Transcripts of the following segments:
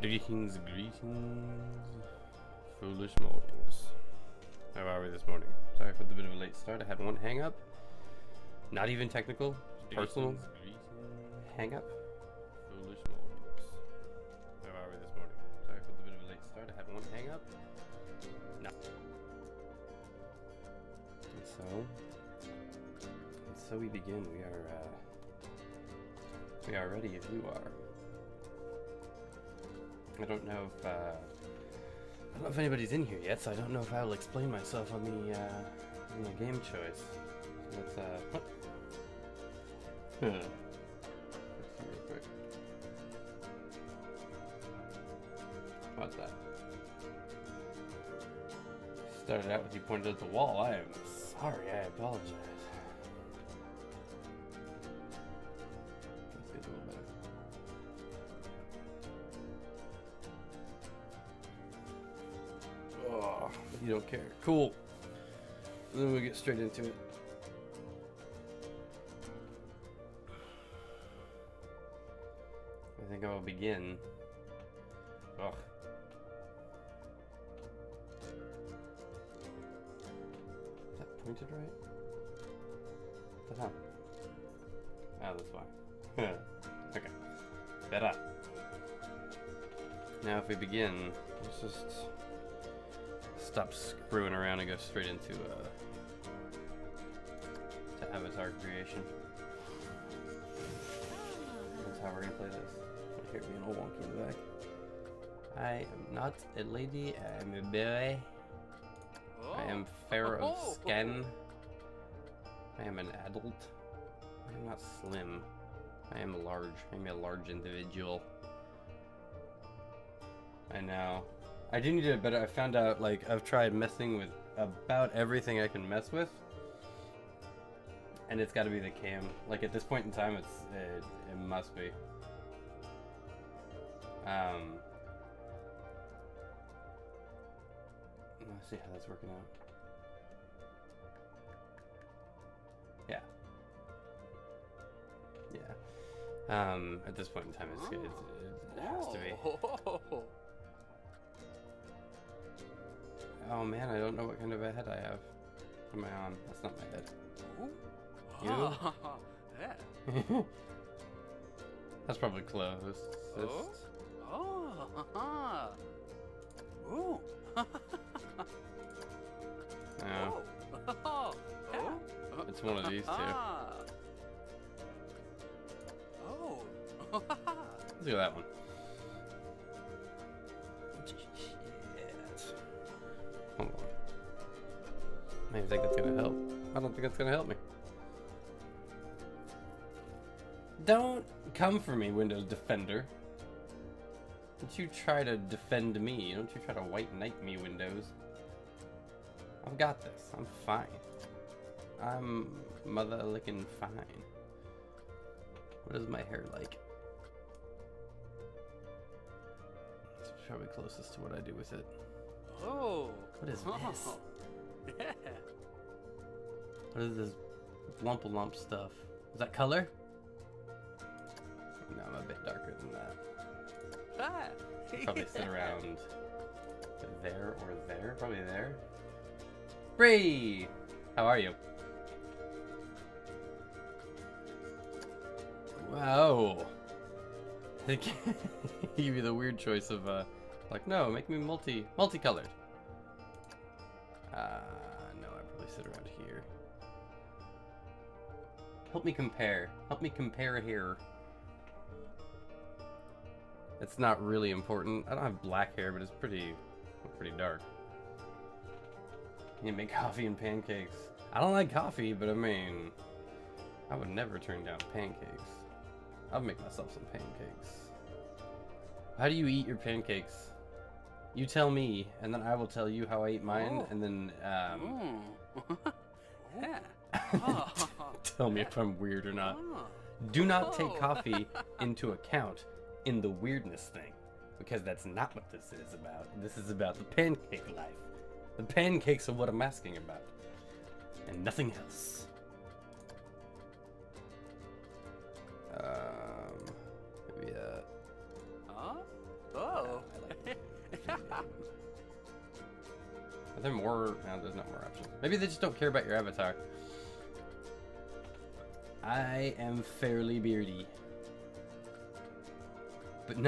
Greetings, foolish mortals. How are we this morning? Sorry for the bit of a late start. I had one hang up. Not even technical, personal hang up. Foolish mortals. How are we this morning? Sorry for the bit of a late start. I had one hang up. No. And so we begin. We are ready if you are. I don't know if anybody's in here yet, so I don't know if I'll explain myself on the game choice. Let's see real quick. What's that? Started out with you pointed at the wall. I am sorry. I apologize. Let's get a little better. Oh, you don't care. Cool. And then we'll get straight into it. I think I will begin. Ugh. Is that pointed right? Is that how? Oh, that's why. Okay. Better. Now if we begin, let's just stop screwing around and go straight into to avatar creation. That's how we're gonna play this. I hear it being all wonky in the back. I am not a lady, I am a boy. I am fair of skin. I am an adult. I am not slim. I am large. I am a large individual. I know. I do need to better. I found out, like, I've tried messing with about everything I can mess with, and it's got to be the cam. Like, at this point in time, it must be. Let's see how that's working out. Yeah. Yeah. At this point in time, it has to be. Oh man, I don't know what kind of a head I have. What am I on? That's not my head. You? That's probably close. No. It's one of these two. Let's do that one. Hold on. I think that's gonna help. I don't think that's gonna help me. Don't come for me, Windows Defender. Don't you try to defend me. Don't you try to white knight me, Windows. I've got this. I'm fine. I'm mother-licking fine. What is my hair like? It's probably closest to what I do with it. Oh! What is this? Yeah. What is this lump stuff? Is that color? No, I'm a bit darker than that. Ah. Probably sit around there or there. Probably there. Bree! How are you? Wow. They give you the weird choice of like, no, make me multicolored. No, I probably sit around here. Help me compare. Help me compare here. It's not really important. I don't have black hair, but it's pretty dark. You make coffee and pancakes. I don't like coffee, but I mean, I would never turn down pancakes. I'll make myself some pancakes. How do you eat your pancakes? You tell me, and then I will tell you how I eat mine, and then Yeah. tell me if I'm weird or not. Do not take coffee into account in the weirdness thing, because that's not what this is about. This is about the pancake life. The pancakes are what I'm asking about, and nothing else. Maybe Huh? Oh. there more? No, there's not more options. Maybe they just don't care about your avatar. I am fairly beardy. But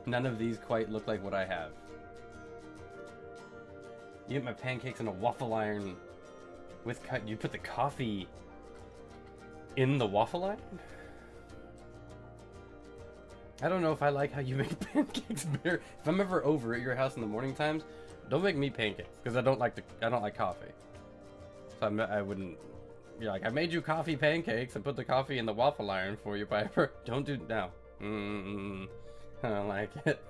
none of these quite look like what I have. You get my pancakes in a waffle iron with you put the coffee in the waffle iron? I don't know if I like how you make pancakes, Bear. If I'm ever over at your house in the morning times, don't make me pancakes because I don't like coffee. So I wouldn't. You're like, I made you coffee pancakes and put the coffee in the waffle iron for you, Piper. Don't do no. I don't like it.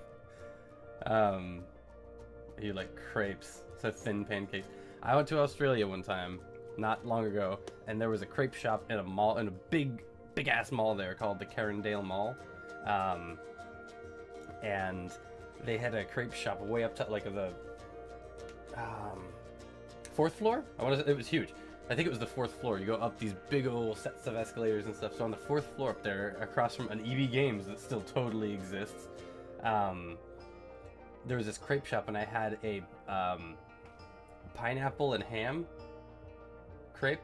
You like crepes, so thin pancakes. I went to Australia one time, not long ago, and there was a crepe shop in a mall, in a big ass mall there called the Carindale Mall. And they had a crepe shop way up to like the 4th floor. It was huge. I think it was the 4th floor. You go up these big old sets of escalators and stuff. So on the 4th floor up there, across from an EB Games that still totally exists, there was this crepe shop, and I had a pineapple and ham crepe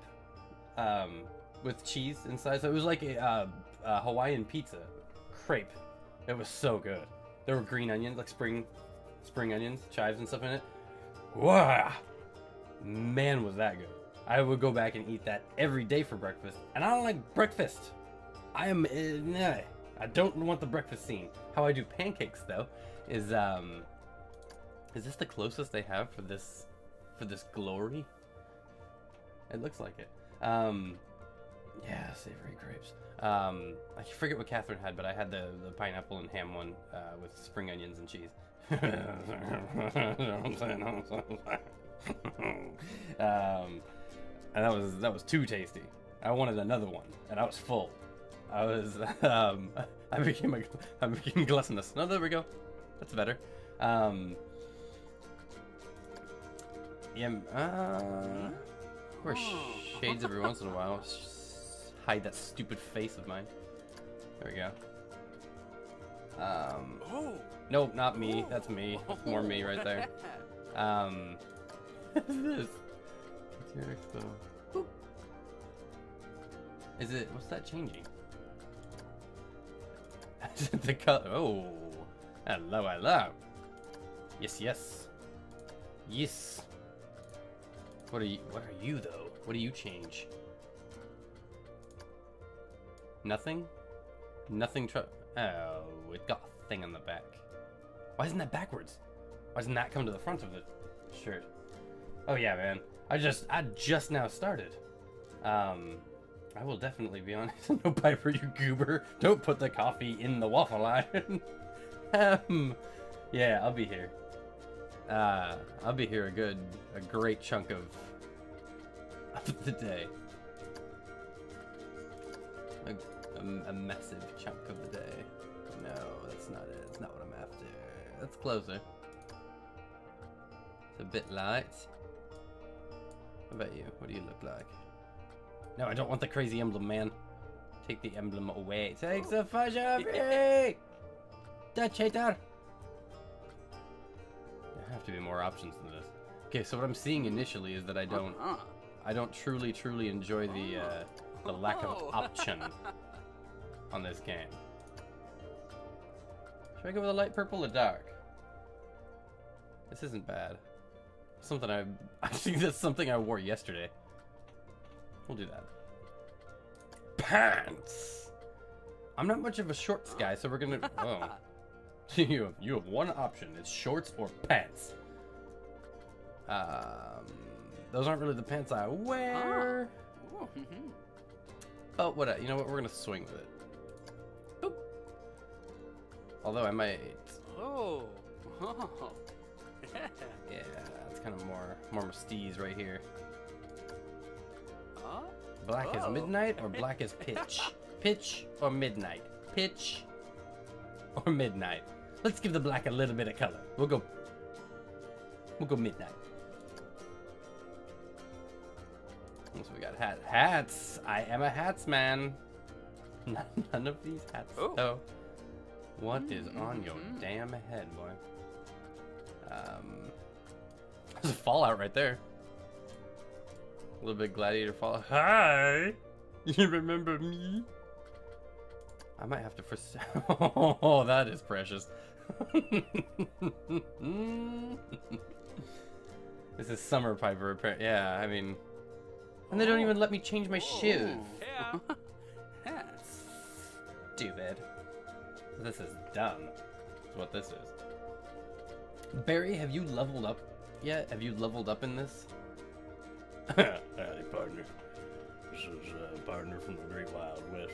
with cheese inside. So it was like a Hawaiian pizza crepe. It was so good. There were green onions, like spring onions, chives and stuff in it. Wow, man, was that good. I would go back and eat that every day for breakfast, and I don't like breakfast. I don't want the breakfast scene. How I do pancakes though is this the closest they have for this glory? It looks like it. Yeah, savory crepes. I forget what Catherine had, but I had the pineapple and ham one with spring onions and cheese. And that was too tasty. I wanted another one, and I was full. I became gluttonous. No, there we go. That's better. Wear shades every once in a while. Hide that stupid face of mine. There we go. Nope, not me. That's me. That's more me right there. What is this? What's your next though? Is it? What's that changing? The color. Oh, hello. Yes. What are you though? What do you change? Nothing? Nothing. Oh, it got a thing on the back. Why isn't that backwards? Why doesn't that come to the front of the shirt? Oh yeah, man. I just now started. I will definitely be honest. No, Piper, you goober. Don't put the coffee in the waffle iron. Yeah, I'll be here. I'll be here a great chunk of the day. A massive chunk of the day. No, that's not it. That's not what I'm after. That's closer. It's a bit light. How about you? What do you look like? No, I don't want the crazy emblem, man. Take the emblem away. Take the fudge away! The cheater! There have to be more options than this. Okay, so what I'm seeing initially is that I don't truly enjoy the lack of option on this game. Should I go with a light purple or dark? This isn't bad. I think that's something I wore yesterday. We'll do that. Pants! I'm not much of a shorts guy, so we're gonna... Oh. You have one option. It's shorts or pants. Those aren't really the pants I wear. Oh, what? You know what? We're gonna swing with it. Boop. Although I might. Oh. Yeah, it's kind of more mystique right here. Black as midnight or black as pitch? Pitch or midnight? Pitch or midnight? Let's give the black a little bit of color. We'll go midnight. So we got hats. I am a hats man. None of these hats though. What is on your damn head, boy? There's a Fallout right there. A little bit Gladiator Fallout. Hi! You remember me? I might have to first. Oh, that is precious. This is Summer Piper, apparently. Yeah, I mean. And they don't even let me change my shoes. Yeah. That's stupid. This is dumb. That's what this is. Barry, have you leveled up yet? Have you leveled up in this? Howdy, partner. This is a partner from the Great Wild West.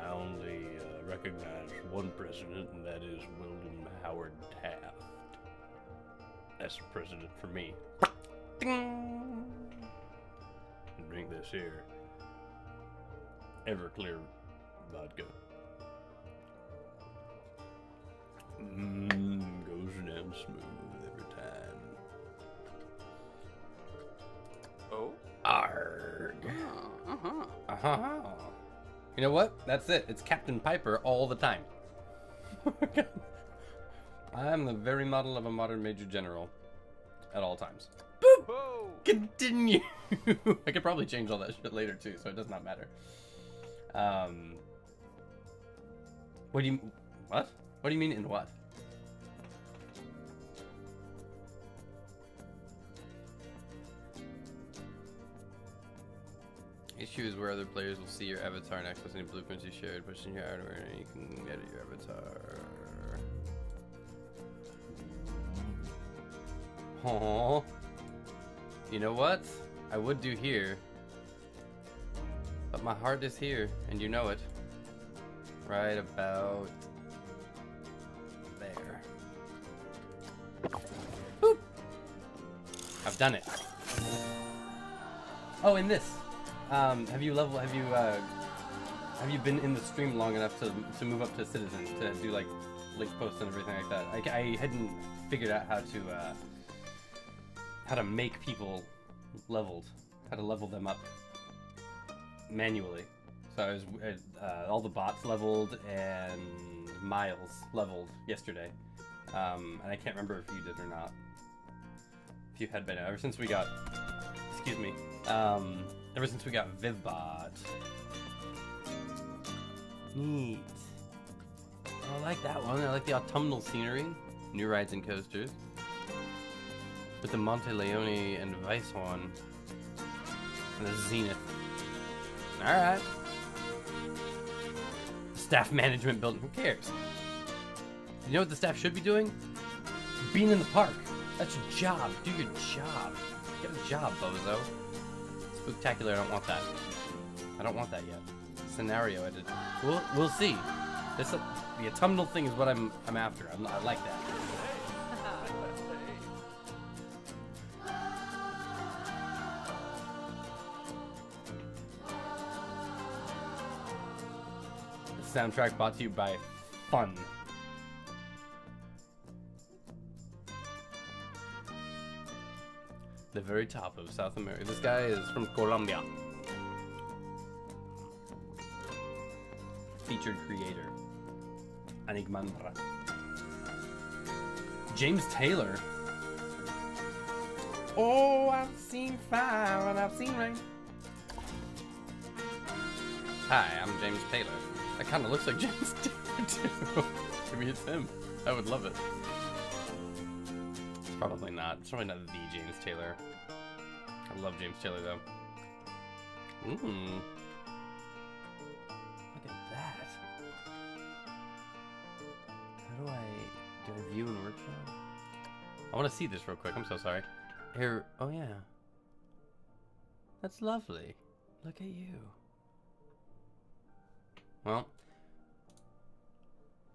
I only recognize one president, and that is William Howard Taft. That's the president for me. Ding! And drink this here Everclear vodka. Goes down smooth every time. Oh. Arg. Uh-huh. Uh-huh. You know what? That's it. It's Captain Piper all the time. I am the very model of a modern Major General at all times. Boop! Whoa. Continue. I could probably change all that shit later too, so it does not matter. What do you... What? What do you mean in what? Issues where other players will see your avatar and access any blueprints you shared, pushing your hardware, and you can edit your avatar. Aww. You know what? I would do here. But my heart is here, and you know it. Right about there. Boop! I've done it. Oh, in this. Have you been in the stream long enough to move up to citizen, to do like link posts and everything like that? I hadn't figured out how to make people leveled, how to level them up manually. So I was all the bots leveled and Miles leveled yesterday, and I can't remember if you did or not. If you had been, ever since we got, excuse me, ever since we got Vivbot. Neat. I like that one. I like the autumnal scenery, new rides and coasters, with the Monte Leone and Weisshorn, and the Zenith. All right. Staff management building. Who cares? You know what the staff should be doing? Being in the park. That's your job. Do your job. Get a job, bozo. Spooktacular. I don't want that. I don't want that yet. Scenario edit. We'll see. This the autumnal thing is what I'm after. I like that. Soundtrack brought to you by Fun. The very top of South America. This guy is from Colombia. Featured creator. Enigmandra. James Taylor. Oh, I've seen fire and I've seen rain. Hi, I'm James Taylor. That kind of looks like James Taylor too. Maybe it's him. I would love it. It's probably not. It's probably not the James Taylor. I love James Taylor though. Look at that. How do I view and workshop? I want to see this real quick. I'm so sorry. Here. Oh yeah. That's lovely. Look at you. Well,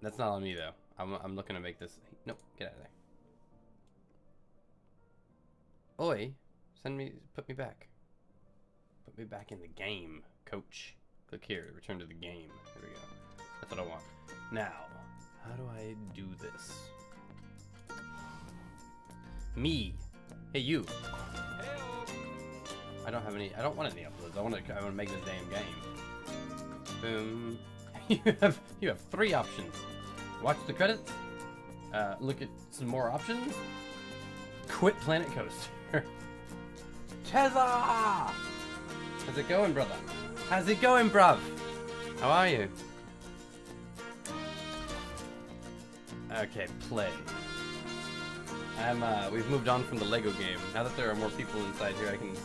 that's not on me though. I'm looking to make this. Nope, get out of there. Oi, put me back. Put me back in the game, coach. Click here, return to the game. There we go. That's what I want. Now, how do I do this? Me. Hey you. I don't have any. I don't want any uploads. I want to make this damn game. Boom. You have 3 options. Watch the credits. Look at some more options. Quit Planet Coaster. Cheza! How's it going, brother? How's it going, bruv? How are you? Okay, play. We've moved on from the Lego game. Now that there are more people inside here, I can,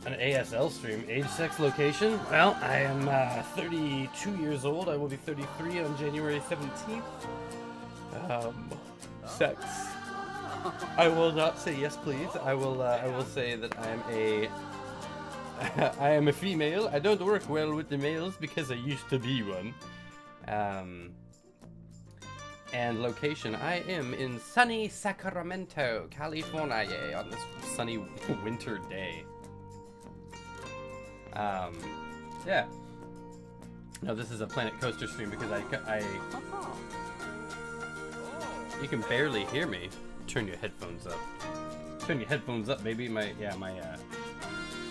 an ASL stream. Age, sex, location? Well, I am 32 years old. I will be 33 on January 17th. Sex. I will not say yes, please. I will say that I am I am a female. I don't work well with the males because I used to be one. And location, I am in sunny Sacramento, California, on this sunny winter day. Yeah. No, this is a Planet Coaster stream because you can barely hear me. Turn your headphones up. Turn your headphones up, baby.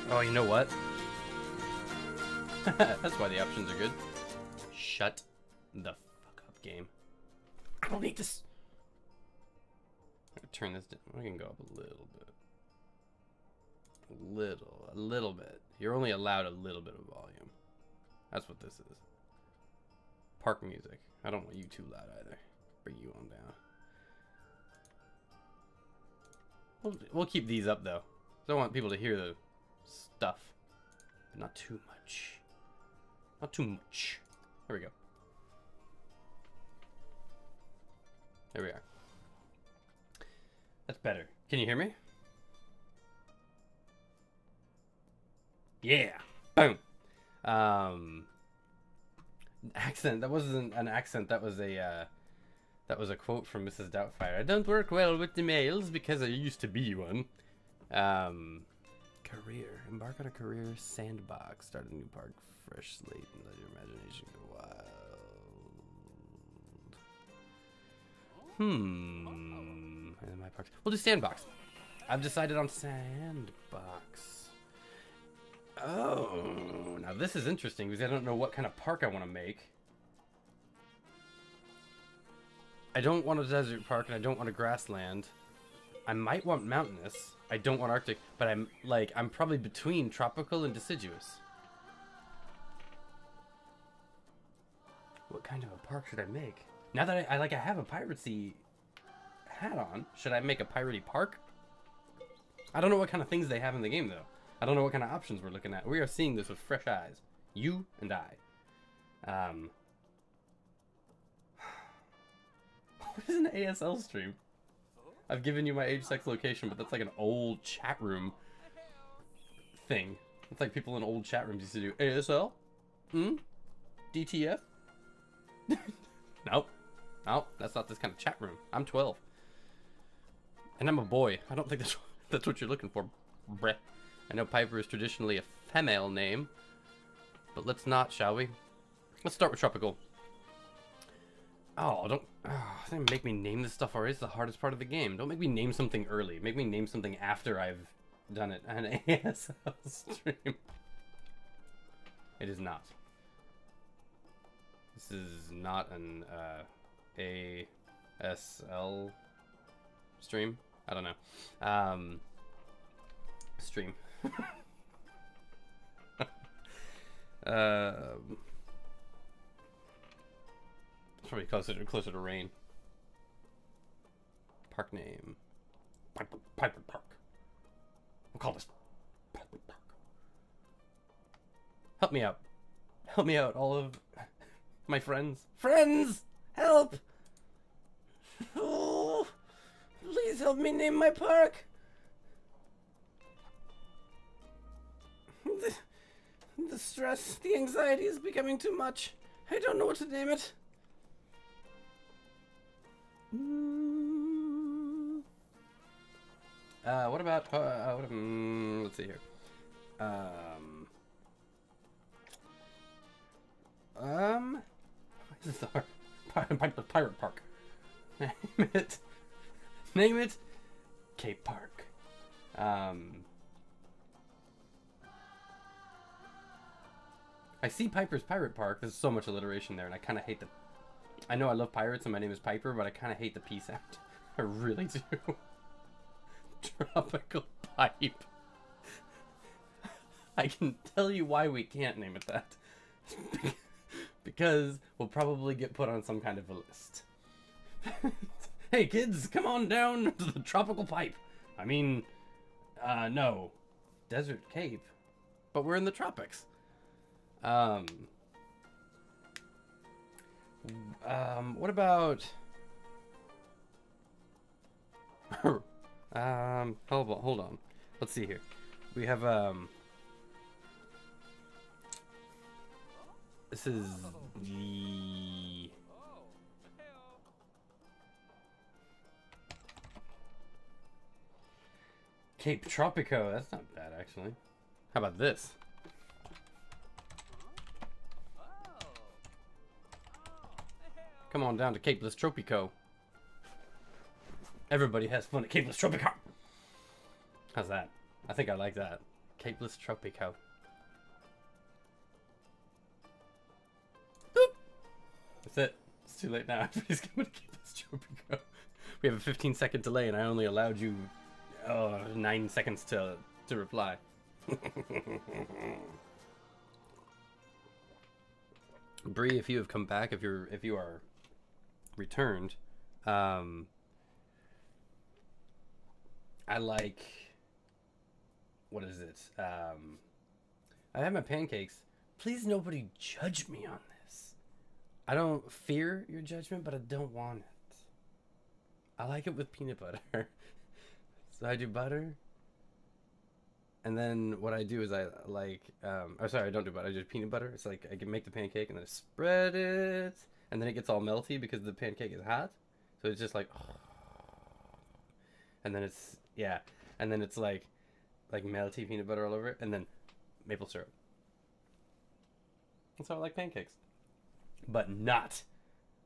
Oh, you know what? That's why the options are good. Shut the fuck up, game. I don't need this. Turn this down. We can go up a little bit. A little bit. You're only allowed a little bit of volume. That's what this is. Park music. I don't want you too loud either. Bring you on down. We'll keep these up though. I don't want people to hear the stuff. But not too much. Not too much. There we go. There we are. That's better. Can you hear me? Yeah. Boom. Accent. That wasn't an accent. That was a quote from Mrs. Doubtfire. I don't work well with the males because I used to be one. Career. Embark on a career sandbox. Start a new park. Fresh slate and let your imagination go wild. And my parks. We'll do sandbox. I've decided on sandbox. Oh, now this is interesting because I don't know what kind of park I want to make. I don't want a desert park and I don't want a grassland. I might want mountainous. I don't want Arctic, but I'm probably between tropical and deciduous. What kind of a park should I make? Now that I have a piratey hat on, should I make a piratey park? I don't know what kind of things they have in the game though. I don't know what kind of options we're looking at. We are seeing this with fresh eyes. You and I. What is an ASL stream? I've given you my age, sex, location, but that's like an old chat room thing. It's like people in old chat rooms used to do ASL? DTF? Nope. Nope, that's not this kind of chat room. I'm 12. And I'm a boy. I don't think that's what you're looking for, bruh. I know Piper is traditionally a female name, but let's not, shall we? Let's start with tropical. Oh, don't make me name this stuff already. It's the hardest part of the game. Don't make me name something early. Make me name something after I've done it. An ASL stream. It is not. This is not an ASL stream. I don't know. Stream. It's probably closer to rain. Park name. Piper Park. We'll call this Piper Park. Help me out. Help me out, all of my friends. Friends! Help! Oh, please help me name my park. The stress, the anxiety is becoming too much. I don't know what to name it. What about, let's see here. This is our Pirate Park. Name it. Name it Cape Park. I see Piper's Pirate Park. There's so much alliteration there, and I kind of hate I know I love pirates and my name is Piper, but I kind of hate the P sound. I really do. Tropical pipe. I can tell you why we can't name it that. Because we'll probably get put on some kind of a list. Hey kids, come on down to the tropical pipe. I mean, no. Desert Cape. But we're in the tropics. What about... hold on. Let's see here. We have, this is the... Cape Tropico. That's not bad, actually. How about this? Come on down to Capeless Tropico. Everybody has fun at Capeless Tropico. How's that? I think I like that. Capeless Tropico. Boop. That's it. It's too late now. Everybody's coming to Capeless Tropico. We have a 15-second delay, and I only allowed you 9 seconds to reply. Bree, if you have come back, if you are returned, I like, what is it? I have my pancakes. Please nobody judge me on this. I don't fear your judgment, but I don't want it. I like it with peanut butter. So I do butter. And then what I do is I like, oh sorry, I don't do butter, I do peanut butter. It's like I can make the pancake and then I spread it. And then it gets all melty because the pancake is hot. So it's just like, oh. And then it's, yeah. And then it's like melty peanut butter all over it. And then maple syrup. That's how I like pancakes. But not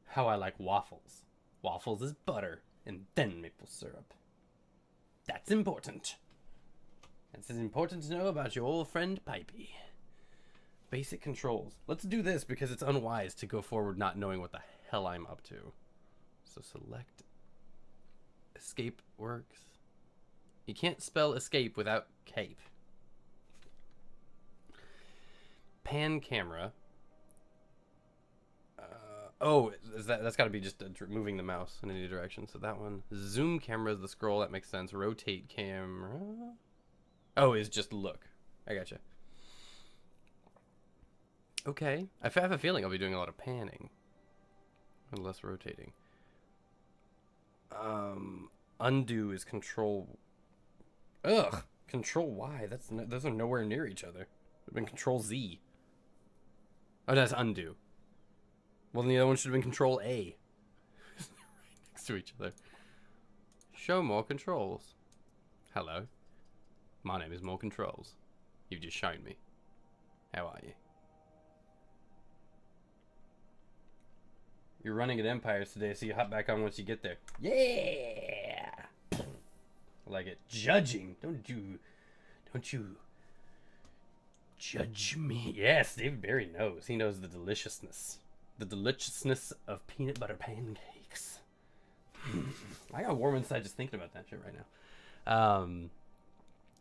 how I like waffles. Waffles is butter and then maple syrup. That's important. It's as important to know about your old friend Pipey. Basic controls. Let's do this because it's unwise to go forward not knowing what the hell I'm up to. So select. Escape works. You can't spell escape without cape. Pan camera. Oh, that's got to be just moving the mouse in any direction. So that one. Zoom camera is the scroll. That makes sense. Rotate camera. Oh, is just look. I gotcha. Okay. I have a feeling I'll be doing a lot of panning. And less rotating. Undo is control... Ugh! Control Y. Those are nowhere near each other. It would have been Control Z. Oh, that's undo. Well, then the other one should have been Control A. Right next to each other. Show more controls. Hello. My name is More Controls. You've just shown me. How are you? You're running at Empires today, so you hop back on once you get there. Yeah! I like it. Judging. Don't you judge me. Yes, David Barry knows. He knows the deliciousness. The deliciousness of peanut butter pancakes. I got warm inside just thinking about that shit right now.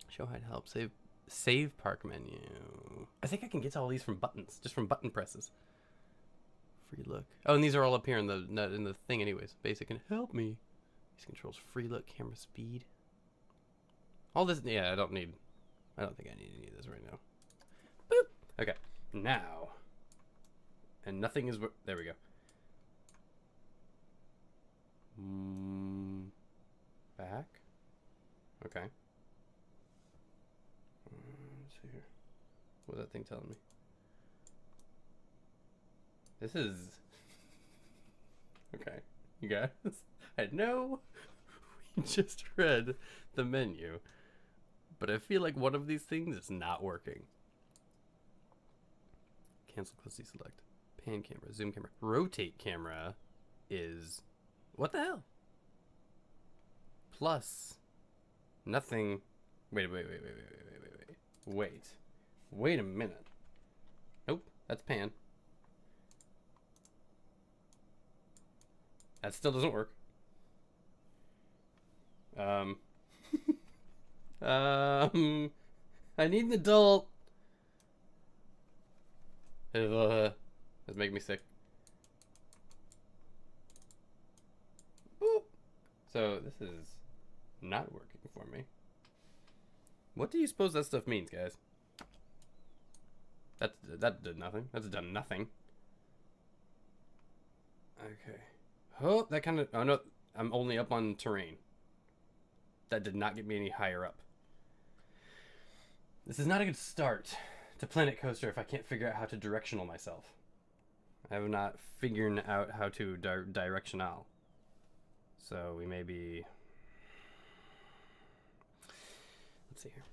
Show hide help. Save park menu. I think I can get to all these from buttons. Just from button presses. Free look. Oh, and these are all up here in the thing anyways. Basic and help me. These controls. Free look. Camera speed. All this. Yeah, I don't think I need any of this right now. Boop. Okay. Now. And nothing is... There we go. Back. Okay. Let's see here. What was that thing telling me? This is... Okay. You guys, I know we just read the menu, but I feel like one of these things is not working. Cancel, closely select. Pan camera, zoom camera. Rotate camera is... What the hell? Plus... Nothing... Wait a minute. Nope, that's pan. That still doesn't work. I need an adult. That's making me sick. Boop. So this is not working for me. What do you suppose that stuff means, guys? That did nothing. That's done nothing. Okay. Oh, that kind of... Oh, no. I'm only up on terrain. That did not get me any higher up. This is not a good start to Planet Coaster if I can't figure out how to directional myself. I have not figured out how to directional. So we may be... Let's see here.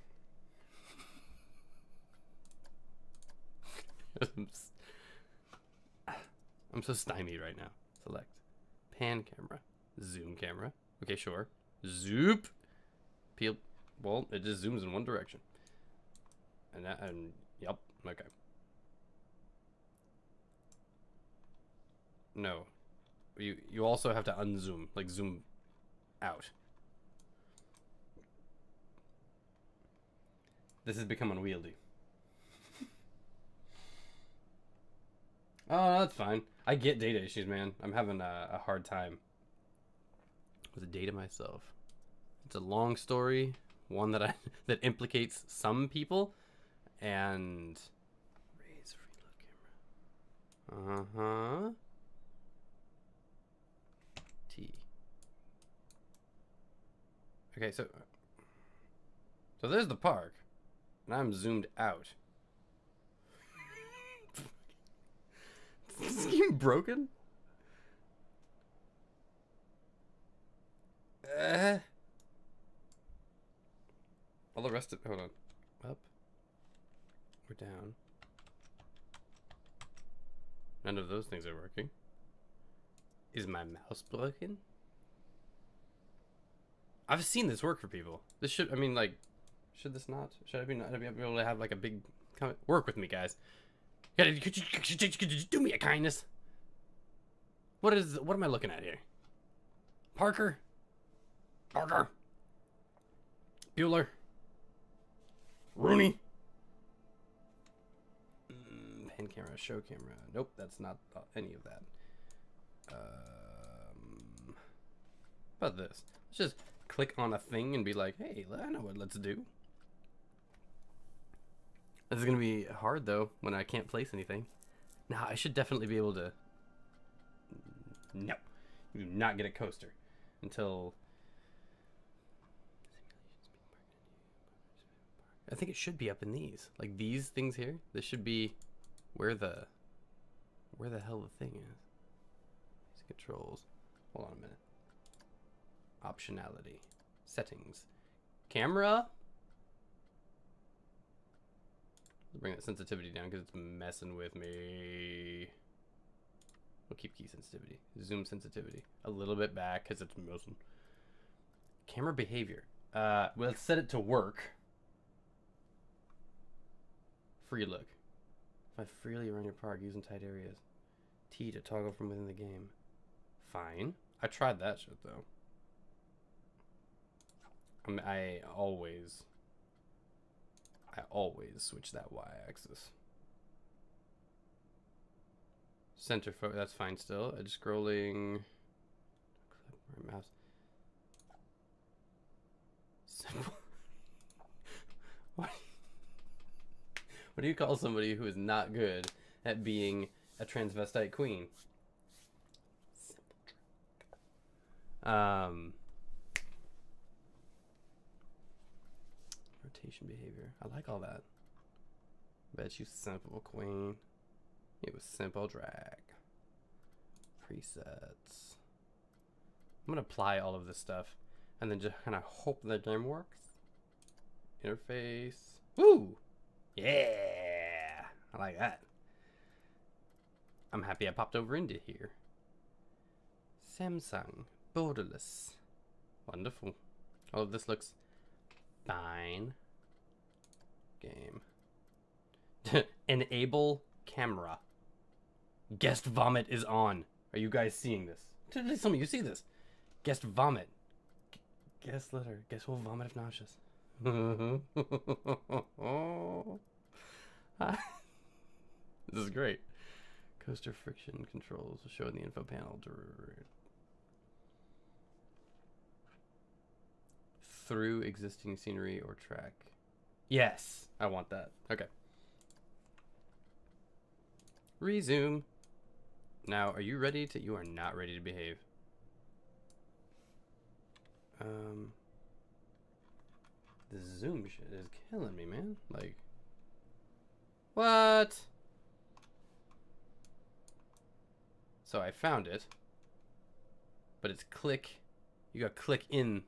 I'm so stymied right now. Select pan camera, zoom camera. Okay, sure. Zoop. Peel. Well, it just zooms in one direction. And yep. Okay. No. You also have to unzoom, like zoom out. This has become unwieldy. Oh, that's fine. I get data issues, man. I'm having a hard time with the data myself. It's a long story, one that that implicates some people, and raise free look camera. T. Okay, so there's the park, and I'm zoomed out. Is this game broken? All the rest of... Hold on. Up. Or down. None of those things are working. Is my mouse broken? I've seen this work for people. This should... I mean, like... Should this not? Should I be not be able to have, like, a big... Work with me, guys. Could you do me a kindness? What am I looking at here? Parker? Bueller? Rooney? Pan camera, show camera. Nope, that's not any of that. How about this? Let's just click on a thing and be like, hey, I know what let's do. This is going to be hard, though, when I can't place anything. Now, I should definitely be able to... No. You do not get a coaster until... I think it should be up in these. Like, these things here. This should be where the hell the thing is. These controls. Hold on a minute. Optionality. Settings. Camera... Bring that sensitivity down because it's messing with me. We'll keep key sensitivity. Zoom sensitivity. A little bit back because it's messing. Camera behavior. Well, let's set it to work. Free look. If I freely run your park using tight areas. T to toggle from within the game. Fine. I tried that shit though. I always switch that y-axis. Center focus, that's fine still. Edge scrolling. Clip my mouse. Simple. What do you call somebody who is not good at being a transvestite queen? Simple. Rotation behavior. I like all that. Bet you simple queen. It was simple drag. Presets. I'm gonna apply all of this stuff and then just kind of hope the game works. Interface. Woo! Yeah! I like that. I'm happy I popped over into here. Samsung. Borderless. Wonderful. All of this looks fine. Game. Enable camera. Guest vomit is on. Are you guys seeing this? Please tell me you see this. Guest vomit. Guest litter. Guest will vomit if nauseous. This is great. Coaster friction controls will show in the info panel. Through existing scenery or track. Yes, I want that. Okay. Resume. Now, are you ready to... You are not ready to behave. The zoom shit is killing me, man. Like... What? So I found it. But it's click. You gotta click in.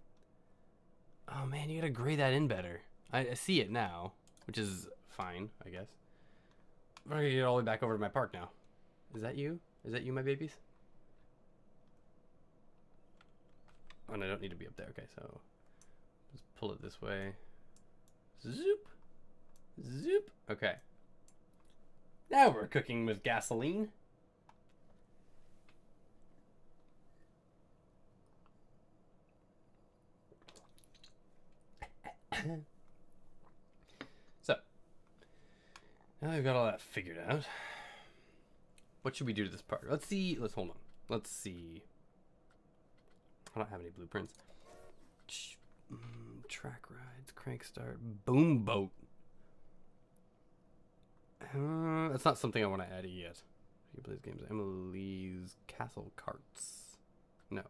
Oh man, you gotta gray that in better. I see it now, which is fine, I guess. I'm gonna get all the way back over to my park now. Is that you? Is that you, my babies? Oh, and I don't need to be up there. Okay, so let's pull it this way. Zoop. Zoop. Okay. Now we're cooking with gasoline. So, now we've got all that figured out. What should we do to this part? Let's see. Let's hold on. Let's see. I don't have any blueprints. Track rides, crank start, boom boat. That's not something I want to add yet. He plays games. Emily's Castle Carts. No.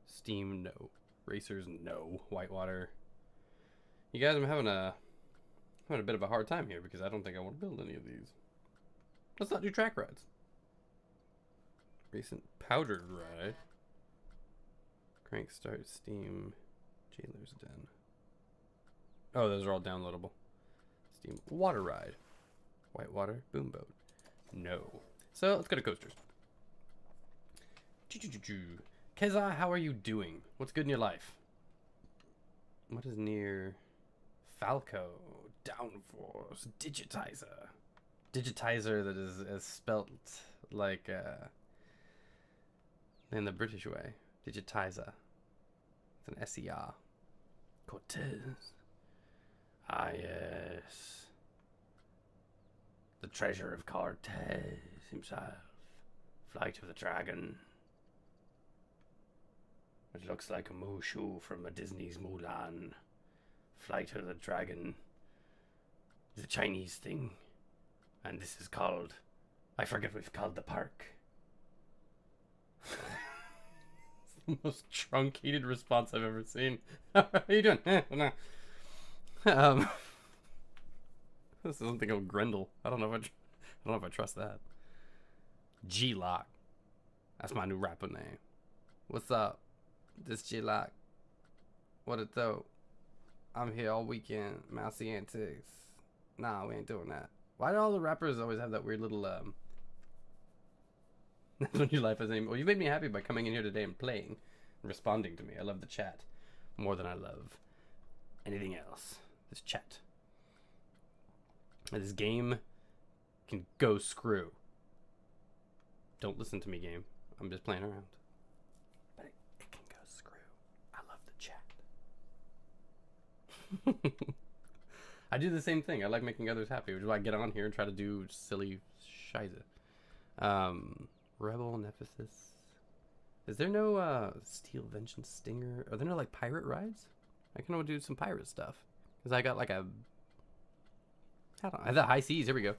Steam, no. Racers, no. Whitewater. You guys, I'm having a bit of a hard time here because I don't think I want to build any of these. Let's not do track rides. Recent powdered ride. Crank start, Steam, Jailer's Den. Oh, those are all downloadable. Steam water ride. Whitewater boom boat. No. So let's go to coasters. Keza, how are you doing? What's good in your life? What is near Falco? Downforce. Digitizer. Digitizer that is spelt like in the British way. Digitizer. It's an S-E-R. Cortez. Ah, yes. The treasure of Cortez himself. Flight of the Dragon. It looks like a Mushu from a Disney's Mulan. Flight of the Dragon is a Chinese thing. And this is called... I forget what we've called the park. The most truncated response I've ever seen. How are you doing? No. This is something called Grendel. I don't know if I trust that. G-Lock. That's my new rapper name. What's up? This G-Lock. What it though? I'm here all weekend. Mousy antics. Nah, we ain't doing that. Why do all the rappers always have that weird little That's when your life is name. Well, you made me happy by coming in here today and playing and responding to me. I love the chat more than I love anything else. This chat. This game can go screw. Don't listen to me, game. I'm just playing around. But it can go screw. I love the chat. I do the same thing. I like making others happy, which is why I get on here and try to do silly shiza. Rebel Nephesis. Is there no Steel Vengeance Stinger? Are there no like pirate rides? I kind of want to do some pirate stuff. Because I got like a... I don't know. I have the high seas. Here we go.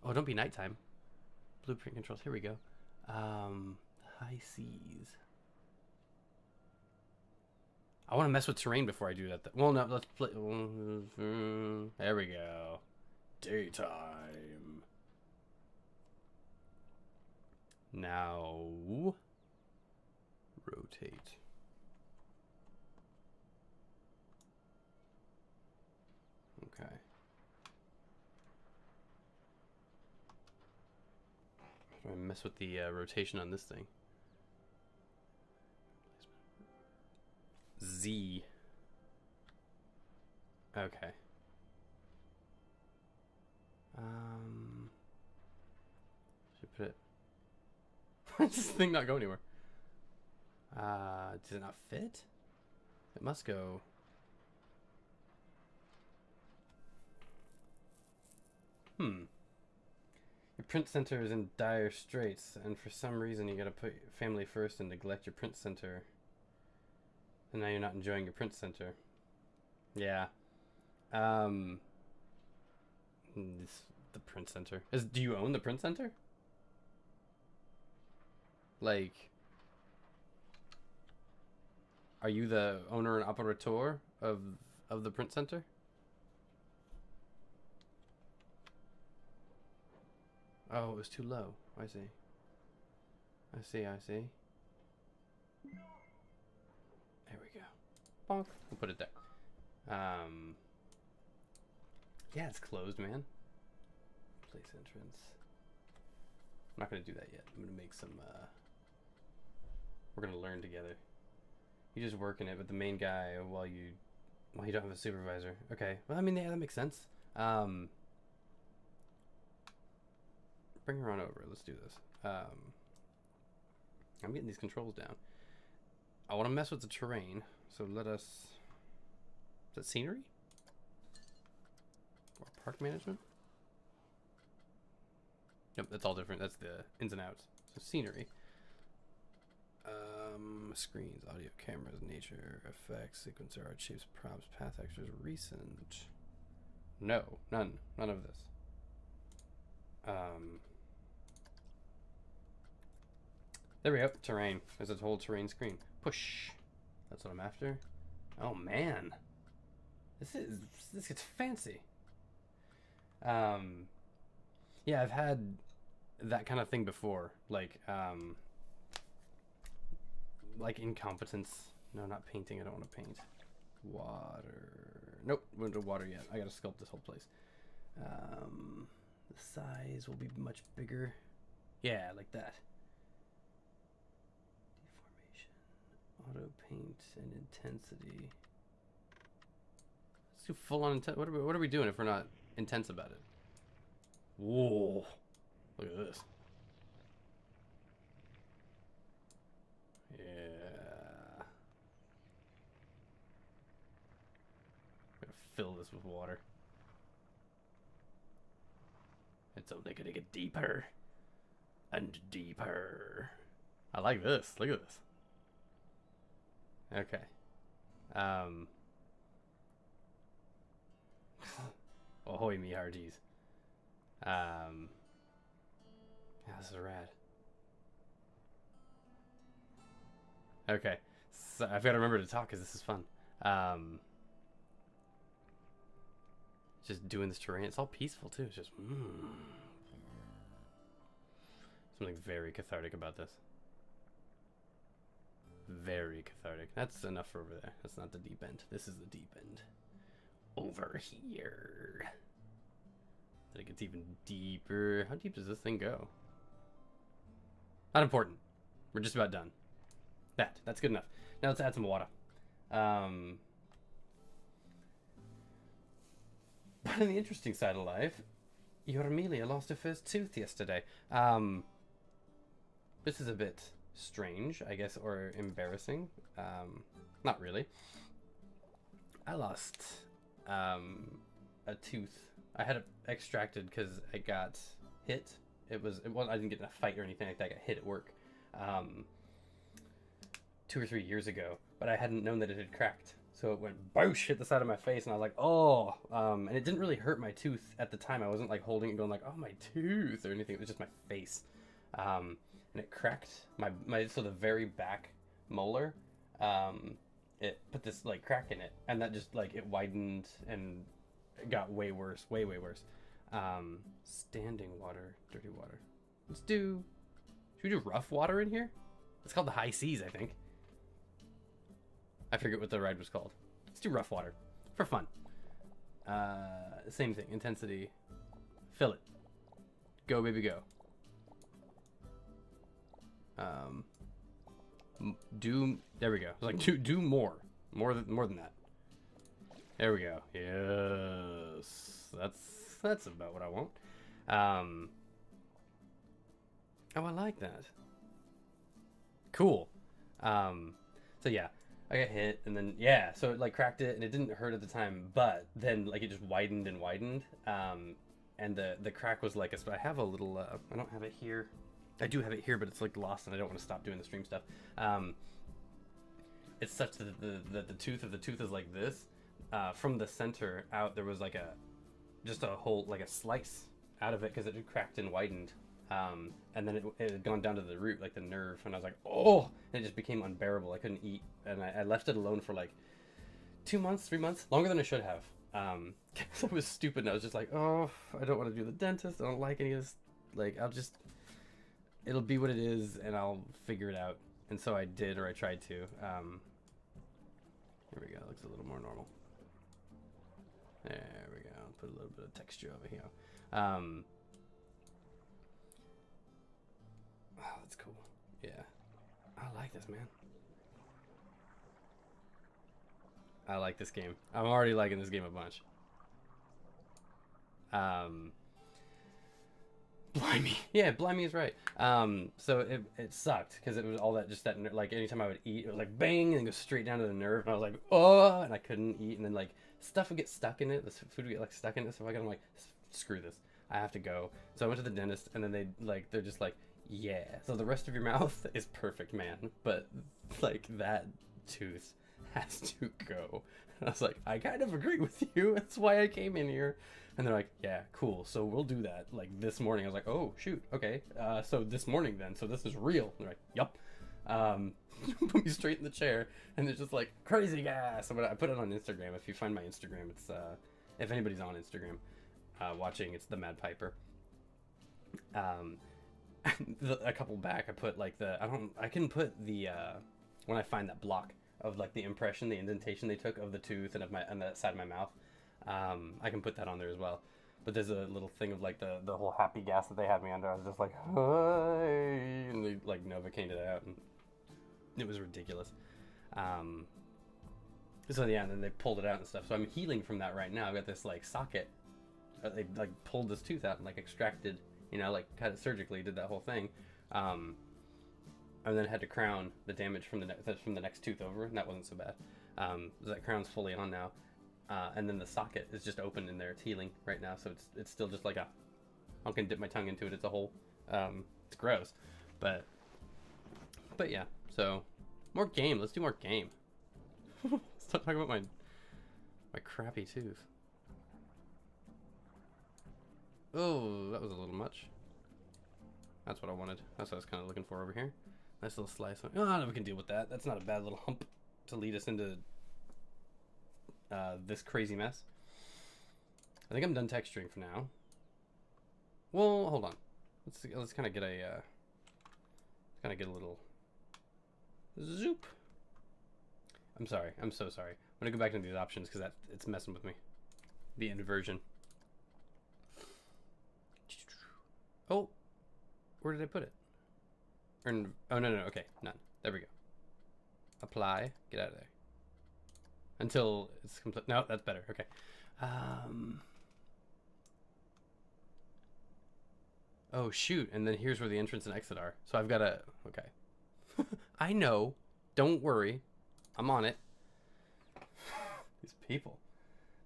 Oh, don't be nighttime. Blueprint controls. Here we go. High seas. I want to mess with terrain before I do that. Well, no. Let's play. There we go. Daytime. Now, rotate. Okay. How do I mess with the rotation on this thing? Z. Okay. Should put it. Does this thing not go anywhere? Does it not fit? It must go. Your print center is in dire straits, and for some reason you gotta put your family first and neglect your print center. And now you're not enjoying your print center. Yeah. The print center. Do you own the print center? Like, are you the owner and operator of the print center? Oh, it was too low. I see. I see. There we go. Bonk. We'll put it there. Yeah, it's closed, man. Place entrance. I'm not gonna do that yet. I'm gonna make some, we're gonna learn together. You just working it with the main guy while you don't have a supervisor. Okay. Well, I mean, yeah, that makes sense. Bring her on over. Let's do this. I'm getting these controls down. I want to mess with the terrain, so let us... Is that scenery? Or park management? Yep, that's all different. That's the ins and outs. So scenery. Screens, audio, cameras, nature, effects, sequencer, art, shapes, props, path extras, recent. No, none of this. There we go. Terrain. There's a whole terrain screen. Push. That's what I'm after. Oh man, this gets fancy. Yeah, I've had that kind of thing before, like incompetence. No, not painting. I don't want to paint. Water. Nope, we don't do water yet. I gotta sculpt this whole place. The size will be much bigger. Yeah, like that. Deformation, auto paint, and intensity. Let's do full on intense. What are we doing if we're not intense about it? Whoa! Look at this. Yeah. I'm gonna fill this with water. It's only gonna get deeper and deeper. I like this. Look at this. Okay. Ahoy me hearties. Yeah, this is rad. Okay. So I've got to remember to talk because this is fun. Just doing this terrain. It's all peaceful too. It's just something very cathartic about this. Very cathartic. That's enough for over there. That's not the deep end. This is the deep end. Over here. Then it gets even deeper. How deep does this thing go? Not important. We're just about done. That's good enough. Now let's add some water. But on the interesting side of life, your Amelia lost her first tooth yesterday. This is a bit strange, I guess, or embarrassing. Not really. I lost a tooth. I had it extracted because I got hit. I didn't get in a fight or anything like that. I got hit at work 2 or 3 years ago, but I hadn't known that it had cracked. So it went boosh, hit the side of my face, and I was like, oh. And it didn't really hurt my tooth at the time. I wasn't like holding it going like, oh, my tooth or anything. It was just my face. And it cracked so the very back molar, it put this like crack in it, and that just like it widened and it got way worse, way worse. Standing water, dirty water. Should we do rough water in here? It's called the high seas, I think. I forget what the ride was called. Let's do rough water for fun. Same thing, intensity. Fill it. Go, baby, go. There we go. Like do more than that. There we go. Yes, that's about what I want. Oh, I like that. Cool. So yeah, I got hit, and then yeah, so it like cracked it, and it didn't hurt at the time, but then like it just widened and widened, and the crack was like I have a little. I don't have it here. I do have it here, but it's like lost, and I don't want to stop doing the stream stuff. It's such that the tooth of the tooth is like this. From the center out, there was like just a whole like a slice out of it because it had cracked and widened. And then it had gone down to the root, like the nerve, and I was like, oh, and it just became unbearable. I couldn't eat, and I left it alone for like 2 months, 3 months, longer than I should have. I was stupid, and I was just like, oh, I don't want to do the dentist. I don't like any of this. Like, it'll be what it is, and I'll figure it out. And so I did, or I tried to. Here we go. It looks a little more normal. There we go. Put a little bit of texture over here. Oh, that's cool. Yeah. I like this, man. I like this game. I'm already liking this game a bunch. Blimey. Yeah, blimey is right. So it sucked because it was all that, just that, like, anytime I would eat, it was like bang and go straight down to the nerve, and I was like, oh, and I couldn't eat, and then like stuff would get stuck in it. The food would get like stuck in it. So I'm like, screw this. I have to go. So I went to the dentist, and then they're just like, yeah. So the rest of your mouth is perfect, man. But like that tooth has to go. And I was like, I kind of agree with you. That's why I came in here. And they're like, yeah, cool. So we'll do that like this morning. I was like, oh shoot, okay. So this morning then. So this is real. And they're like, yup. Put me straight in the chair, and they're just like, crazy guy. So I put it on Instagram. If you find my Instagram, it's if anybody's on Instagram watching, it's the Mad Piper. A couple back, I put like I can put the when I find that block of like the impression, the indentation they took of the tooth and on the side of my mouth, I can put that on there as well. But there's a little thing of like the whole happy gas that they had me under. I was just like, hi, and they like Novocained it out, and it was ridiculous. So yeah, and then they pulled it out and stuff. So I'm healing from that right now. I've got this like socket. They like pulled this tooth out and like extracted, you know, like cut it surgically, did that whole thing, and then had to crown the damage from the next tooth over, and that wasn't so bad. That crown's fully on now, and then the socket is just open in there. It's healing right now, so it's still just like I can dip my tongue into it. It's a hole. It's gross, but yeah. So more game. Let's do more game. Let's not talk about my crappy tooth. Oh, that was a little much. That's what I wanted. That's what I was kind of looking for over here. Nice little slice. Oh, we can deal with that. That's not a bad little hump to lead us into this crazy mess. I think I'm done texturing for now. Well, hold on. Let's kind of get a little zoop. I'm sorry. I'm so sorry. I'm gonna go back into these options because it's messing with me. The inversion. Oh, where did I put it? Oh, no, okay, none. There we go. Apply, get out of there. Until it's complete. No, that's better, okay. Oh, shoot, and then here's where the entrance and exit are. So I've got to, okay. I know, don't worry, I'm on it. These people,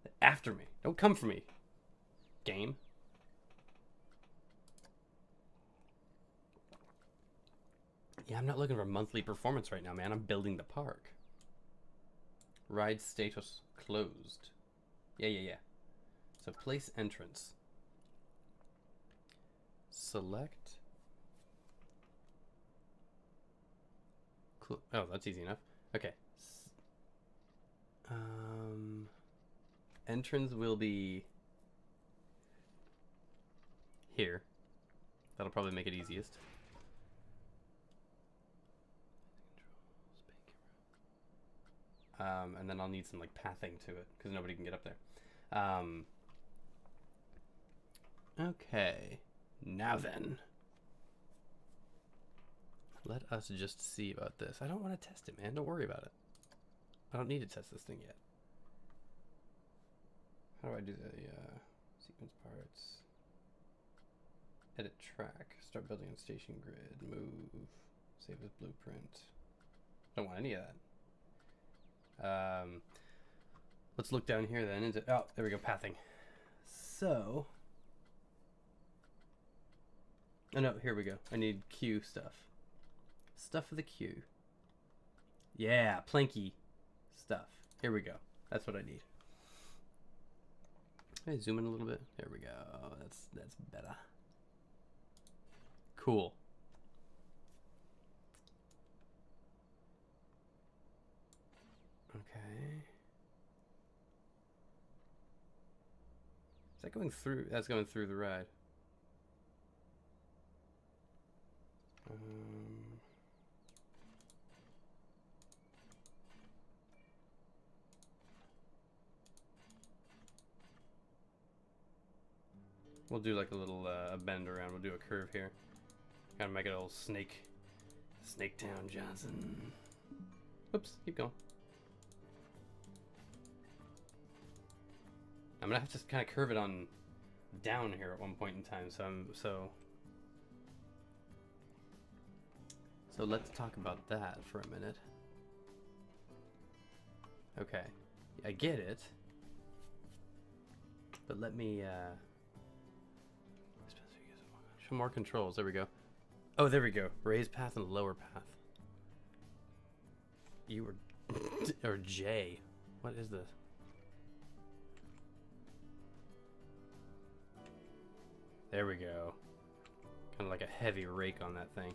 they're after me. Don't come for me, game. Yeah, I'm not looking for monthly performance right now, man. I'm building the park. Ride status closed. Yeah. So place entrance. Select. Oh, that's easy enough. Okay. Entrance will be here. That'll probably make it easiest. And then I'll need some like pathing to it because nobody can get up there. Okay, now then, let us just see about this. I don't want to test it, man. Don't worry about it. I don't need to test this thing yet. How do I do the sequence parts? Edit track. Start building on station grid. Move. Save as blueprint. Don't want any of that. Let's look down here then. Into, oh, there we go, pathing. So, oh no, here we go. I need queue stuff. Stuff for the queue. Yeah, planky stuff. Here we go. That's what I need. Can I zoom in a little bit? There we go. That's better. Cool. Okay. Is that going through? That's going through the ride. We'll do like a little bend around. We'll do a curve here. Gotta make it a little snake. Snake Town Johnson. Oops, keep going. I'm gonna have to kind of curve it on down here at one point in time. So let's talk about that for a minute. Okay, I get it, but let me show more controls. There we go. Oh, there we go. Raise path and lower path. You were or J. What is this? There we go. Kind of like a heavy rake on that thing.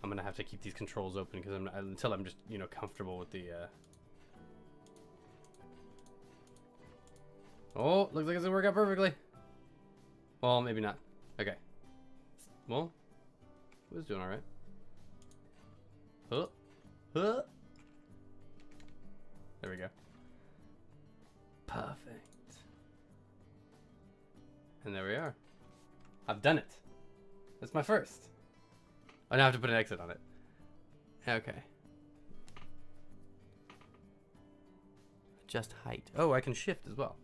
I'm gonna have to keep these controls open because until I'm just, you know, comfortable with the. Oh, looks like it's gonna work out perfectly. Well, maybe not. Okay. Well, it was doing all right. Huh. Huh. There we go. Perfect. And there we are. I've done it. That's my first. I now have to put an exit on it. Okay. Adjust height. Oh, I can shift as well.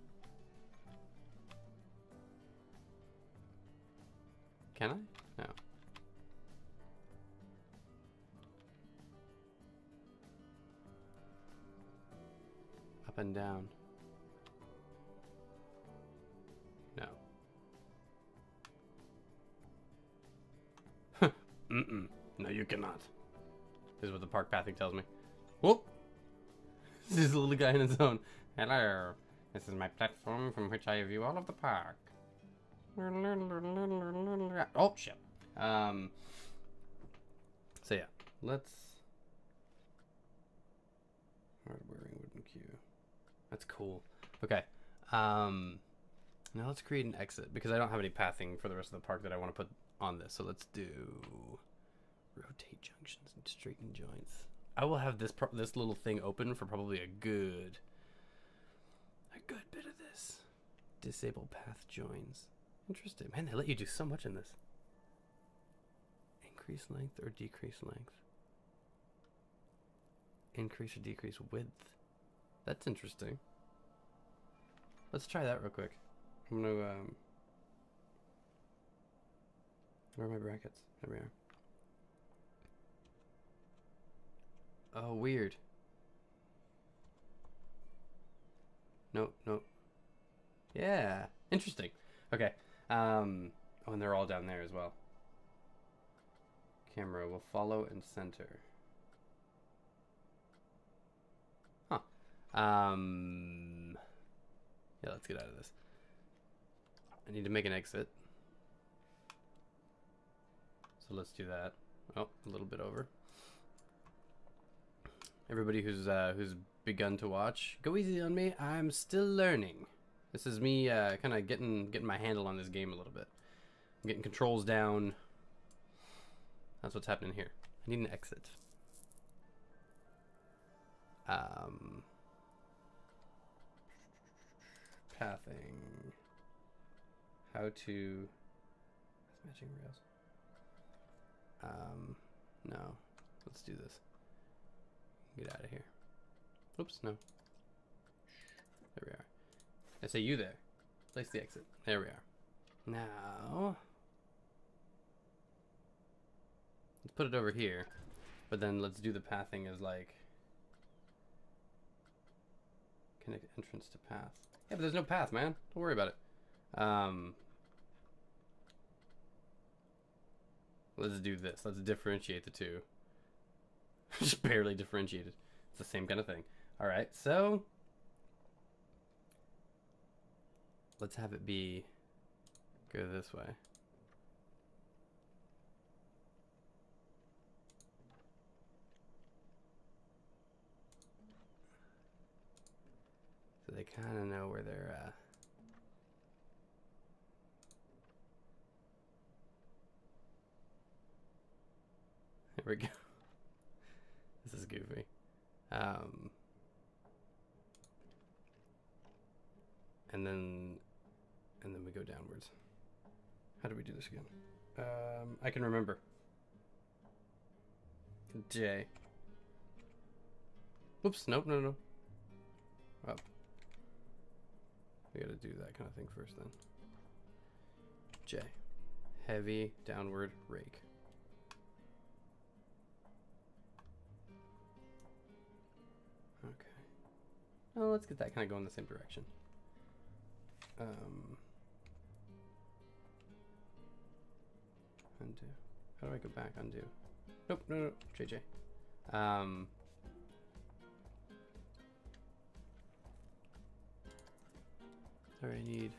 Can I? No. Up and down. No. No, you cannot. This is what the park pathing tells me. Whoop! This is a little guy in his own. Hello. This is my platform from which I view all of the park. Oh, shit. So yeah, let's... Hard-wearing wooden queue. That's cool. Okay. Now let's create an exit because I don't have any pathing for the rest of the park that I want to put on this. So let's do rotate junctions and straighten joints. I will have this this little thing open for probably a good bit of this. Disable path joins. Interesting. Man, they let you do so much in this. Increase length or decrease length. Increase or decrease width. That's interesting. Let's try that real quick. I'm gonna where are my brackets? There we are. Oh, weird. Nope, nope. Yeah, interesting. Okay. Oh, and they're all down there as well. Camera will follow and center. Huh. Yeah, let's get out of this. I need to make an exit. So let's do that. Oh, a little bit over. Everybody who's begun to watch, go easy on me. I'm still learning. This is me kind of getting my handle on this game a little bit. I'm getting controls down. That's what's happening here. I need an exit. Pathing. How to matching rails. No. Let's do this. Get out of here. Oops, no. There we are. I say you there. Place the exit. There we are. Now, Let's put it over here. But then let's do the pathing as like connect entrance to path. Yeah, but there's no path, man. Don't worry about it. Let's do this. Let's differentiate the two. Just barely differentiated. It's the same kind of thing. All right, so let's have it be go this way. So they kind of know where they're at. There we go. This is goofy. And then we go downwards. How do we do this again? I can remember. J. Whoops, nope, no. Up. We gotta do that kind of thing first then. J. Heavy downward rake. Okay. Well, let's get that kind of going in the same direction. Undo. How do I go back? Undo. Nope, no, JJ. Sorry, I need.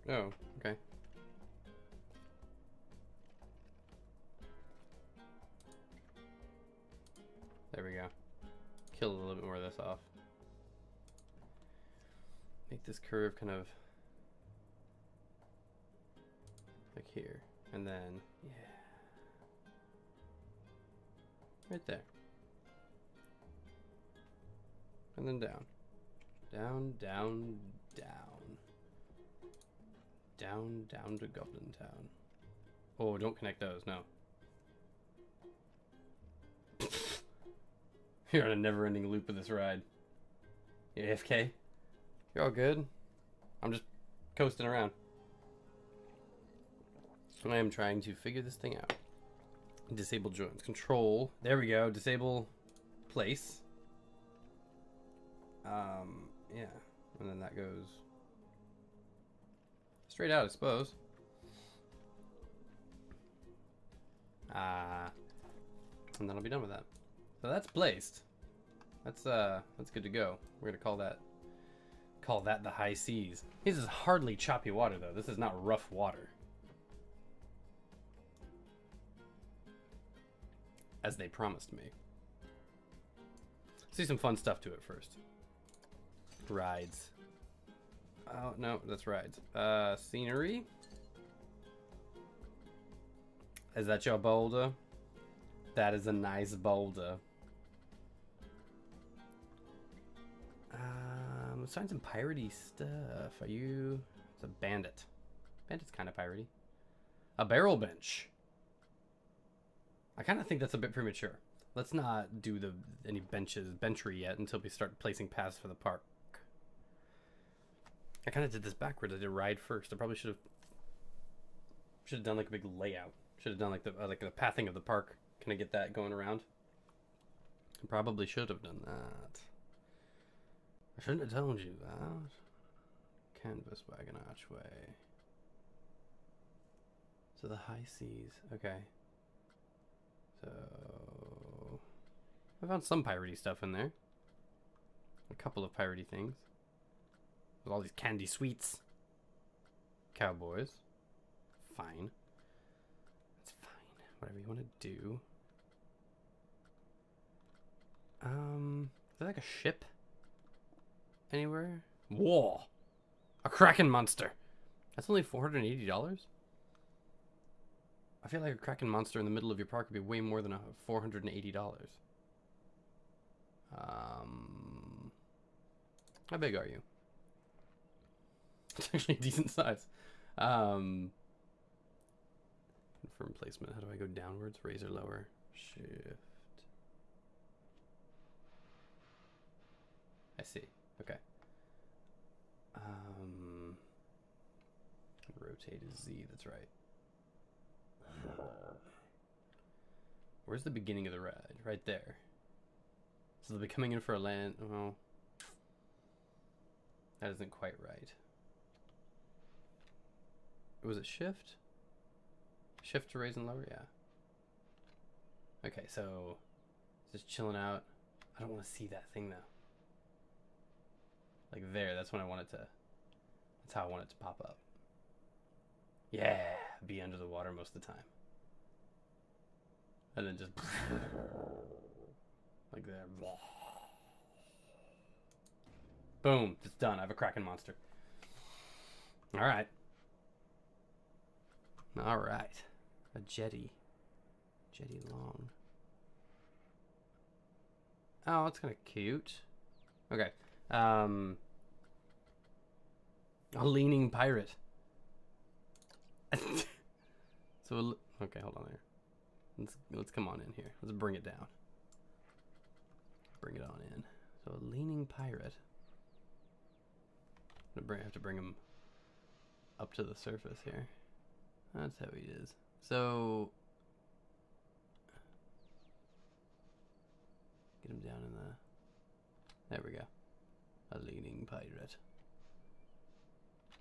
Oh, okay. There we go. Kill a little bit more of this off. Make this curve kind of like here. And then, yeah. Right there. And then down. Down, down, down. Down to Goblin Town. Oh, don't connect those, no. You're on a never-ending loop of this ride. You AFK? You're all good? I'm just coasting around. I am trying to figure this thing out. Disable joints. Control. There we go. Disable place. Yeah. And then that goes straight out, I suppose. And then I'll be done with that. So that's placed. That's good to go. We're gonna call that the high seas. This is hardly choppy water though. This is not rough water. As they promised me. Let's do some fun stuff to it first. Rides. Oh no, that's rides. Scenery. Is that your boulder? That is a nice boulder. Let's find some piratey stuff. Are you? It's a bandit. Bandit's kind of piratey. A barrel bench. I kind of think that's a bit premature. Let's not do any benchery yet until we start placing paths for the park. I kind of did this backwards. I did ride first. I probably should have done like a big layout. Should have done like the pathing of the park. Can I get that going around? I probably should have done that. I shouldn't have told you that. Canvas wagon archway. So the high seas. Okay. So I found some piratey stuff in there. A couple of piratey things. With all these candy sweets. Cowboys. Fine. It's fine. Whatever you want to do. Is there like a ship? Anywhere? Whoa! A Kraken monster! That's only $480? I feel like a Kraken monster in the middle of your park would be way more than $480. How big are you? It's actually a decent size. Confirm placement. How do I go downwards? Raise or lower? Shift. I see. Okay. Rotate is Z, that's right. Where's the beginning of the ride? Right there. So they'll be coming in for a land. Well, that isn't quite right. Was it shift? Shift to raise and lower? Yeah. Okay, so just chilling out. I don't want to see that thing though. Like there, that's when I want it to. That's how I want it to pop up. Yeah, be under the water most of the time. And then just like there. Boom, it's done. I have a Kraken monster. All right. All right. A jetty. Jetty long. Oh, that's kind of cute. Okay. A leaning pirate. So, okay, hold on here. Let's come on in here. Let's bring it down. Bring it on in. So a leaning pirate. I have to bring him up to the surface here. That's how he is. So get him down in the. There we go. A leaning pirate.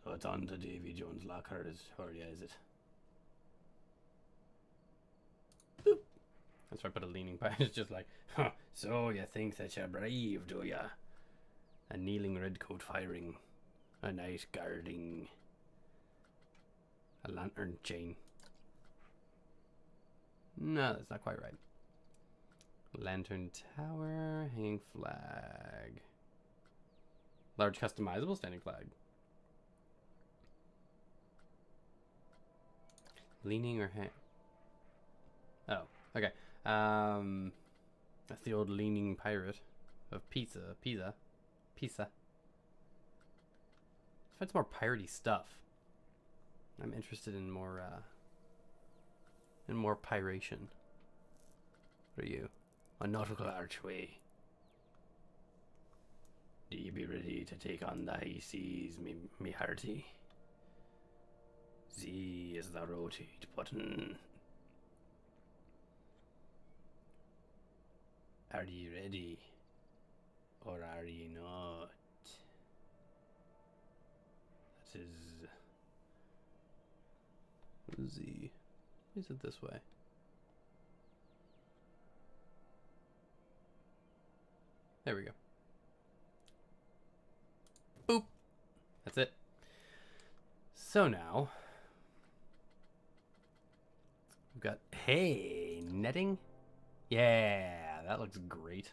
So it's on to Davy Jones Lockhart, or yeah, is it? Boop. That's why I put a leaning pirate. It's just like, huh, so you think that you're brave, do ya? a kneeling redcoat firing, A night guarding, a lantern chain. No, that's not quite right. Lantern tower, hanging flag. Large customizable standing flag. Leaning or hang? Oh, okay. That's the old leaning pirate of Pisa. Let's find some more piratey stuff. I'm interested in more piration. What are you? a nautical archway. Do you be ready to take on the high seas, me hearty? Z is the rotate button. Are ye ready? Or are ye not? That is... Z. Is it this way? There we go. Boop. That's it. So now we've got, hey, netting. Yeah, that looks great.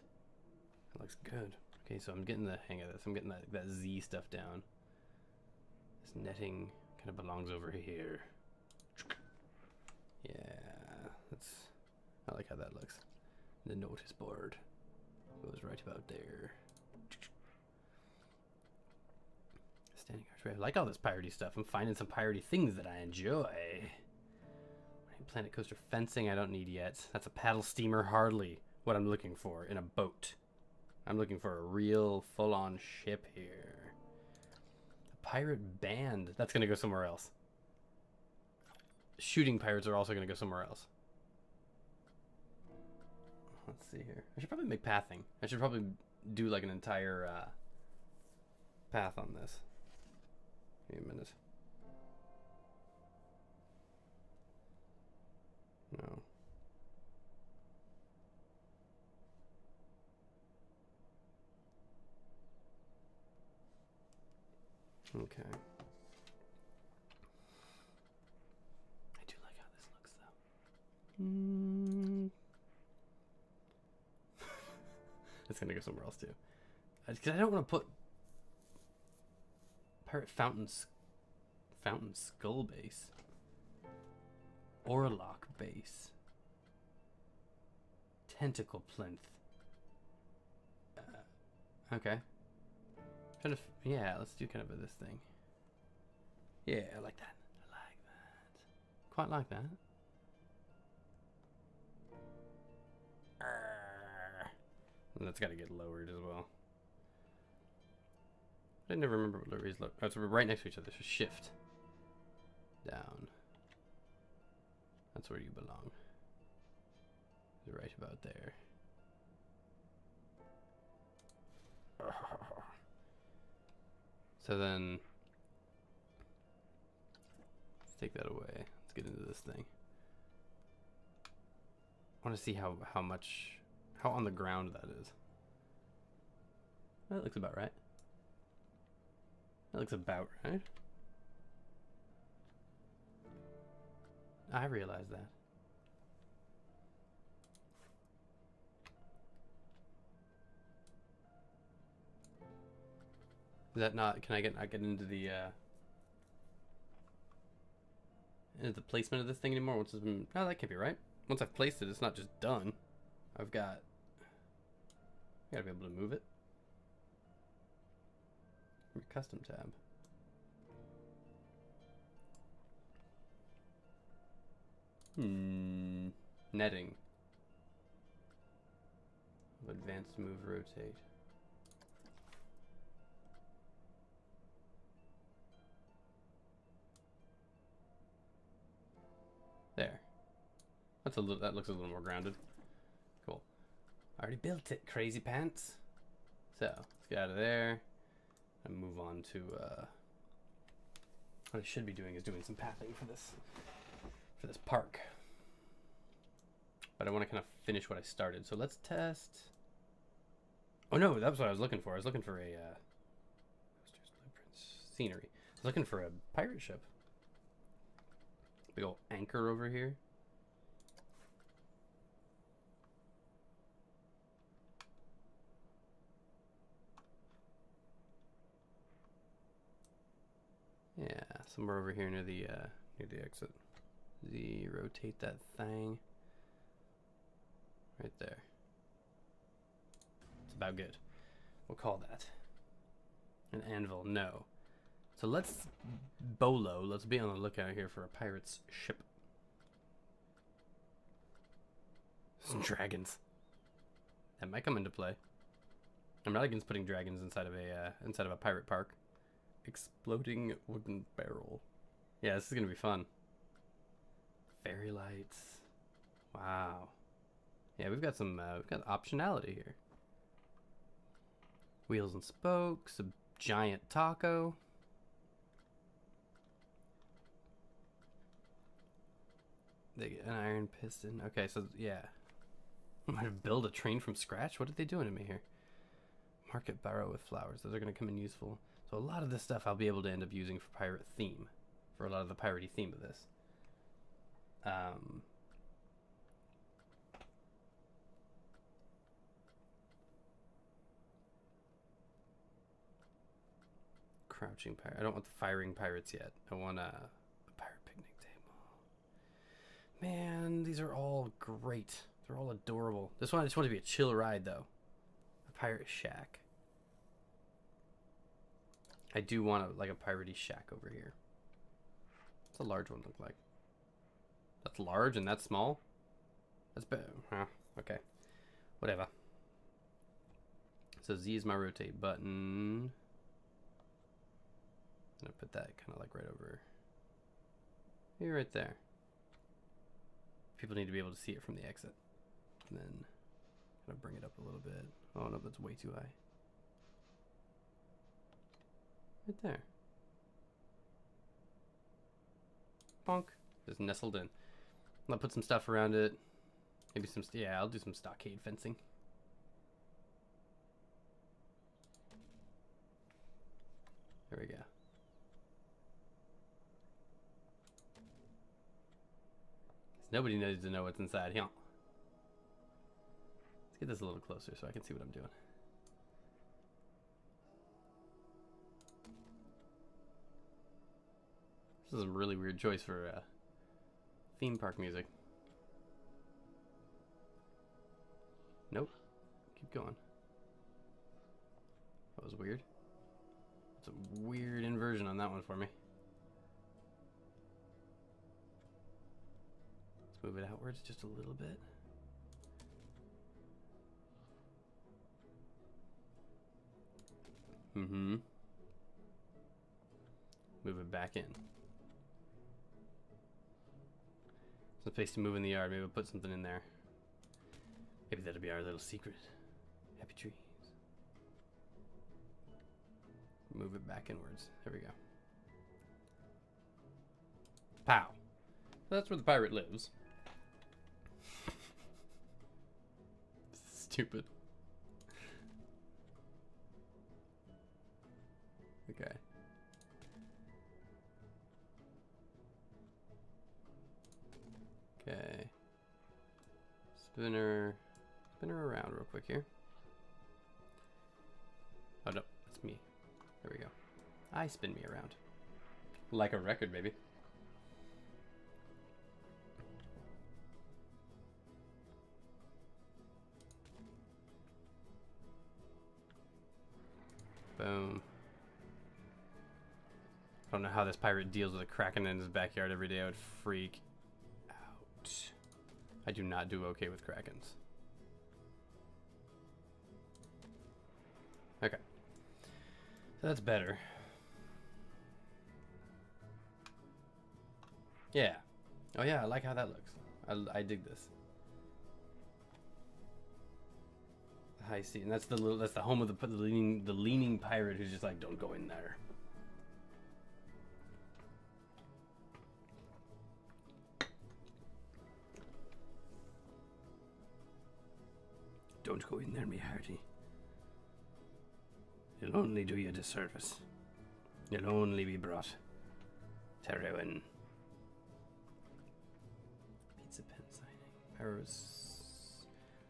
That looks good. Okay, so I'm getting the hang of this. I'm getting that Z stuff down. This netting kind of belongs over here. Yeah, I like how that looks. The notice board goes right about there. Standing archway. I like all this piratey stuff. I'm finding some piratey things that I enjoy. Planet coaster fencing I don't need yet. That's a paddle steamer, hardly what I'm looking for in a boat. I'm looking for a real full-on ship here. A pirate band. That's going to go somewhere else. Shooting pirates are also going to go somewhere else. Let's see here. I should probably make pathing. I should probably do like an entire path on this. Give me a minute. No. Okay. I do like how this looks though. It's gonna go somewhere else too. Because I don't want to put pirate fountain skull base. Orlock base. Tentacle plinth. Okay. Kind of, yeah, let's do kind of this thing. Yeah, I like that. I like that. Quite like that. And that's got to get lowered as well. I never remember what Larry's look. Oh, it's right next to each other. So shift. Down. That's where you belong. Right about there. So then, let's take that away. Let's get into this thing. I want to see how on the ground that is. That looks about right. That looks about right. I realize that. Is that not? Can I not get into the placement of this thing anymore? Once it's been, oh, that can't be right. Once I've placed it, it's not just done. I gotta be able to move it. Your custom tab. Netting. Advanced move, rotate. There. That's a little. That looks a little more grounded. Cool. I already built it, crazy pants. So let's get out of there and move on to what I should be doing is doing some pathing for this park. But I want to kind of finish what I started. So let's test. Oh no, that's what I was looking for. I was looking for a scenery. I was looking for a pirate ship. Big old anchor over here. Yeah, somewhere over here near the exit. Rotate that thing. Right there. It's about good. We'll call that an anvil. No. So let's be on the lookout here for a pirate's ship. Some dragons. That might come into play. I'm not against putting dragons inside of a pirate park. Exploding wooden barrel. Yeah, this is gonna be fun. Fairy lights. Wow. Yeah, we've got some we've got optionality here. Wheels and spokes, a giant taco. They get an iron piston. Okay, so yeah. I'm gonna build a train from scratch? What are they doing to me here? Market barrow with flowers. Those are gonna come in useful. So a lot of this stuff I'll be able to end up using for pirate theme. For a lot of the piratey theme of this. Crouching pirate. I don't want the firing pirates yet. I want a pirate picnic table. Man, these are all great. They're all adorable. This one I just want to be a chill ride though. A pirate shack. I do want a piratey shack over here. What's a large one look like? That's large and that's small? That's big. Huh, okay. Whatever. So Z is my rotate button. I'm gonna put that kind of like right over here, right there. People need to be able to see it from the exit. And then kind of bring it up a little bit. Oh no, that's way too high. Right there. Bonk. Just nestled in. I'll put some stuff around it. Maybe some, yeah, I'll do some stockade fencing. There we go. Nobody needs to know what's inside here. Let's get this a little closer so I can see what I'm doing. This is a really weird choice for theme park music. Nope. Keep going. That was weird. It's a weird inversion on that one for me. Let's move it outwards just a little bit. it back in. Some place to move in the yard. Maybe we'll put something in there. Maybe that'll be our little secret. Happy trees. Move it back inwards. There we go. Pow. So that's where the pirate lives. Stupid. Okay. Okay. Spinner around real quick here. Oh no, that's me. There we go. I spin me around. Like a record, baby. Boom. I don't know how this pirate deals with a kraken in his backyard every day. I would freak out. I do not do okay with krakens. Okay. So that's better. Yeah. Oh yeah, I like how that looks. I dig this. High sea, and that's the home of the leaning pirate who's just like, don't go in there. Don't go in there, me hearty. You'll only do you a disservice. You'll only be brought to ruin. Pizza pen signing. There was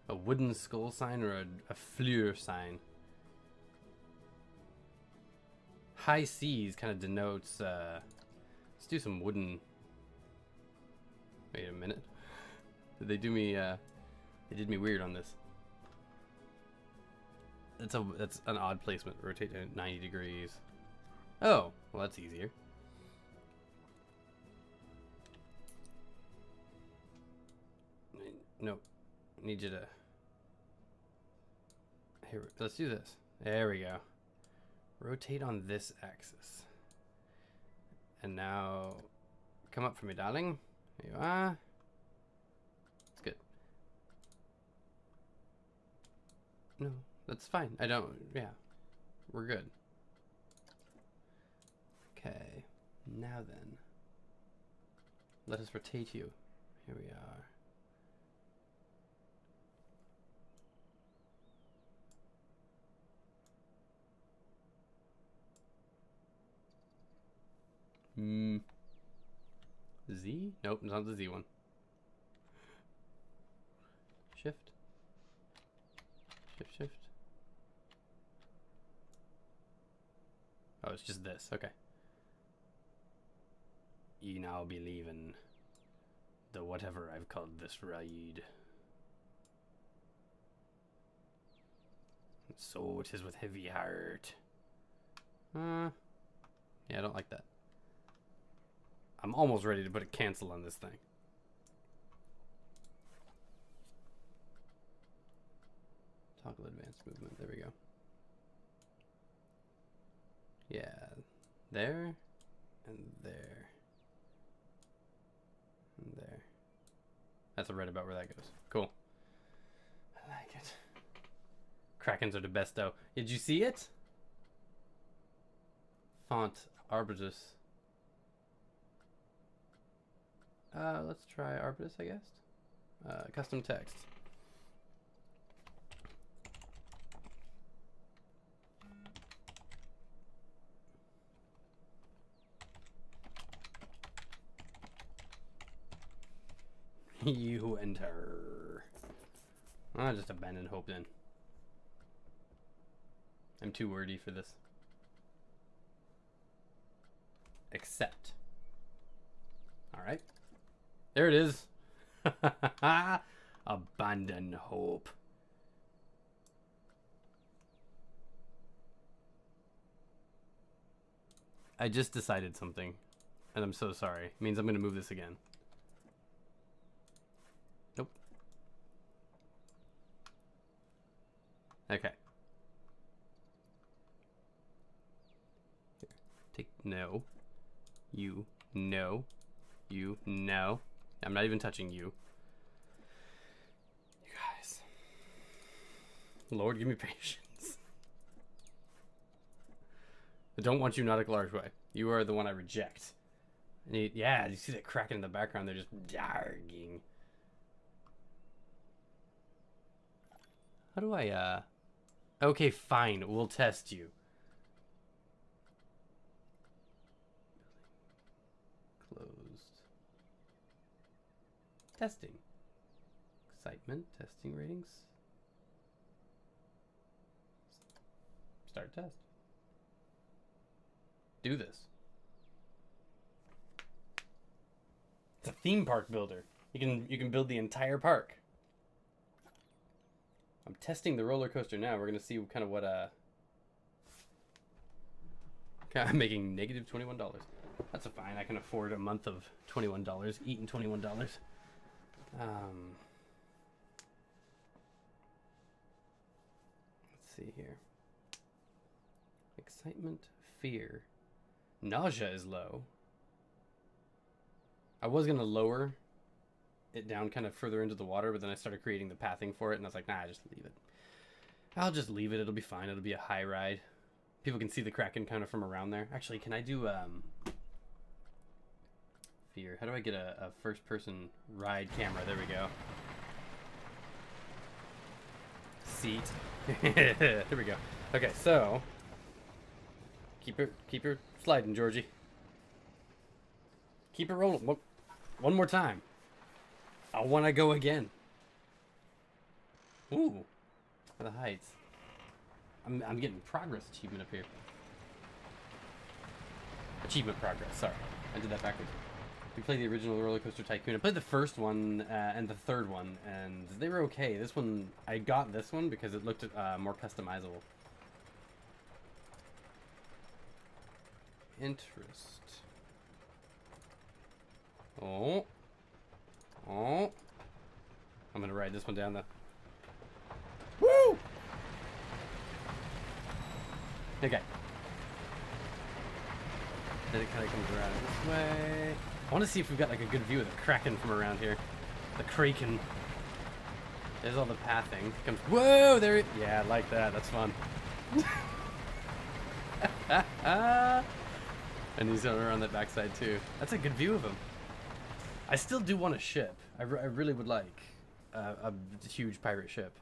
a wooden skull sign or a fleur sign. High seas kind of denotes. Let's do some wooden. Wait a minute. Did they do me? They did me weird on this. That's an odd placement. Rotate it 90 degrees. Oh, well that's easier. Nope. Need you to. Here, let's do this. There we go. Rotate on this axis. And now, come up for me, darling. There you are. It's good. No. That's fine. I don't, yeah. We're good. Okay. Now then. Let us rotate you. Here we are. Z? Nope, not the Z one. Shift. Shift, shift. Oh, it's just this. Okay. You now be leaving the whatever I've called this ride. So it is with heavy heart. Yeah, I don't like that. I'm almost ready to put a cancel on this thing. Toggle advanced movement. There we go. Yeah, there, and there, and there. That's a right about where that goes. Cool. I like it. Krakens are the best, though. Did you see it? Font Arbutus. Let's try Arbutus, I guess. Custom text. You enter. I'll just abandon hope then. I'm too wordy for this. Accept. Alright. There it is. Abandon hope. I just decided something, and I'm so sorry. It means I'm going to move this again. Nope. Okay. Here. Take no. You. No. You. No. I'm not even touching you. You guys. Lord, give me patience. I don't want you nautical archway. You are the one I reject. And yeah, you see that cracking in the background? They're just darging. How do I, Okay, fine. We'll test you. Closed. Testing. Excitement. Testing ratings. Start test. Do this. It's a theme park builder. You can build the entire park. I'm testing the roller coaster now. We're gonna see kind of what I'm making negative $21. That's a fine. I can afford a month of $21. Eating $21. Let's see here. Excitement, fear, nausea is low. I was gonna lower it down kind of further into the water, but then I started creating the pathing for it, and I was like, nah, just leave it. I'll just leave it. It'll be fine. It'll be a high ride. People can see the Kraken kind of from around there. Actually, can I do fear? How do I get a first-person ride camera? There we go. Seat. There we go. Okay, so keep her sliding, Georgie. Keep it rolling. One more time. I want to go again. Ooh, for the heights. I'm getting progress achievement up here. Achievement progress. Sorry, I did that backwards. We played the original Roller Coaster Tycoon. I played the first one and the third one, and they were okay. This one, I got this one because it looked more customizable. Interest. Oh. Oh. I'm gonna ride this one down the... Woo! Okay. Then it kind of comes around this way. I want to see if we've got like a good view of the Kraken from around here. The Kraken. There's all the pathing. It comes... Whoa! There it... Yeah, I like that. That's fun. And he's around that backside too. That's a good view of him. I still do want a ship. I really would like a huge pirate ship.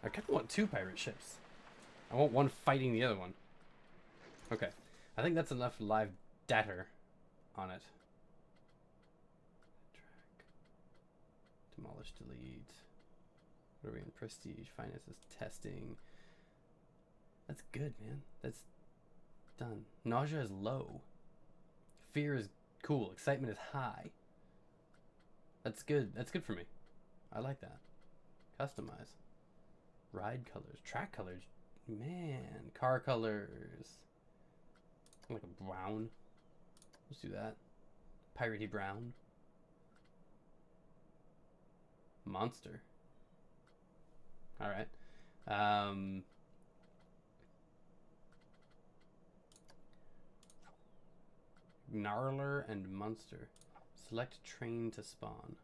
I kind of want 2 pirate ships. I want one fighting the other one. Okay. I think that's enough live data on it. Track. Demolish, delete. What are we in? Prestige, finances, testing. That's good, man. That's done. Nausea is low. Fear is cool. Excitement is high. That's good. That's good for me. I like that. Customize. Ride colors. Track colors. Man. Car colors. Like a brown. Let's do that. Piratey brown. Monster. Alright. Gnarler and Monster. Select train to spawn.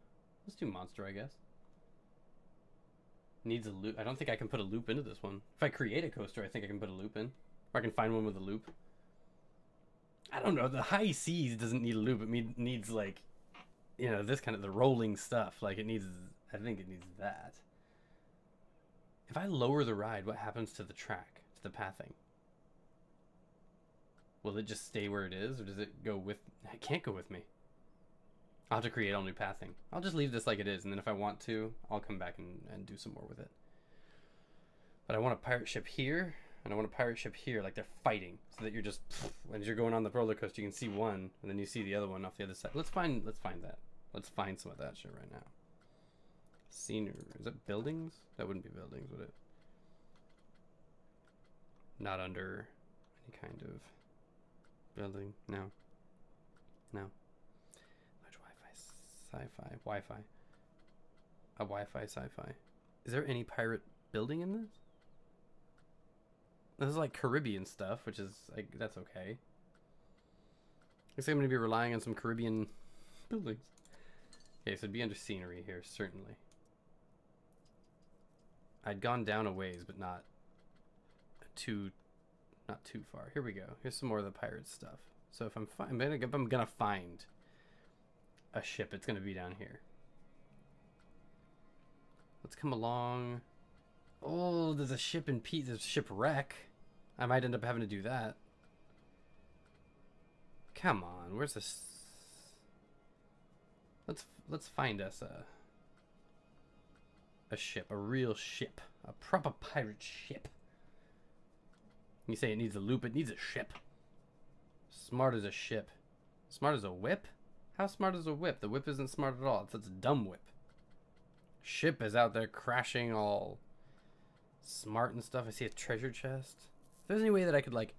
Let's do Monster, I guess. Needs a loop. I don't think I can put a loop into this one. If I create a coaster, I think I can put a loop in. Or I can find one with a loop. I don't know. The high seas doesn't need a loop. It needs, like, you know, this kind of the rolling stuff. Like, it needs... I think it needs that. If I lower the ride, what happens to the track? To the pathing? Will it just stay where it is, or does it go with... It can't go with me. I'll have to create all new pathing. I'll just leave this like it is, and then if I want to, I'll come back and do some more with it. But I want a pirate ship here, and I want a pirate ship here, like they're fighting, so that you're just... As you're going on the roller coaster, you can see one, and then you see the other one off the other side. Let's find that. Let's find some of that shit right now. Scenery. Is that buildings? That wouldn't be buildings, would it? Not under any kind of... building. No. No. Large Wi-Fi. Sci-fi. Wi-Fi. A Wi-Fi sci-fi. Is there any pirate building in this? This is like Caribbean stuff, which is like, that's okay. Looks like I'm gonna be relying on some Caribbean buildings. Okay, so it'd be under scenery here, certainly. I'd gone down a ways, but not too far. Here we go. Here's some more of the pirate stuff. So if I'm gonna find a ship, it's gonna be down here. Let's come along. Oh, there's a ship in Pete. There's a shipwreck. I might end up having to do that. Come on, where's this? Let's find us a ship, a real ship, a proper pirate ship. You say it needs a loop, it needs a ship. Smart as a ship. Smart as a whip? How smart is a whip? The whip isn't smart at all. It's a dumb whip. Ship is out there crashing all smart and stuff. I see a treasure chest. If there's any way that I could like...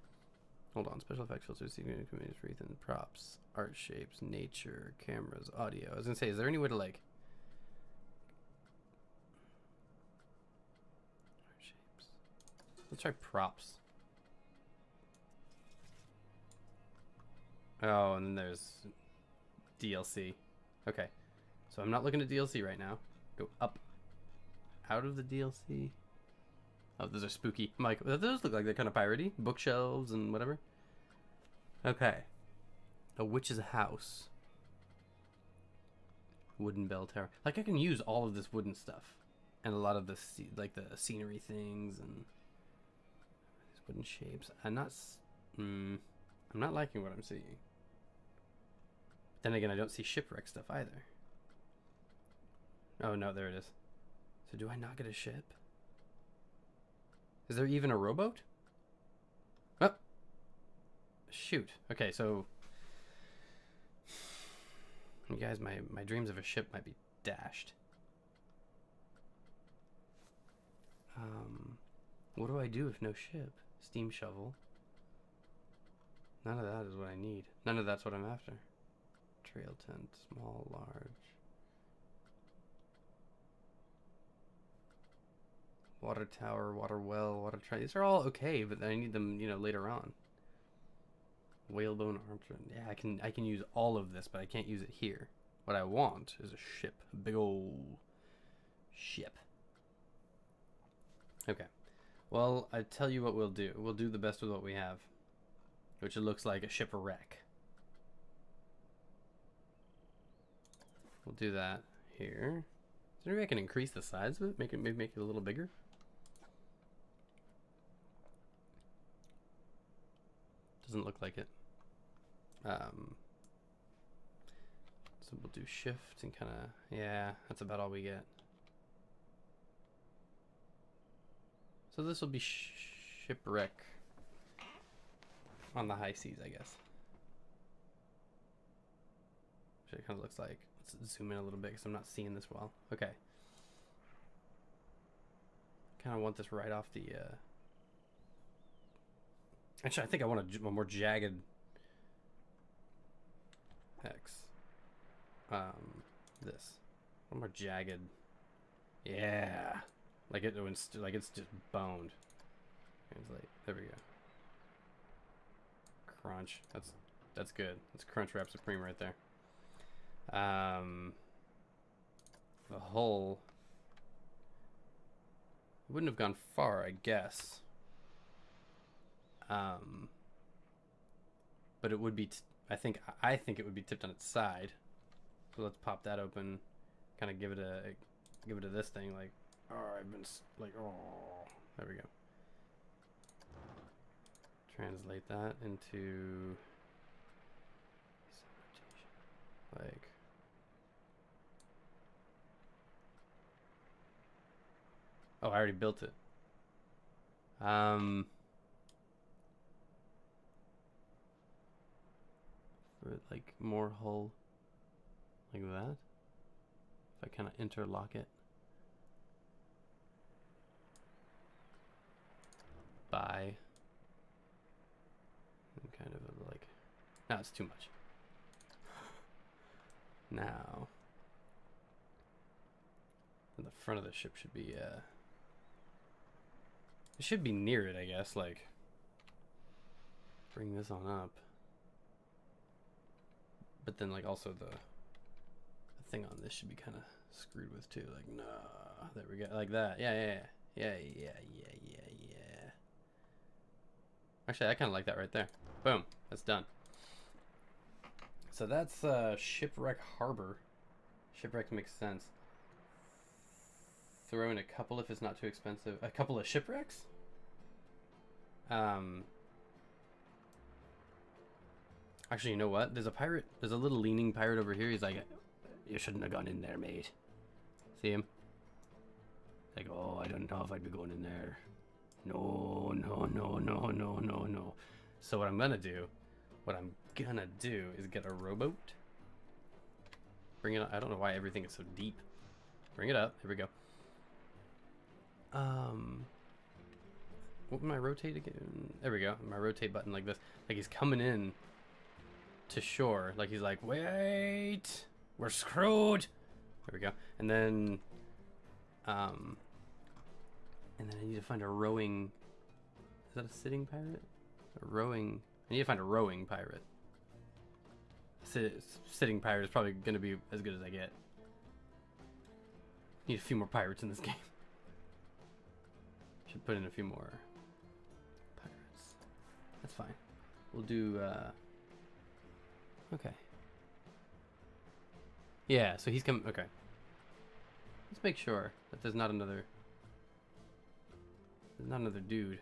Hold on. Special effects filters, communities, wreathen, props, art shapes, nature, cameras, audio. I was going to say, is there any way to like... Art shapes. Let's try props. Oh, and then there's DLC. Okay. So I'm not looking at DLC right now. Go up. Out of the DLC. Oh, those are spooky. Mike, those look like they're kind of piratey. Bookshelves and whatever. Okay. A witch's house. Wooden bell tower. Like I can use all of this wooden stuff. And a lot of the like the scenery things and these wooden shapes. I'm not liking what I'm seeing. Then again, I don't see shipwreck stuff either. Oh no, there it is. So do I not get a ship? Is there even a rowboat? Oh! Shoot. Okay, so... You guys, my dreams of a ship might be dashed. What do I do if no ship? Steam shovel. None of that is what I need. None of that's what I'm after. Trail tent, small, large. Water tower, water well, water try. These are all okay, but I need them, you know, later on. Whalebone archer. Yeah, I can use all of this, but I can't use it here. What I want is a ship. A big old ship. Okay. Well, I tell you what we'll do. We'll do the best with what we have. Which it looks like a shipwreck. We'll do that here. Is there any way I can increase the size of it? Maybe make it a little bigger? Doesn't look like it. So we'll do shift and kind of, yeah, that's about all we get. So this will be shipwreck on the high seas, I guess. Which it kind of looks like. Let's zoom in a little bit because I'm not seeing this well. Okay. Kind of want this right off the... Actually, I think I want a more jagged X. This. One more jagged. Yeah. Like it's just boned. Translate. There we go. Crunch. That's good. That's Crunch Wrap Supreme right there. The hole wouldn't have gone far, I guess. But it would be. I think it would be tipped on its side. So let's pop that open. Kind of give it a this thing like. Oh, I've been like. Oh, there we go. Translate that into. Like. Oh, I already built it. For like more hull like that. If I kind of interlock it. By. And kind of like. No, it's too much. Now. The front of the ship should be it should be near it, I guess, like bring this on up. But then, like, also the thing on this should be kind of screwed with too. Like, nah, there we go, like that. Yeah. Actually, I kind of like that right there. Boom, that's done. So that's Shipwreck Harbor. Shipwreck makes sense. Throw in a couple if it's not too expensive. A couple of shipwrecks? Actually, you know what? There's a pirate. There's a little leaning pirate over here. He's like, you shouldn't have gone in there, mate. See him? Like, oh, I don't know if I'd be going in there. No. So what I'm gonna do is get a rowboat. Bring it up. I don't know why everything is so deep. Bring it up. Here we go. What would my rotate again? There we go. My rotate button like this. Like he's coming in to shore. Like he's like, wait, we're screwed. There we go. And then I need to find a rowing. Is that a sitting pirate? A rowing. I need to find a rowing pirate. Sitting pirate is probably going to be as good as I get. Need a few more pirates in this game. Should put in a few more pirates. That's fine. We'll do, okay. Yeah, so he's coming, okay. Let's make sure that there's not another dude.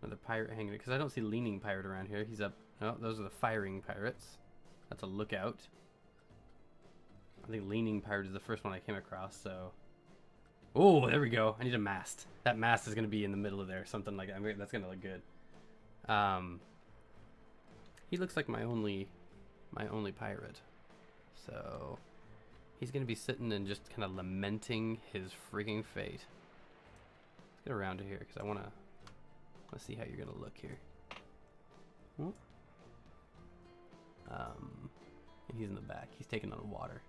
Another pirate hanging, because I don't see leaning pirate around here. He's up. Oh, those are the firing pirates. That's a lookout. I think leaning pirate is the first one I came across, so. Oh, there we go. I need a mast. That mast is going to be in the middle of there, something like that. I mean, that's going to look good. He looks like my only pirate. So he's going to be sitting and just kind of lamenting his freaking fate. Let's get around to here because I want to see how you're going to look here. And he's in the back. He's taking on the water.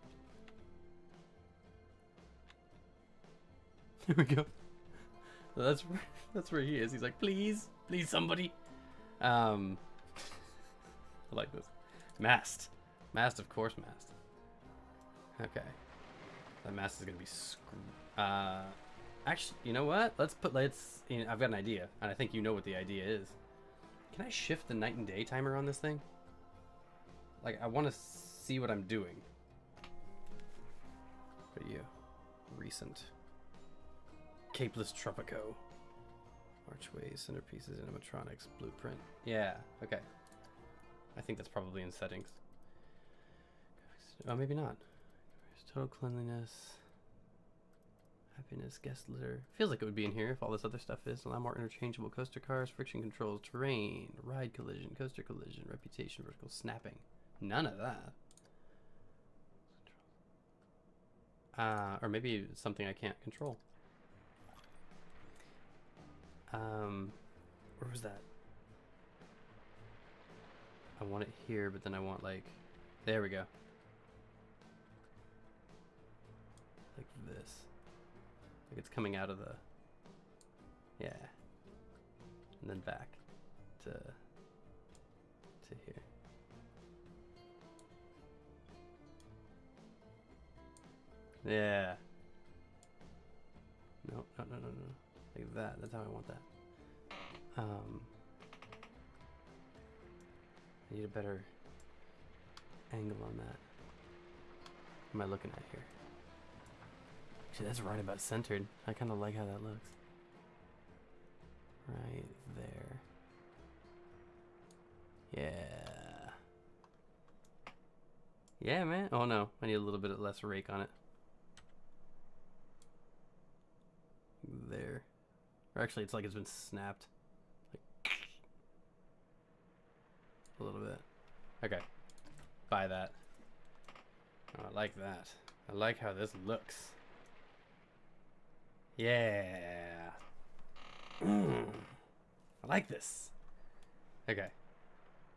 Here we go. So that's where he is. He's like, please somebody. I like this. Mast, of course, mast. Okay. That mast is gonna be actually, you know what? I've got an idea, and I think you know what the idea is. Can I shift the night and day timer on this thing? Like, I want to see what I'm doing. Video. Recent. Capeless Tropico. Archways, centerpieces, animatronics, blueprint. Yeah, okay. I think that's probably in settings. Oh, maybe not. Total cleanliness. Happiness, guest litter. Feels like it would be in here if all this other stuff is. Allow more interchangeable coaster cars, friction controls, terrain, ride collision, coaster collision, reputation, vertical snapping. None of that. Or maybe it's something I can't control. Where was that? I want it here, but then I want like, there we go. Like this. Like it's coming out of the, yeah. And then back to here. Yeah. No. Like that. That's how I want that. I need a better angle on that. What am I looking at here? Actually, that's right about centered. I kind of like how that looks. Right there. Yeah. Yeah, man. Oh no, I need a little bit less rake on it. There. Or actually, it's like it's been snapped. Like, a little bit. Okay. Buy that. Oh, I like that. I like how this looks. Yeah. I like this. Okay.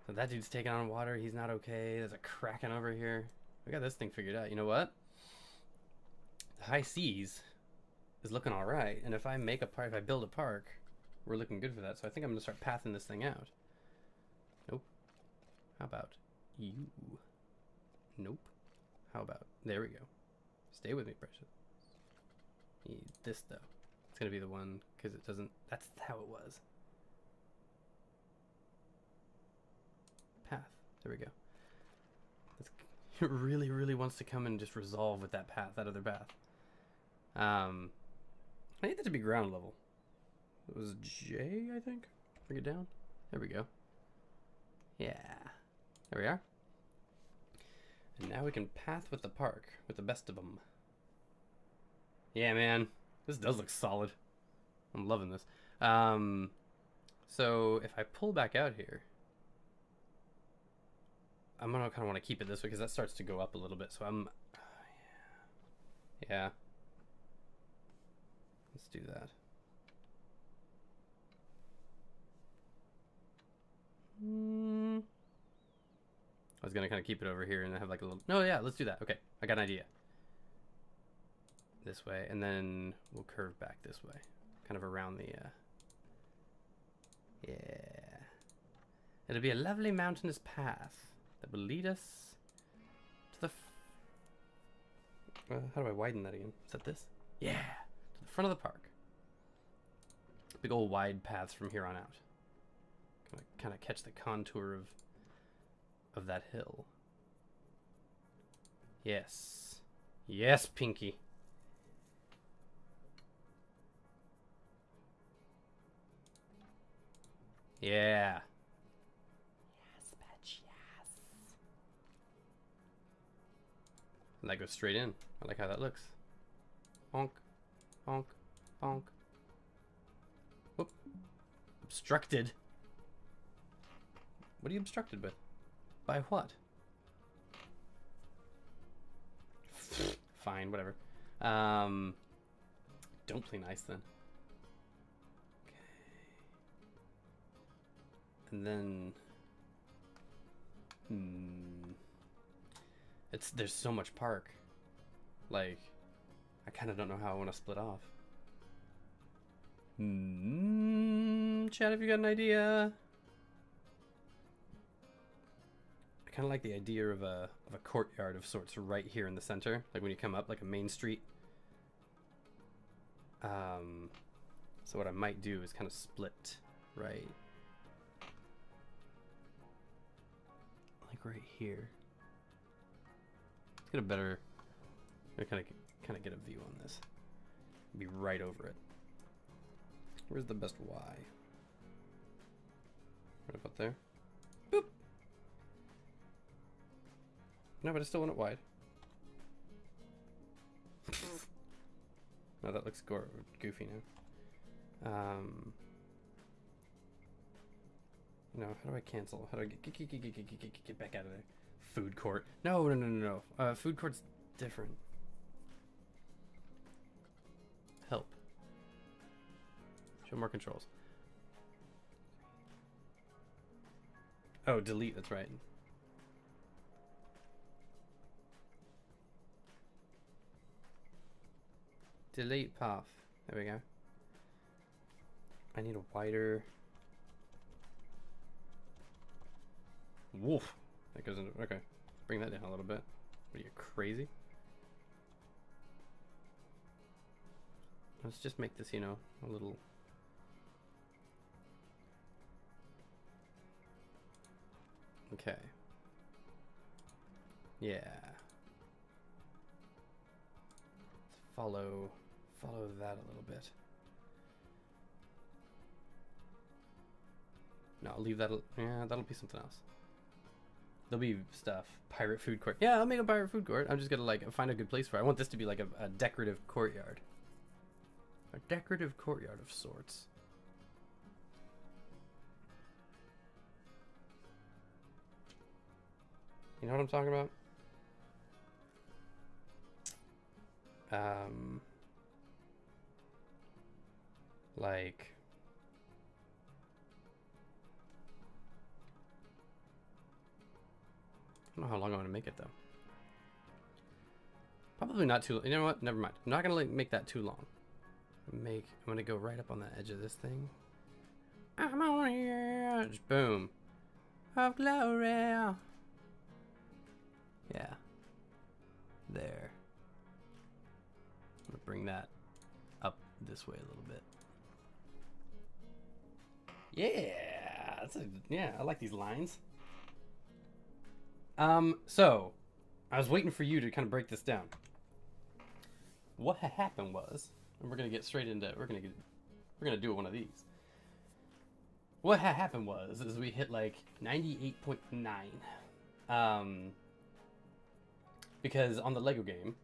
So that dude's taking on water. He's not okay. There's a kraken over here. We got this thing figured out. You know what? The high seas is looking all right. And if I make a park, if I build a park, we're looking good for that. So I think I'm going to start pathing this thing out. Nope. How about you? Nope. How about, there we go. Stay with me, precious. Need this though. It's gonna be the one, because it doesn't, that's how it was. Path, there we go. It really, really wants to come and just resolve with that path, that other path. I need that to be ground level. It was J, I think. Bring it down. There we go. Yeah. There we are. And now we can path with the park, with the best of them. Yeah, man. This does look solid. I'm loving this. So if I pull back out here, I'm gonna kind of want to keep it this way because that starts to go up a little bit. So I'm, yeah. Let's do that. I was gonna kind of keep it over here and have like a little. No, yeah, let's do that. Okay, I got an idea. This way, and then we'll curve back this way, kind of around the. Yeah. It'll be a lovely mountainous path that will lead us to the. How do I widen that again? Is that this? Yeah, to the front of the park. Big old wide paths from here on out. Kind of catch the contour of that hill. Yes. Yes, Pinky. Yeah. Yes, bitch, yes. And that goes straight in. I like how that looks. Bonk, bonk, bonk. Whoop. Obstructed. What are you obstructed with? By what? Fine, whatever. Don't play nice then. Okay. And then there's so much park. Like, I kind of don't know how I want to split off. Chad, have you got an idea? I kind of like the idea of a courtyard of sorts right here in the center, like when you come up, like a main street. So what I might do is kind of split right, like right here. Let's get a better, kind of get a view on this. Be right over it. Where's the best Y? Right about there. Boop. No, but I still want it wide. No, that looks goofy now. No, how do I cancel? How do I get back out of there? Food court. No. Food court's different. Help. Show more controls. Oh, delete, that's right. Delete path. There we go. I need a wider. Wolf. That goes into. Okay. Bring that down a little bit. What are you, crazy? Let's just make this, you know, a little. Okay. Yeah. Let's follow that a little bit. No, I'll leave that. Yeah, that'll be something else. There'll be stuff. Pirate food court. Yeah, I'll make a pirate food court. I'm just gonna like find a good place for it. I want this to be like a decorative courtyard. A decorative courtyard of sorts. You know what I'm talking about? Like. I don't know how long I want to make it though. Probably not too. You know what? Never mind. I'm not gonna make that too long. I'm gonna go right up on the edge of this thing. I'm on the edge. Boom. Of glory. Yeah. There. I'm gonna bring that up this way a little bit. Yeah, yeah, I like these lines. So I was waiting for you to kind of break this down. What happened was, and we're gonna get straight into, we're gonna do one of these. What happened was, is we hit like 98.9. Because on the Lego game,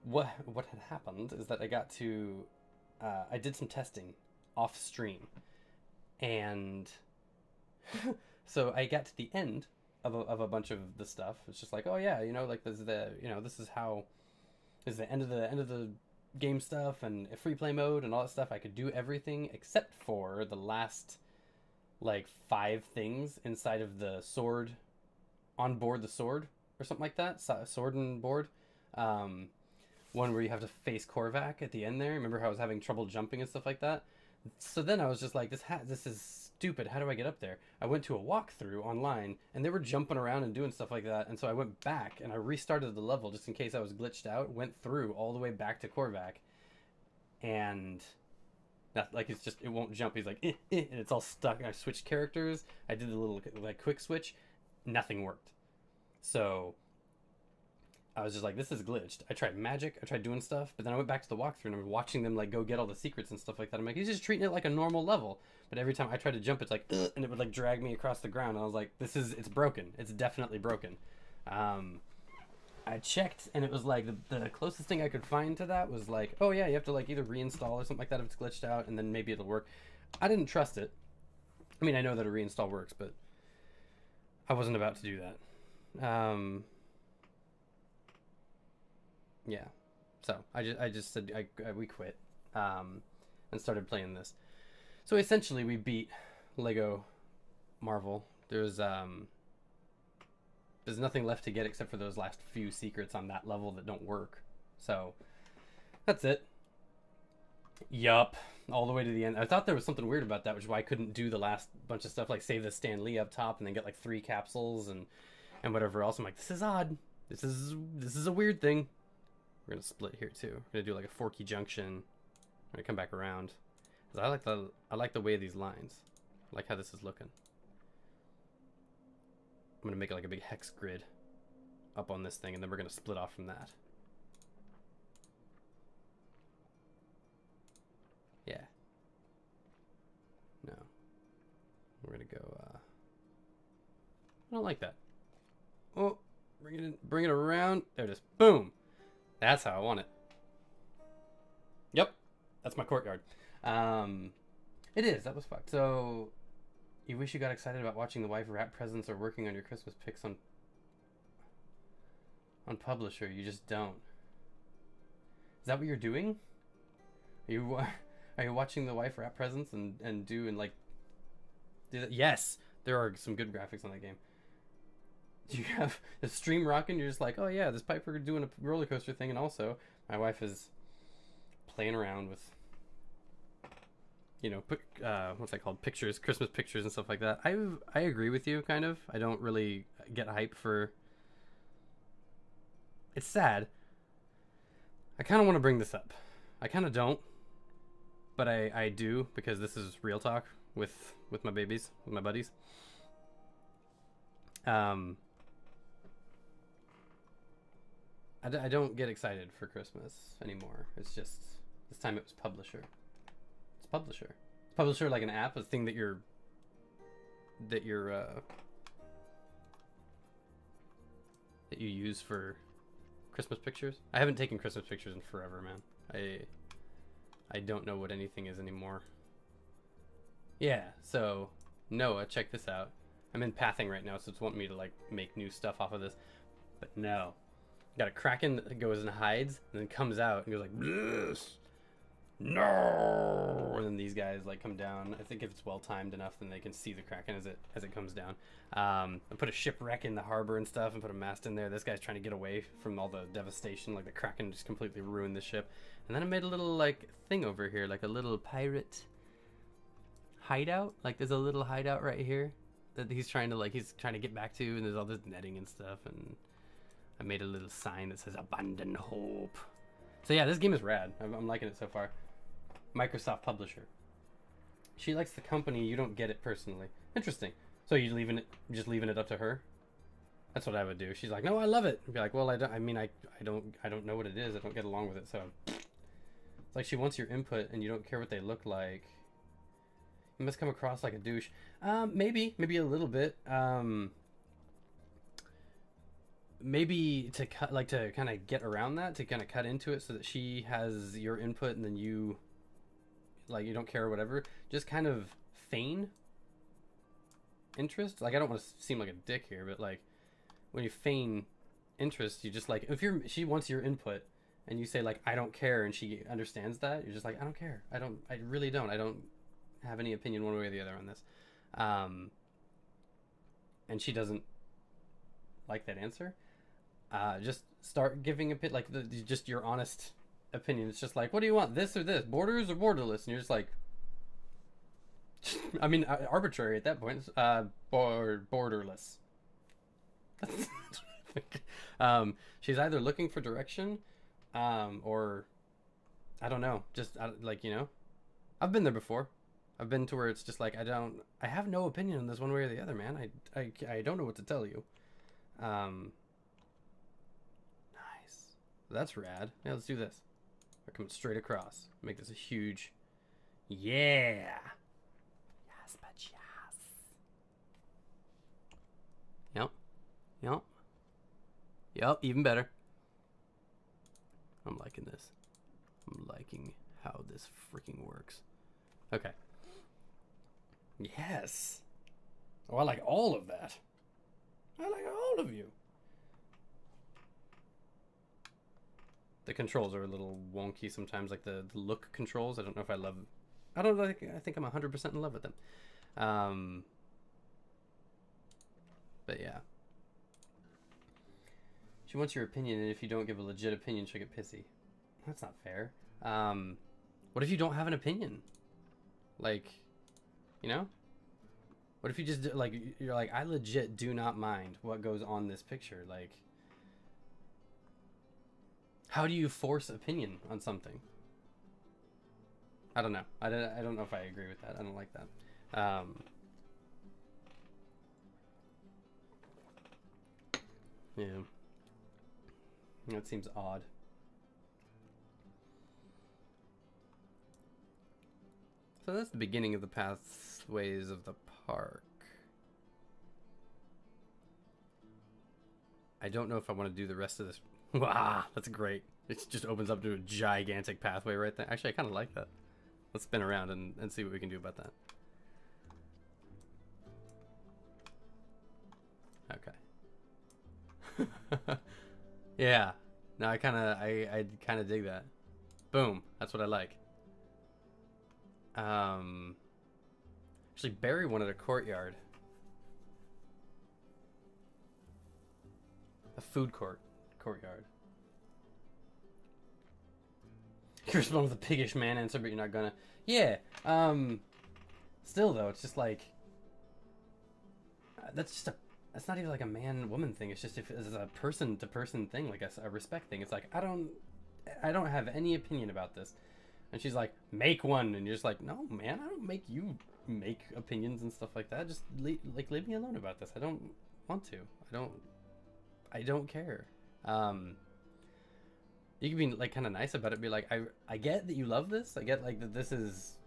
what had happened is that I got to, I did some testing off stream, and so I got to the end of a bunch of the stuff. It's just like, oh yeah, you know, like this is the, you know, this is the end of the game stuff and free play mode and all that stuff. I could do everything except for the last like 5 things inside of the sword, on board the sword or something like that. Sword and board. One where you have to face Korvac at the end there. Remember how I was having trouble jumping and stuff like that? So then I was just like, this is stupid. How do I get up there? I went to a walkthrough online, and they were jumping around and doing stuff like that. And so I went back, and I restarted the level just in case I was glitched out. Went through all the way back to Korvac. And that, like, it's just, it won't jump. He's like, and it's all stuck. I switched characters. I did a little, like, quick switch. Nothing worked. So I was just like, this is glitched. I tried magic, I tried doing stuff, but then I went back to the walkthrough and I was watching them like go get all the secrets and stuff like that. I'm like, he's just treating it like a normal level. But every time I tried to jump, it's like, and it would like drag me across the ground. And I was like, it's broken. It's definitely broken. I checked and it was like, the closest thing I could find to that was like, oh yeah, you have to like either reinstall or something like that if it's glitched out, and then maybe it'll work. I didn't trust it. I mean, I know that a reinstall works, but I wasn't about to do that. Yeah, so I just said we quit, and started playing this. So essentially, we beat Lego Marvel. There's nothing left to get except for those last few secrets on that level that don't work. So that's it. Yup, all the way to the end. I thought there was something weird about that, which is why I couldn't do the last bunch of stuff, like save the Stan Lee up top and then get like 3 capsules and whatever else. I'm like, this is odd. This is a weird thing. We're gonna split here too. We're gonna do like a forky junction. I'm gonna come back around. 'Cause I like the way of these lines. I like how this is looking. I'm gonna make it like a big hex grid up on this thing, and then we're gonna split off from that. Yeah. No. We're gonna go. I don't like that. Oh, bring it around. There it is. Boom. That's how I want it. Yep, that's my courtyard. It is. That was fucked. So, you wish you got excited about watching the wife wrap presents or working on your Christmas pics on Publisher. You just don't. Is that what you're doing? Are you watching the wife wrap presents and like do that? Yes, there are some good graphics on that game. You have the stream rocking, you're just like, oh yeah, this Piper doing a roller coaster thing, and also my wife is playing around with, you know, what's that called, pictures, Christmas pictures and stuff like that. I agree with you, kind of. I don't really get hype for, it's sad. I kind of want to bring this up. I kind of don't, but I do, because this is real talk with my babies, with my buddies. I don't get excited for Christmas anymore. It's just, this time it was Publisher. It's Publisher. It's Publisher like an app, a thing that you use for Christmas pictures. I haven't taken Christmas pictures in forever, man. I don't know what anything is anymore. Yeah, so Noah, check this out. I'm in pathing right now, so it's wanting me to like make new stuff off of this. But no. Got a Kraken that goes and hides, and then comes out and goes like, this, no, and then these guys like come down. I think if it's well timed enough, then they can see the Kraken as it comes down. I put a shipwreck in the harbor and stuff, and put a mast in there. This guy's trying to get away from all the devastation. Like the Kraken just completely ruined the ship. And then I made a little like thing over here, like a little pirate hideout. Like there's a little hideout right here that he's trying to get back to, and there's all this netting and stuff, and I made a little sign that says abandon hope. So yeah, this game is rad. I'm liking it so far. Microsoft publisher. She likes the company. You don't get it personally. Interesting. So you just leaving it up to her? That's what I would do. She's like, no, I love it. I'd be like, well, I don't know what it is. I don't get along with it. So it's like she wants your input and you don't care what they look like. You must come across like a douche. Maybe a little bit. Maybe to kind of get around that, to kind of cut into it so that she has your input and then you don't care or whatever. Just kind of feign interest. Like, I don't want to seem like a dick here, but like when you feign interest, you just like, if she wants your input and you say like, I don't care, and she understands that, you're just like, I don't care. I really don't. I don't have any opinion one way or the other on this. And she doesn't like that answer. Just start giving a bit like just your honest opinion. It's just like, what do you want, this or this, borders or borderless? And you're just like, I mean, arbitrary at that point. Borderless. She's either looking for direction, or I don't know. Just like, you know, I've been there before. I've been to where it's just like, I have no opinion on this one way or the other, man. I don't know what to tell you. Nice. That's rad. Yeah, let's do this. We're coming straight across. Make this a huge, yeah. Yes, but yes. Yep, even better. I'm liking this. I'm liking how this freaking works. Okay. Yes. Oh, I like all of that. I like all of you. The controls are a little wonky sometimes, like the look controls. I don't know if I love. I think I'm 100% in love with them. But yeah. She wants your opinion, and if you don't give a legit opinion, she'll get pissy. That's not fair. What if you don't have an opinion? Like, you know? What if you just, like, you're like, I legit do not mind what goes on this picture. Like, how do you force opinion on something? I don't know. I don't know if I agree with that. I don't like that. Yeah. That seems odd. So that's the beginning of the pathways of the park. I don't know if I want to do the rest of this. Wow, that's great. It just opens up to a gigantic pathway right there. Actually, I kind of like that. Let's spin around and see what we can do about that. Okay. Yeah. No, I kind of dig that. Boom. That's what I like. Actually, Barry wanted a courtyard. A food courtyard. You respond with a piggish man answer, but you're not gonna. Yeah. Still though, it's just like that's not even like a man-woman thing. It's just if it's a person-to-person thing, like a respect thing. It's like I don't have any opinion about this, and she's like, make one, and you're just like, no, man, I don't make you make opinions and stuff like that. Just leave me alone about this. I don't want to. I don't care. You can be like kind of nice about it. Be like, I get that you love this. I get like that this is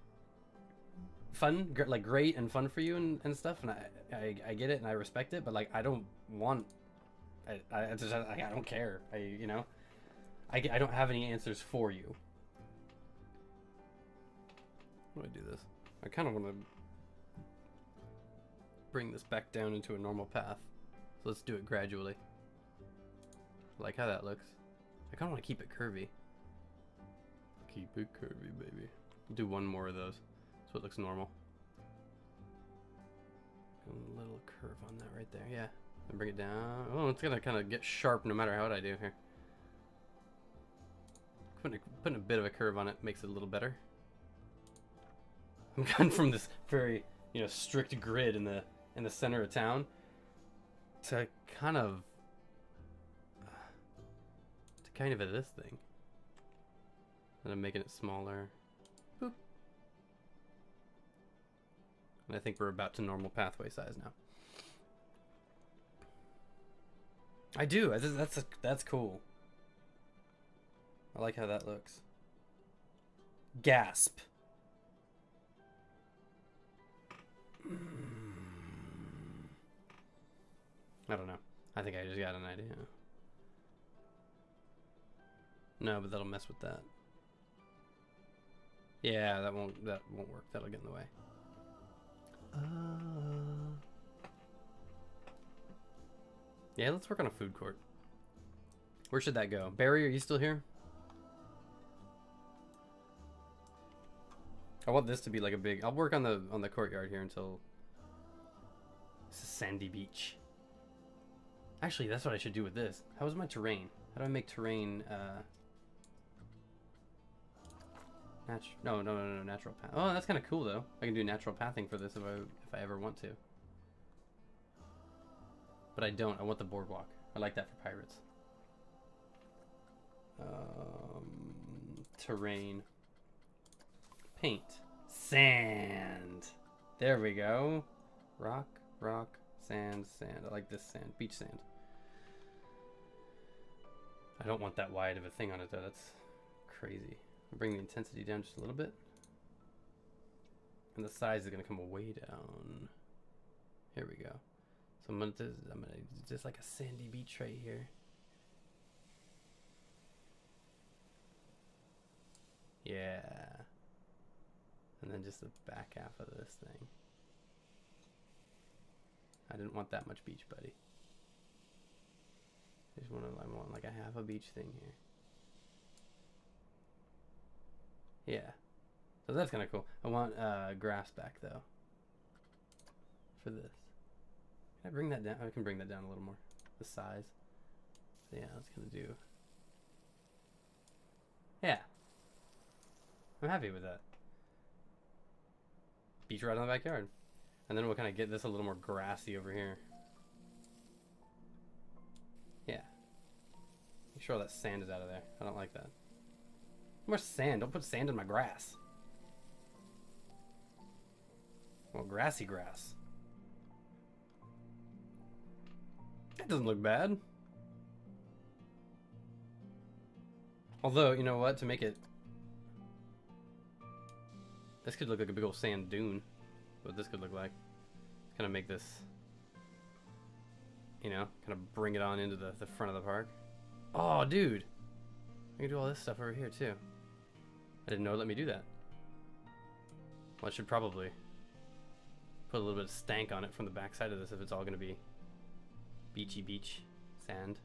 fun, like great and fun for you and stuff. And I get it and I respect it. But like, I don't want. I don't care. I don't have any answers for you. How do I do this? I kind of want to bring this back down into a normal path. So let's do it gradually. I like how that looks. I kind of want to keep it curvy. Keep it curvy, baby. Do one more of those so it looks normal. A little curve on that right there, yeah. And bring it down. Oh, it's gonna kind of get sharp no matter what I do here. Putting a bit of a curve on it makes it a little better. I'm going from this very, strict grid in the center of town to kind of kind of at this thing. And I'm making it smaller. Boop. And I think we're about to normal pathway size now. I do. That's cool. I like how that looks. Gasp. I don't know. I think I just got an idea. No, but that'll mess with that. Yeah, that won't work. That'll get in the way. Yeah, let's work on a food court. Where should that go? Barry, are you still here? I want this to be like a big... I'll work on the courtyard here until... It's a sandy beach. Actually, that's what I should do with this. How is my terrain? How do I make terrain... No, natural path. Oh, that's kind of cool though. I can do natural pathing for this if I ever want to. But I don't. I want the boardwalk. I like that for pirates. Terrain. Paint. Sand. There we go. Rock, rock, sand, sand. I like this sand. Beach sand. I don't want that wide of a thing on it though. That's crazy. Bring the intensity down just a little bit. And the size is going to come way down. Here we go. So I'm gonna just like a sandy beach right here. Yeah. And then just the back half of this thing. I didn't want that much beach, buddy. I want like a half a beach thing here. Yeah. So that's kind of cool. I want grass back though. For this. Can I bring that down? I can bring that down a little more. The size. So yeah, that's gonna do. Yeah. I'm happy with that. Beach right on the backyard. And then we'll kind of get this a little more grassy over here. Yeah. Make sure all that sand is out of there. I don't like that. More sand. Don't put sand in my grass. Well, grassy grass. That doesn't look bad. Although, you know what? To make it... This could look like a big old sand dune. What this could look like. Kind of make this... You know, kind of bring it on into the front of the park. Oh, dude! I can do all this stuff over here, too. I didn't know it let me do that. Well, I should probably put a little bit of stank on it from the back side of this if it's all going to be beachy beach sand.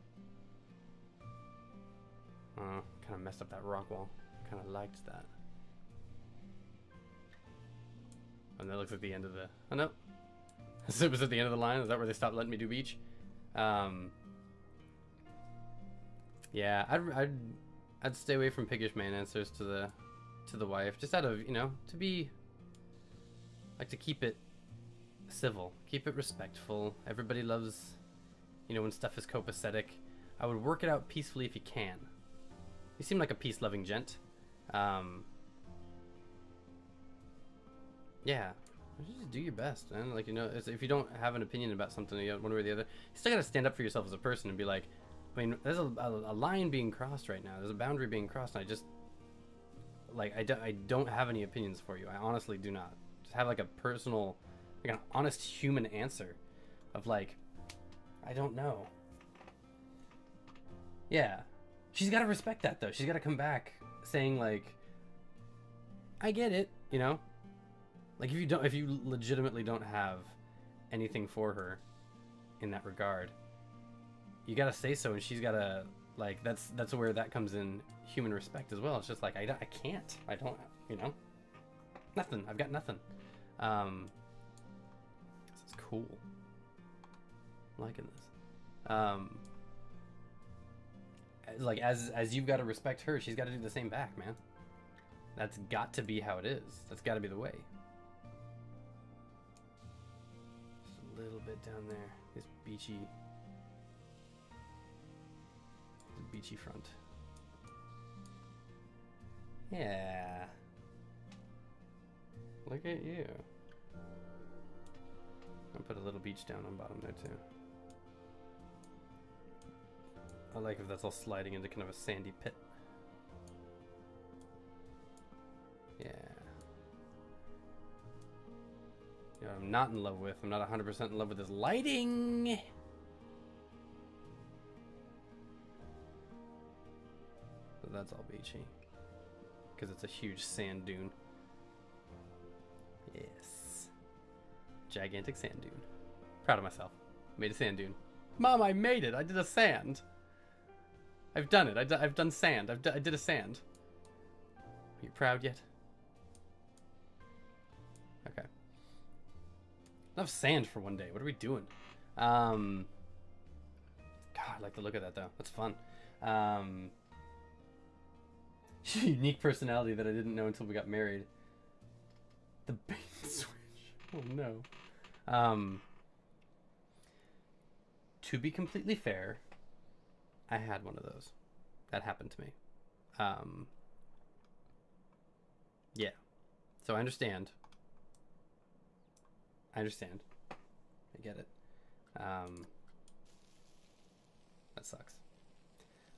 Kind of messed up that rock wall. Kind of liked that. And that looks like the end of the... Oh, no. It was at the end of the line. Is that where they stopped letting me do beach? Yeah, I'd stay away from piggish man answers to the wife, just out of, you know, to be, like, to keep it civil, keep it respectful. Everybody loves, you know, when stuff is copacetic. I would work it out peacefully if you can. You seem like a peace-loving gent. Yeah, just do your best, man. Like, you know, if you don't have an opinion about something, one way or the other, you still gotta stand up for yourself as a person and be like, I mean, there's a line being crossed right now. There's a boundary being crossed, and I just, like, I don't have any opinions for you. I honestly do not. Just have, like, a personal, like, an honest human answer of, like, I don't know. Yeah. She's got to respect that, though. She's got to come back saying, like, I get it, you know? Like, if you legitimately don't have anything for her in that regard, you gotta say so, and she's gotta, like, that's where that comes in, human respect as well. It's just like, I can't, I don't, you know, nothing, I've got nothing. This is cool. I'm liking this. Like, as you've got to respect her, she's got to do the same back, man. That's got to be how it is. That's got to be the way. Just a little bit down there, this beachy front. Yeah. Look at you. I'll put a little beach down on bottom there too. I like if that's all sliding into kind of a sandy pit. Yeah. You know what I'm not in love with? I'm not 100% in love with this lighting. But that's all beachy. Because it's a huge sand dune. Yes. Gigantic sand dune. Proud of myself. Made a sand dune. Mom, I made it. I did a sand. I've done it. I've done sand. I did a sand. Are you proud yet? Okay. Enough sand for one day. What are we doing? God, I like the look of that though. That's fun. Unique personality that I didn't know until we got married. The bait and switch. Oh no. To be completely fair, I had one of those. That happened to me. Yeah. So I understand. I get it. That sucks.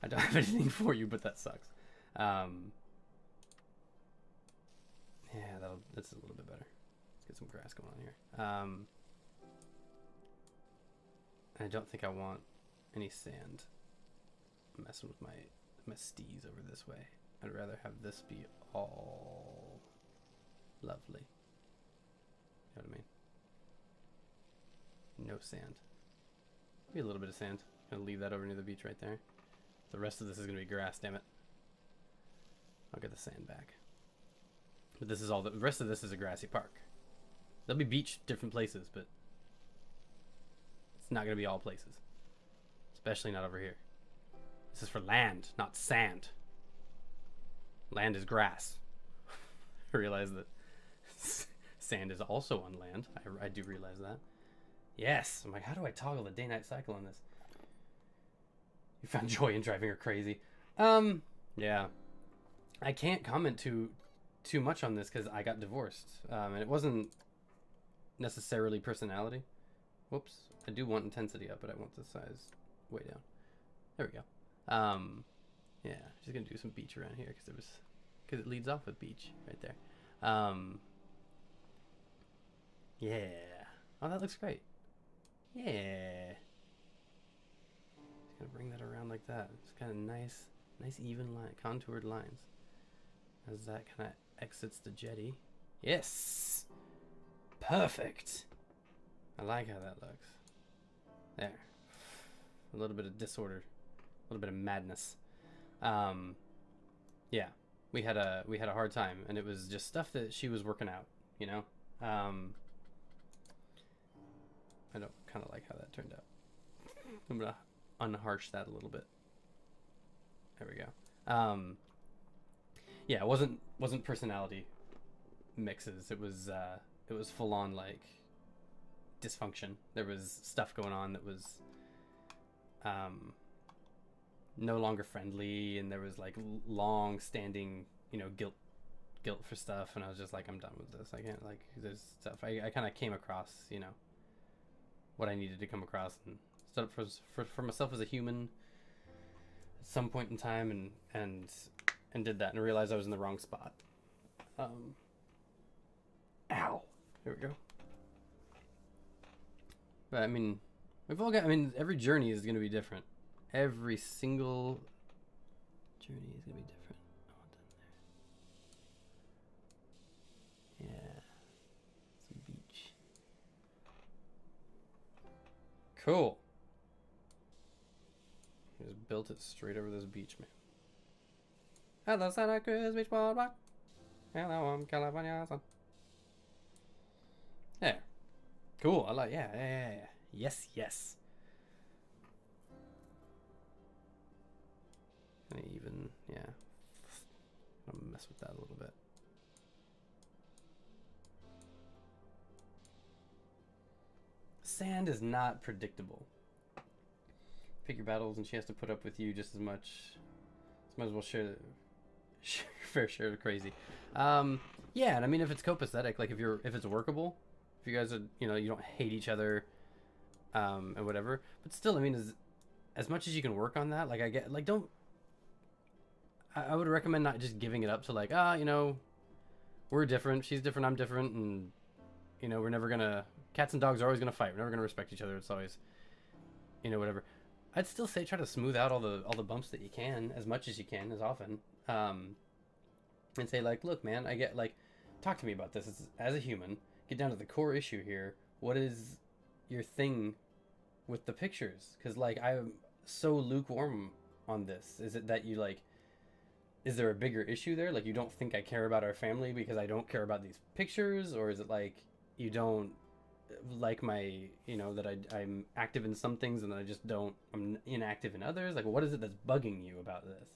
I don't have anything for you, but that sucks. Yeah, that's a little bit better. Let's get some grass going on here. I don't think I want any sand messing with my stees over this way. I'd rather have this be all lovely. You know what I mean? No sand. Maybe a little bit of sand. Gonna leave that over near the beach right there. The rest of this is gonna be grass, damn it. I'll get the sand back. But this is all, the rest of this is a grassy park. There'll be beach different places, but it's not gonna be all places. Especially not over here. This is for land, not sand. Land is grass. I realize that sand is also on land. I do realize that. Yes. I'm like, how do I toggle the day-night cycle on this? You found joy in driving her crazy. Yeah. I can't comment too much on this because I got divorced. And it wasn't necessarily personality. Whoops. I do want intensity up, but I want the size way down. There we go. Yeah, just gonna do some beach around here because it leads off with beach right there. Yeah. Oh, that looks great. Yeah. Just gonna bring that around like that. It's kind of nice even line, contoured lines. As that kind of exits the jetty. Yes. Perfect. I like how that looks. There. A little bit of disorder. A little bit of madness. Yeah, we had a hard time, and it was just stuff that she was working out, you know. I don't kind of like how that turned out. I'm gonna unharsh that a little bit. There we go. Yeah, it wasn't personality mixes. It was full on like dysfunction. There was stuff going on that was no longer friendly, and there was like long standing, you know, guilt for stuff, and I was just like, I'm done with this. I can't, like, there's stuff I kind of came across, you know, what I needed to come across, and stood up for myself as a human at some point in time, and did that, and I realized I was in the wrong spot. Ow. There we go. But I mean, we've all got, I mean, every journey is going to be different. Every single journey is going to be different. All done there. Yeah. Some beach. Cool. Just built it straight over this beach, man. Hello, Santa Cruz Beach Boardwalk. Hello, I'm California son. There. Cool. I like, yeah. Yes. Even, yeah. I'm gonna mess with that a little bit. Sand is not predictable. Pick your battles, and she has to put up with you just as much. Might as well fair share of crazy. Yeah, and I mean, if it's copacetic, like if it's workable, if you guys are, you know, you don't hate each other, and whatever. But still, I mean, as much as you can work on that, like I get, like don't. I would recommend not just giving it up to like, you know, we're different, she's different, I'm different, and you know, we're never gonna. Cats and dogs are always gonna fight. We're never gonna respect each other. It's always, you know, whatever. I'd still say try to smooth out all the bumps that you can, as much as you can, as often. And say like, look, man, I get like, talk to me about this as a human. Get down to the core issue here. What is your thing with the pictures? Because like I'm so lukewarm on this. Is it that you like? Is there a bigger issue there? Like you don't think I care about our family because I don't care about these pictures, or is it like you don't like my, you know, that I'm active in some things and then I just don't, I'm inactive in others? Like what is it that's bugging you about this?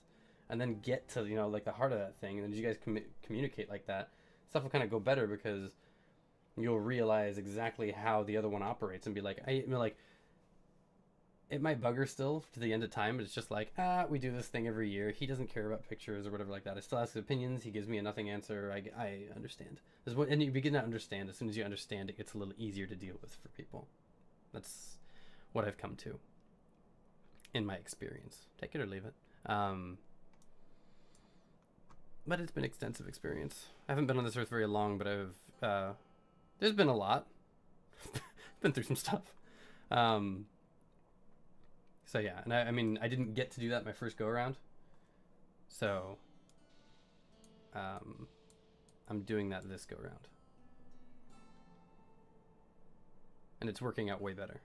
And then get to, you know, like the heart of that thing, and then you guys communicate like that, stuff will kind of go better because you'll realize exactly how the other one operates and be like, I mean, like, it might bug her still to the end of time, but it's just like, we do this thing every year. He doesn't care about pictures or whatever like that. I still ask his opinions. He gives me a nothing answer. I understand. And you begin to understand. As soon as you understand, it gets a little easier to deal with for people. That's what I've come to in my experience. Take it or leave it. But it's been extensive experience. I haven't been on this earth very long, but there's been a lot. Been through some stuff. So yeah, and I mean, I didn't get to do that my first go around. So, I'm doing that this go around. And it's working out way better.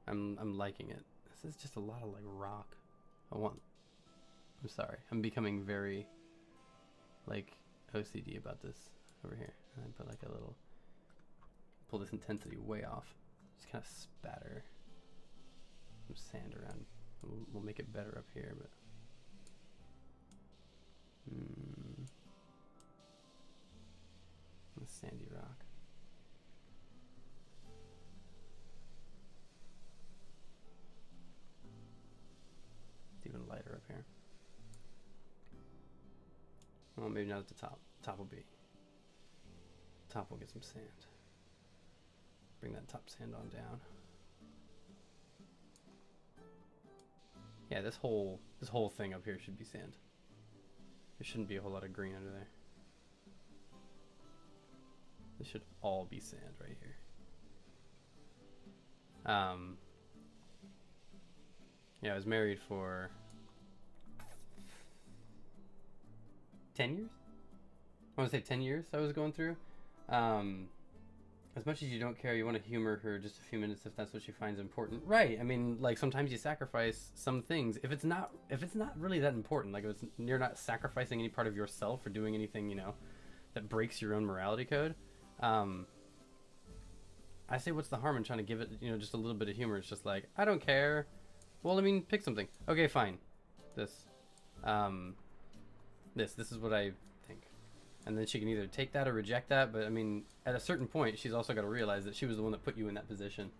I'm liking it. This is just a lot of like rock. I'm sorry. I'm becoming very like OCD about this over here. And I put like a little, pull this intensity way off. Just kind of spatter some sand around. We'll make it better up here, but the sandy rock. It's even lighter up here. Well, maybe not at the top. Top will be. Top will get some sand. Bring that top sand on down. Yeah, this whole thing up here should be sand. There shouldn't be a whole lot of green under there. This should all be sand right here. Yeah, I was married for 10 years? I want to say 10 years I was going through. As much as you don't care, you want to humor her just a few minutes if that's what she finds important. Right. I mean, like sometimes you sacrifice some things if it's not really that important. Like if you're not sacrificing any part of yourself or doing anything, you know, that breaks your own morality code. I say, what's the harm in trying to give it, you know, just a little bit of humor? It's just like, I don't care. Well, I mean, pick something. Okay, fine. This is what I think. And then she can either take that or reject that. But I mean, at a certain point, she's also got to realize that she was the one that put you in that position.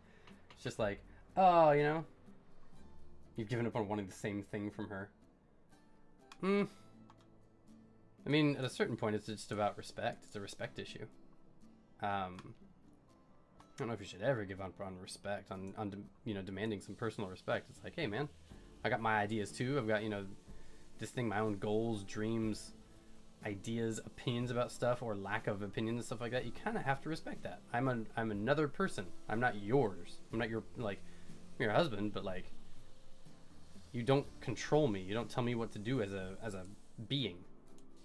It's just like, oh, you know, you've given up on wanting the same thing from her. I mean, at a certain point, it's just about respect. It's a respect issue. I don't know if you should ever give up on respect, on you know, demanding some personal respect. It's like, hey, man, I got my ideas too. I've got, you know, this thing, my own goals, dreams, ideas, opinions about stuff, or lack of opinions and stuff like that. You kind of have to respect that. I'm another person. I'm not yours. I'm not your, like, your husband, but like, you don't control me. You don't tell me what to do as a being.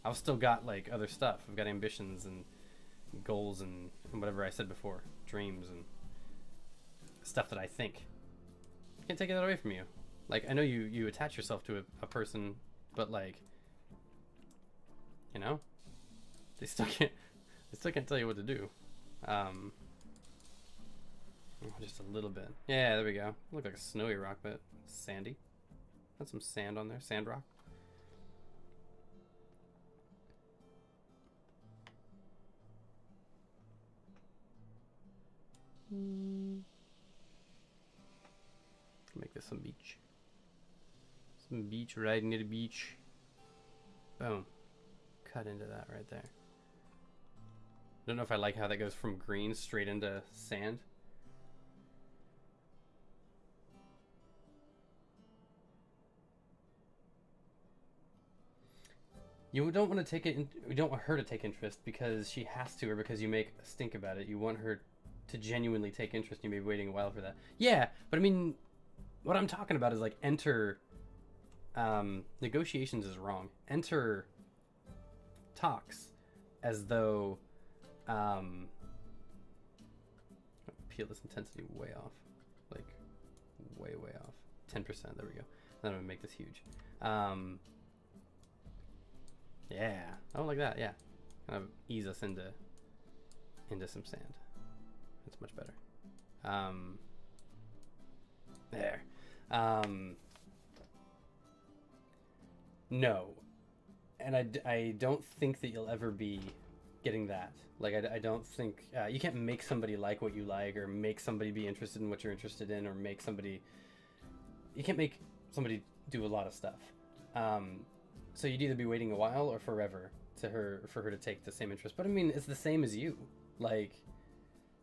I've still got like other stuff. I've got ambitions and goals and whatever I said before, dreams and stuff that I think. Can't take that away from you. Like, I know you attach yourself to a person, but like, you know, they still can't tell you what to do. Just a little bit. Yeah, there we go. Look like a snowy rock, but sandy. Got some sand on there, sand rock. Make this some beach. Some beach, right near the beach. Boom. cut into that right there. Don't know if I like how that goes from green straight into sand. You don't want to take it. You don't want her to take interest because she has to, or because you make a stink about it. You want her to genuinely take interest. You may be waiting a while for that. Yeah, but I mean, what I'm talking about is like enter. Negotiations is wrong. Enter talks as though. Peel this intensity way off, like way off. 10%. There we go. Then I'm gonna make this huge. Yeah, I don't like that. Yeah, kind of ease us into some sand. That's much better. There. No, and I don't think that you'll ever be getting that. Like I don't think you can't make somebody like what you like, or make somebody be interested in what you're interested in, or make somebody. You can't make somebody do a lot of stuff. So you'd either be waiting a while or forever for her to take the same interest. But I mean, it's the same as you. Like,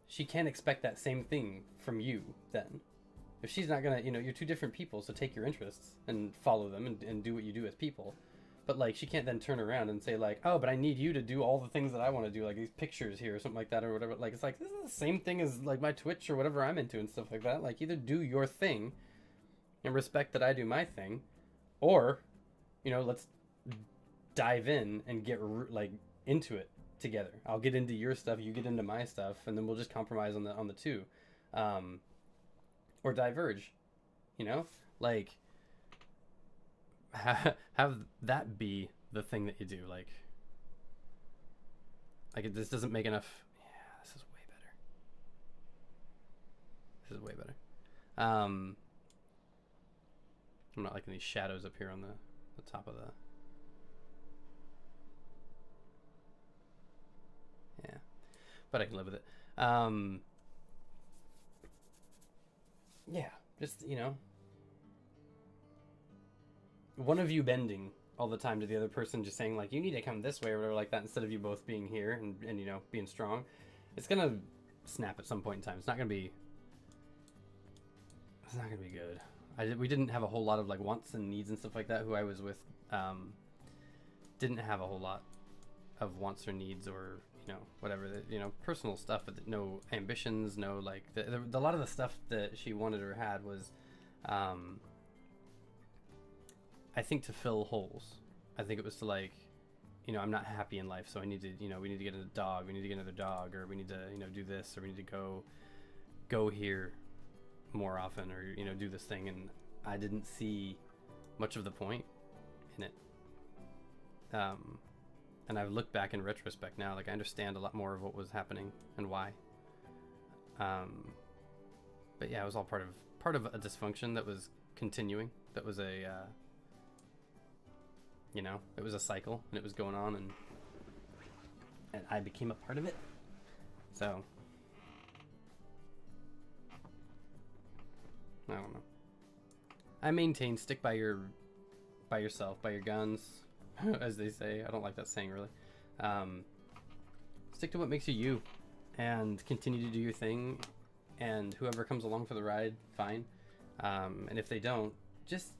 she can't expect that same thing from you then. If she's not gonna, you're two different people, so take your interests and follow them and do what you do as people. But like, she can't then turn around and say like, oh, but I need you to do all the things that I want to do, like these pictures here or something like that or whatever. Like, it's like, this is the same thing as like my Twitch or whatever I'm into and stuff like that. Like, either do your thing and respect that I do my thing, or, let's dive in and get like into it together. I'll get into your stuff, you get into my stuff, and then we'll just compromise on the two, or diverge. Like have that be the thing that you do. Like this doesn't make enough. Yeah, this is way better. This is way better. I'm not liking these shadows up here on the top of the. Yeah, but I can live with it. Yeah, just, one of you bending all the time to the other person, just saying like, you need to come this way or whatever like that, instead of you both being here and being strong. It's gonna snap at some point in time. It's not gonna be good. We didn't have a whole lot of like wants and needs and stuff like that. Who I was with didn't have a whole lot of wants or needs, or whatever, personal stuff, but no ambitions, no like a lot of the stuff that she wanted or had was I think to fill holes. I think it was to like, I'm not happy in life, so I need to, we need to get a dog, we need to get another dog, or we need to, do this, or we need to go here more often, or do this thing. And I didn't see much of the point in it. And I've looked back in retrospect now, like I understand a lot more of what was happening and why. But yeah, it was all part of a dysfunction that was continuing. That was a it was a cycle, and it was going on, and I became a part of it. So I don't know. I maintain stick by yourself, by your guns, as they say. I don't like that saying really. Stick to what makes you you, and continue to do your thing. And whoever comes along for the ride, fine. And if they don't, just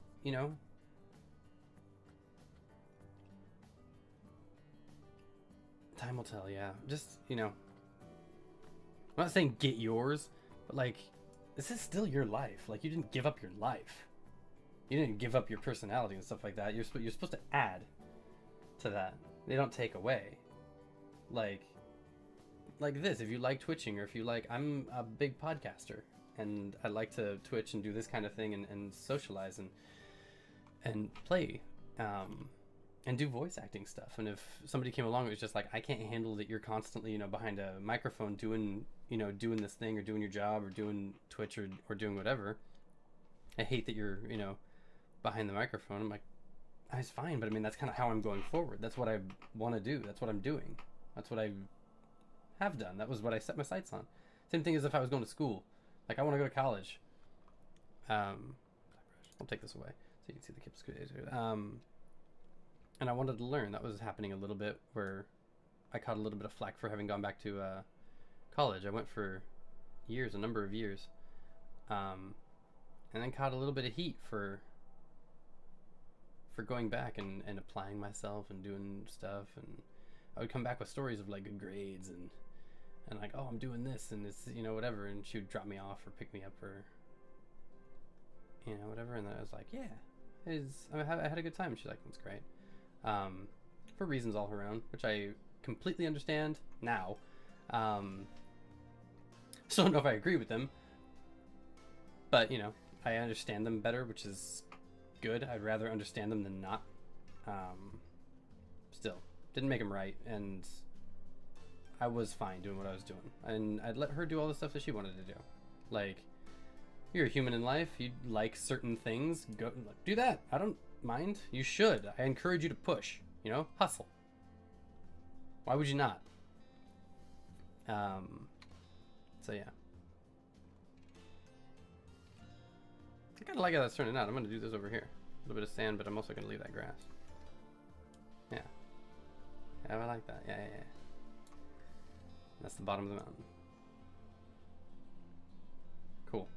time will tell. Yeah, just I'm not saying get yours, but like, this is still your life. Like, you didn't give up your life. You didn't give up your personality and stuff like that. You're supposed to add to that. They don't take away. Like this, if you like twitching, or if you like, I'm a big podcaster and I like to twitch and do this kind of thing, and socialize and play and do voice acting stuff. And if somebody came along, it was just like, I can't handle that you're constantly behind a microphone doing doing this thing, or doing your job, or doing Twitch, or doing whatever. I hate that you're behind the microphone. I'm like, that's fine, but I mean, that's kind of how I'm going forward. That's what I want to do. That's what I'm doing. That's what I have done. That was what I set my sights on. Same thing as if I was going to school. Like, I want to go to college. I'll take this away so you can see the kids. and I wanted to learn. That was happening a little bit, where I caught a little bit of flack for having gone back to college. I went for years, a number of years, and then caught a little bit of heat for going back and applying myself and doing stuff. And I would come back with stories of like good grades and like, oh, I'm doing this and it's, you know, whatever, and she would drop me off or pick me up or, you know, whatever. And then I was like, yeah, I had a good time. She's like, that's great, for reasons all her own, which I completely understand now. Still don't know if I agree with them, but you know, I understand them better, which is good. I'd rather understand them than not. Still didn't make them right, and I was fine doing what I was doing, and I'd let her do all the stuff that she wanted to do. Like, you're a human in life, you like certain things, go do that. I don't mind. You should. I encourage you to push, you know, hustle. Why would you not? So yeah, I kind of like how that's turning out. I'm gonna do this over here, a little bit of sand, but I'm also gonna leave that grass. Yeah, I like that. Yeah. That's the bottom of the mountain. Cool.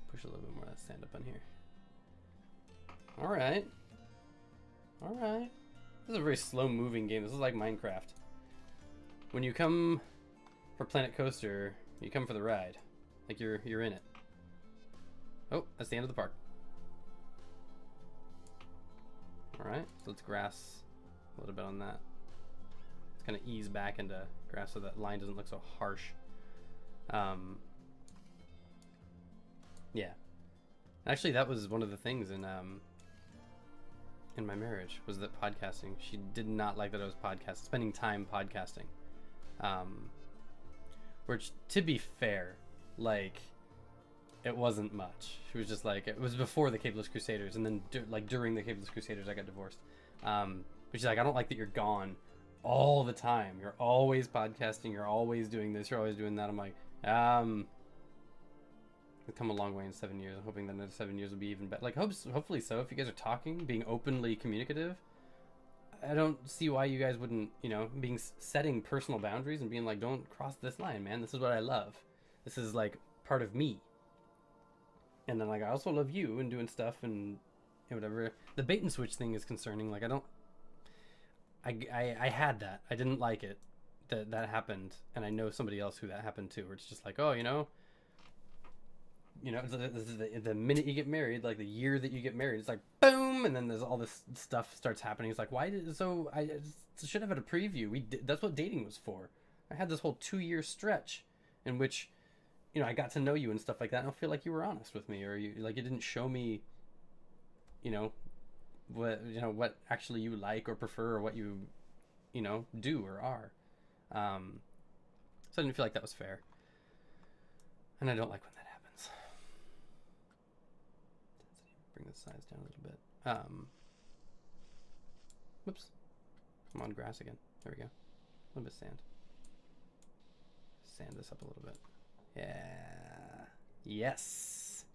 Push a little bit more of that sand up on here. Alright. Alright. This is a very slow moving game. This is like Minecraft. When you come for Planet Coaster, you come for the ride. Like you're in it. Oh, that's the end of the park. Alright, so let's grass a little bit on that. It's gonna ease back into grass so that line doesn't look so harsh. Yeah. Actually, that was one of the things in my marriage, was that podcasting. She did not like that I was podcasting, spending time podcasting. Which, to be fair, like, it wasn't much. She was just like, it was before the Capeless Crusaders, and then like during the Capeless Crusaders I got divorced. But she's like, I don't like that you're gone all the time. You're always podcasting, you're always doing this, you're always doing that. I'm like, we've come a long way in 7 years. I'm hoping that another 7 years will be even better. Like, hopefully so. If you guys are talking, being openly communicative, I don't see why you guys wouldn't, you know, setting personal boundaries and being like, don't cross this line, man. This is what I love. This is like part of me. And then like, I also love you, and doing stuff and whatever. The bait and switch thing is concerning. Like, I had that. I didn't like it that happened, and I know somebody else who that happened to, where it's just like, oh, you know, the minute you get married, like the year that you get married, it's like boom, and then there's all this stuff starts happening. It's like, why did I should have had a preview. That's what dating was for. I had this whole 2-year stretch in which, you know, I got to know you and stuff like that. I don't feel like you were honest with me, or you didn't show me, you know, what actually you like or prefer, or what you know, do or are. So I didn't feel like that was fair, and I don't like when that happens. Bring the size down a little bit. Whoops. Come on, grass again. There we go. A little bit of sand. Sand this up a little bit. Yeah. Yes.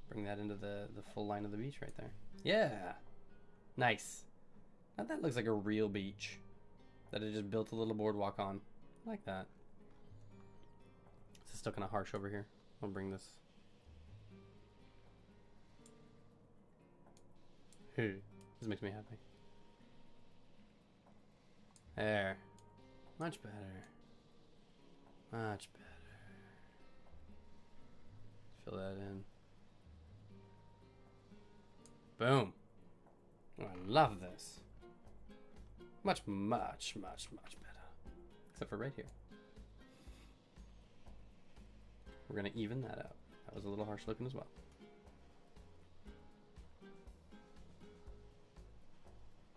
Bring that into the full line of the beach right there. Yeah. Nice. Now that looks like a real beach that I just built a little boardwalk on. I like that. This is still kind of harsh over here. I'll bring this. This makes me happy. There. Much better. Much better. Fill that in. Boom. Oh, I love this. Much, much, much, much better. Except for right here. We're going to even that out. That was a little harsh looking as well.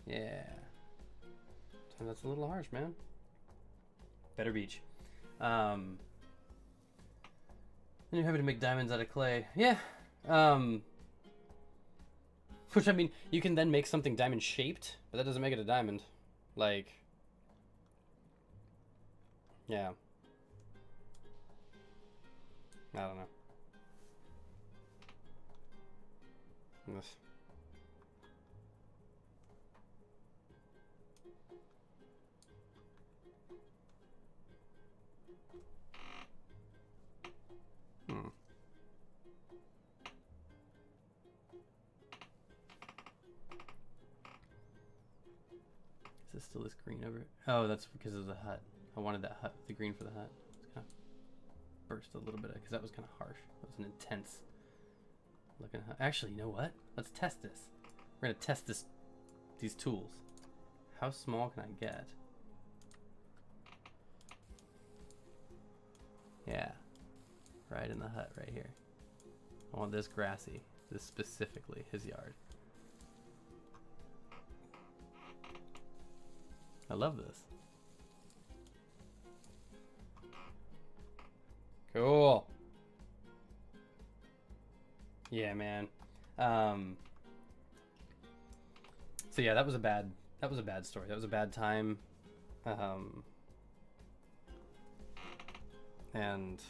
Yeah. That's a little harsh, man. Better beach. Then you're having to make diamonds out of clay. Yeah. Which, I mean, you can then make something diamond shaped, but that doesn't make it a diamond. Like, yeah. I don't know. Hmm. Is this still this green over it? Oh, that's because of the hut. I wanted that hut, the green for the hut. It's kind of burst a little bit because that was kind of harsh. That was an intense looking hut. Actually, you know what? Let's test this. We're gonna test these tools. How small can I get? Yeah, right in the hut right here. I want this grassy, this specifically, his yard. I love this. Cool. Yeah, man. So yeah, that was a bad story. That was a bad time. And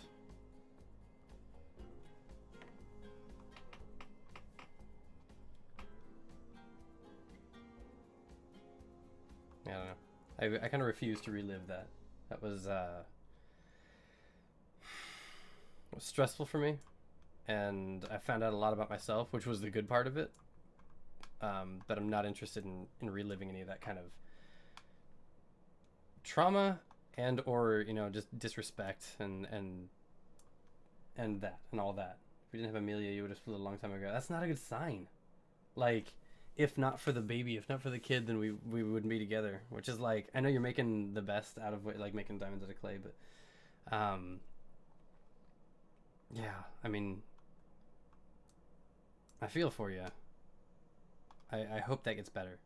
I don't know. I kind of refuse to relive that. That was it was stressful for me, and I found out a lot about myself, which was the good part of it. But I'm not interested in reliving any of that kind of trauma and or just disrespect and that and all that. If we didn't have Amelia, you would have split a long time ago. That's not a good sign. Like, if not for the baby, if not for the kid, then we wouldn't be together. Which is like, I know you're making the best out of it, like making diamonds out of clay, but yeah, I mean, I feel for you. I hope that gets better.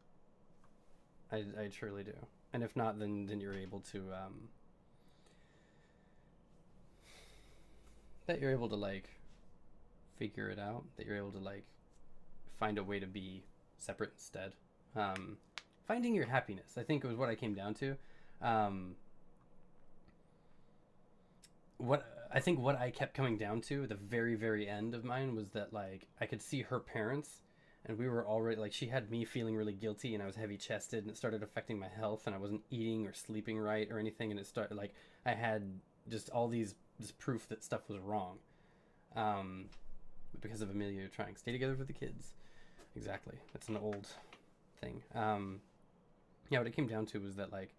I truly do. And if not, then you're able to that you're able to like figure it out. That you're able to like find a way to be separate instead. Finding your happiness, I think, was what I came down to. What I kept coming down to at the very, very end of mine was that like I could see her parents, and we were already like, she had me feeling really guilty, and I was heavy chested, and it started affecting my health, and I wasn't eating or sleeping right or anything, and it started like I had just all this proof that stuff was wrong, because of Amelia trying to stay together for the kids. Exactly, that's an old thing. Yeah, what it came down to was that like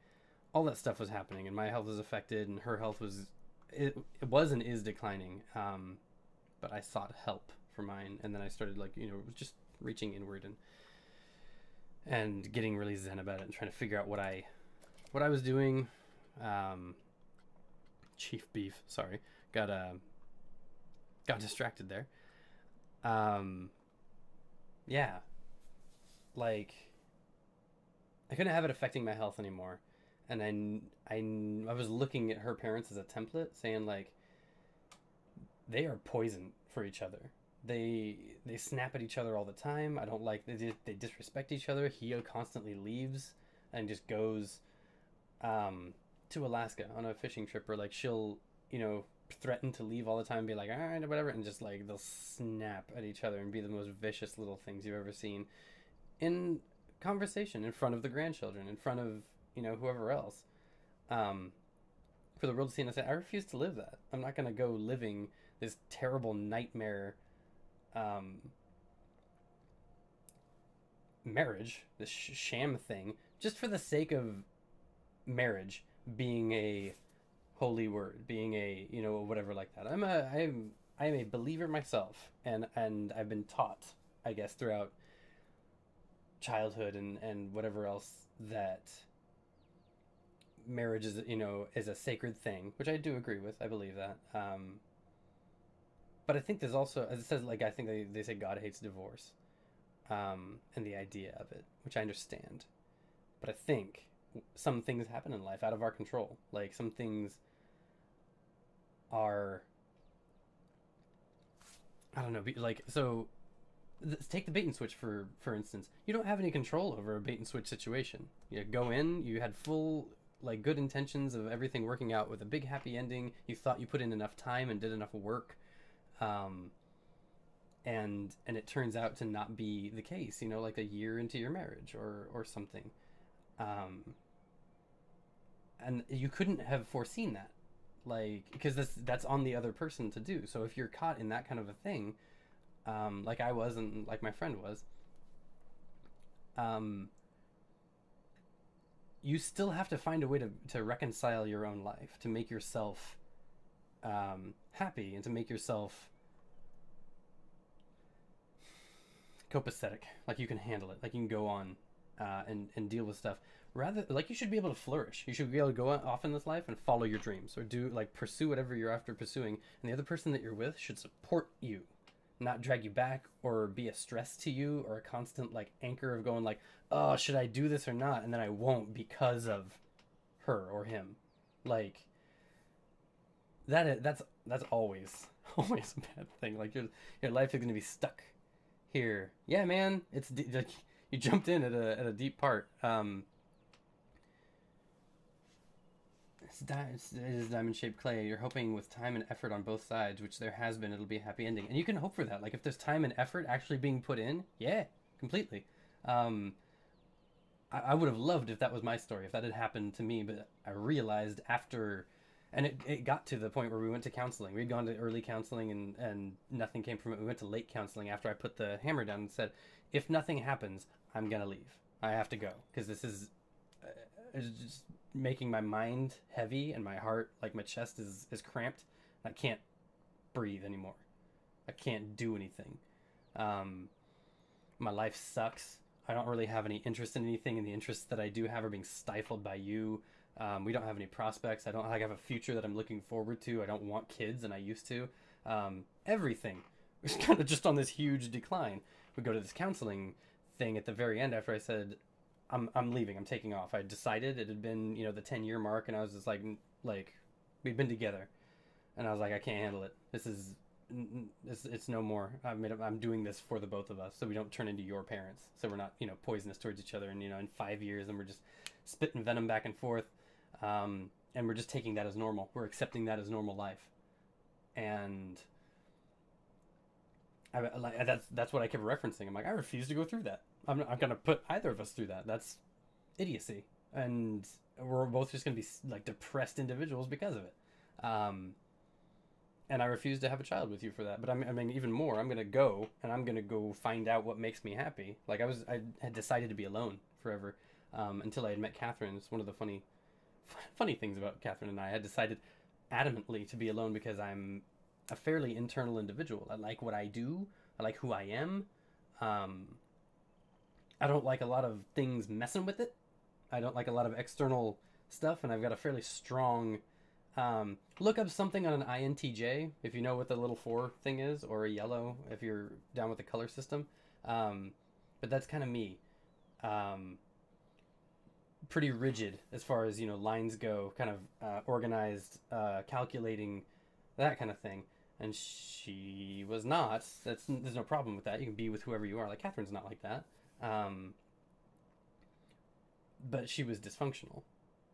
all that stuff was happening, and my health was affected, and her health was it was and is declining. But I sought help for mine, and then I started like just reaching inward and getting really zen about it and trying to figure out what I was doing. Chief Beef, sorry, got distracted there. Yeah, like I couldn't have it affecting my health anymore, and I was looking at her parents as a template, saying like they are poison for each other. They snap at each other all the time. I don't like they disrespect each other. He constantly leaves and just goes to Alaska on a fishing trip, or like she'll threaten to leave all the time, be like all right whatever, and just like they'll snap at each other and be the most vicious little things you've ever seen in conversation in front of the grandchildren, in front of whoever else, for the world to see. And I said, I refuse to live that. I'm not going to go living this terrible nightmare marriage, this sham thing, just for the sake of marriage being a holy word, being a whatever like that. I am a believer myself, and I've been taught, I guess, throughout childhood and whatever else, that marriage is a sacred thing, which I do agree with. I believe that. But I think there's also, as it says, like I think they say God hates divorce, and the idea of it, which I understand. But I think some things happen in life out of our control. Like some things are, I don't know, like, so take the bait and switch for instance. You don't have any control over a bait and switch situation. You go in, you had full like good intentions of everything working out with a big happy ending. You thought you put in enough time and did enough work, and it turns out to not be the case, like a year into your marriage or something. And you couldn't have foreseen that. Like, because that's on the other person to do. So if you're caught in that kind of a thing, like I was and like my friend was, you still have to find a way to reconcile your own life, to make yourself happy, and to make yourself copacetic. Like you can handle it. Like you can go on and deal with stuff. Rather, like you should be able to flourish. You should be able to go off in this life and follow your dreams, or do like pursue whatever you're after pursuing. And the other person that you're with should support you, not drag you back or be a stress to you or a constant like anchor of going like, oh, should I do this or not? And then I won't because of her or him. Like that's always always a bad thing. Like your life is gonna be stuck here. Yeah, man, it's like you jumped in at a deep part. It is diamond-shaped clay. You're hoping with time and effort on both sides, which there has been, it'll be a happy ending. And you can hope for that. Like, if there's time and effort actually being put in, yeah, completely. I would have loved if that was my story, if that had happened to me, but I realized after... And it got to the point where we went to counseling. We'd gone to early counseling and nothing came from it. We went to late counseling after I put the hammer down and said, if nothing happens, I'm going to leave. I have to go. Because this is it's just making my mind heavy and my heart, like my chest is cramped. I can't breathe anymore. I can't do anything. My life sucks. I don't really have any interest in anything, and the interests that I do have are being stifled by you. We don't have any prospects. I don't have a future that I'm looking forward to. I don't want kids, and I used to. Everything was kind of just on this huge decline. We go to this counseling thing at the very end after I said, I'm leaving. I'm taking off. I decided it had been, the 10-year mark, and I was just like we'd been together, and I was like, I can't handle it. It's no more. I'm doing this for the both of us, so we don't turn into your parents. So we're not, poisonous towards each other, and in 5 years, and we're just spitting venom back and forth, and we're just taking that as normal. We're accepting that as normal life, and that's what I kept referencing. I'm like, I refuse to go through that. I'm not gonna put either of us through that. That's idiocy, and we're both just gonna be like depressed individuals because of it. And I refuse to have a child with you for that. But I mean, even more, I'm gonna go and I'm gonna go find out what makes me happy. Like I had decided to be alone forever until I had met Catherine. It's one of the funny things about Catherine and I. had decided adamantly to be alone because I'm a fairly internal individual. I like what I do. I like who I am. I don't like a lot of things messing with it. I don't like a lot of external stuff, and I've got a fairly strong... look up something on an INTJ, if you know what the little 4 thing is, or a yellow, if you're down with the color system. But that's kind of me. Pretty rigid as far as, lines go, kind of organized, calculating, that kind of thing. And she was not. There's no problem with that. You can be with whoever you are. Like, Catherine's not like that. But she was dysfunctional.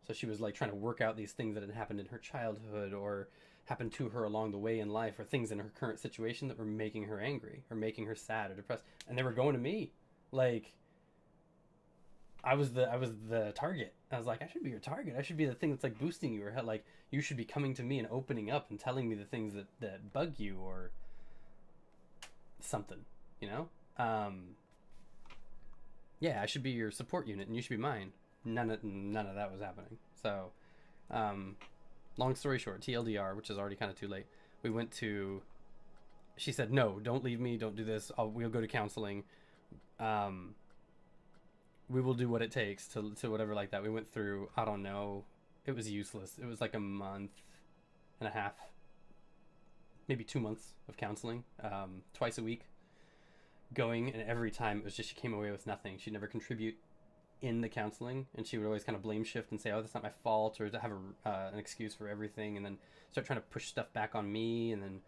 So she was like trying to work out these things that had happened in her childhood or happened to her along the way in life, or things in her current situation that were making her angry or making her sad or depressed. And they were going to me. Like, I was the target. I was like, I should be your target. I should be the thing that's like boosting you, or like you should be coming to me and opening up and telling me the things that bug you or something, yeah, I should be your support unit and you should be mine. None of that was happening. So, long story short, TLDR, which is already kind of too late. We went to. She said, "No, don't leave me. Don't do this. We'll go to counseling. We will do what it takes to whatever like that." We went through. I don't know. It was useless. It was like a month and a half, maybe 2 months of counseling, twice a week. Going, and every time it was just she came away with nothing. She'd never contribute in the counseling, and she would always kind of blame shift and say, oh, that's not my fault, or to have an excuse for everything, and then start trying to push stuff back on me. And then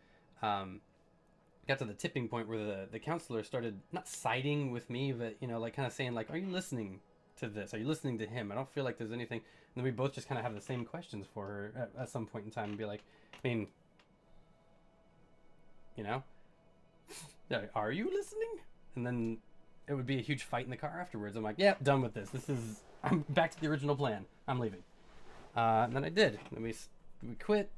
got to the tipping point where the counselor started not siding with me, but like kind of saying like, are you listening to this? Are you listening to him? I don't feel like there's anything. And then we both just kind of have the same questions for her at some point in time and be like, I mean, are you listening? And then it would be a huge fight in the car afterwards. I'm like, yeah, done with this. I'm back to the original plan. I'm leaving. And then I did. And we quit.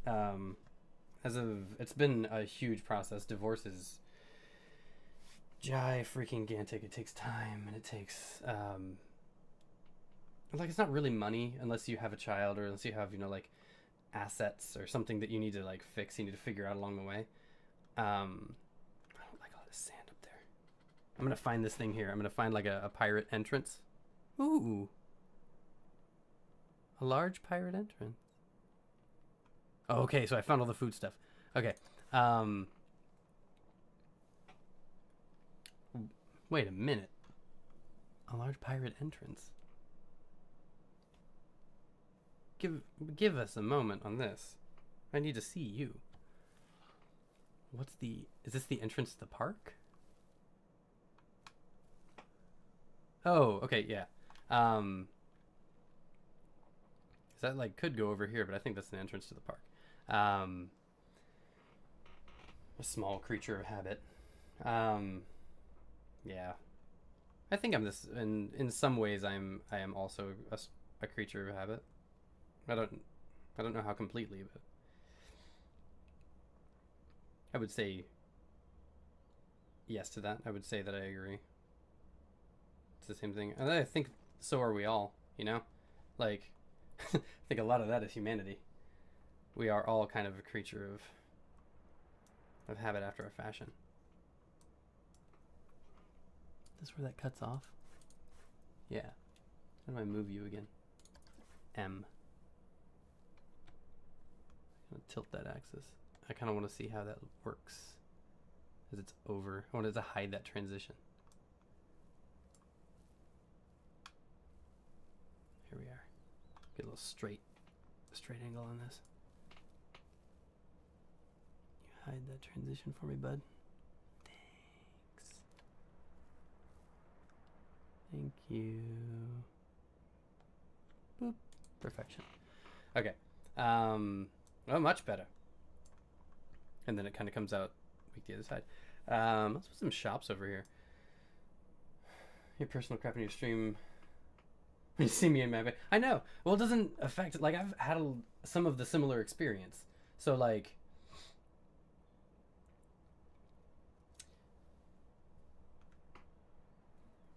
It's been a huge process. Divorce is freaking gantic. It takes time, and it takes like, it's not really money unless you have a child, or unless you have, like, assets or something that you need to, like, fix. You need to figure out along the way. I don't like all this sand up there. I'm gonna find this thing here. I'm gonna find like a pirate entrance. Ooh, a large pirate entrance. Oh, okay, so I found all the food stuff. Okay. Wait a minute. A large pirate entrance. Give us a moment on this. I need to see you. Is this the entrance to the park? Oh, okay, yeah. That, like, could go over here, but I think that's the entrance to the park. A small creature of habit. Yeah. I think I'm this, in some ways I am also a creature of habit. I don't know how completely, but I would say yes to that. I would say that I agree. It's the same thing. And I think so are we all, Like, I think a lot of that is humanity. We are all kind of a creature of habit after a fashion. Is this where that cuts off? Yeah. How do I move you again? M. I'm gonna tilt that axis. I kind of want to see how that works as it's over. I wanted to hide that transition. Here we are. Get a little straight angle on this. You hide that transition for me, bud. Thanks. Thank you. Boop. Perfection. Okay. Oh, much better. And then it kind of comes out like the other side. Let's put some shops over here. Your personal crap in your stream. When you see me in my bed. I know. Well, it doesn't affect, like, I've had some of the similar experience. So, like,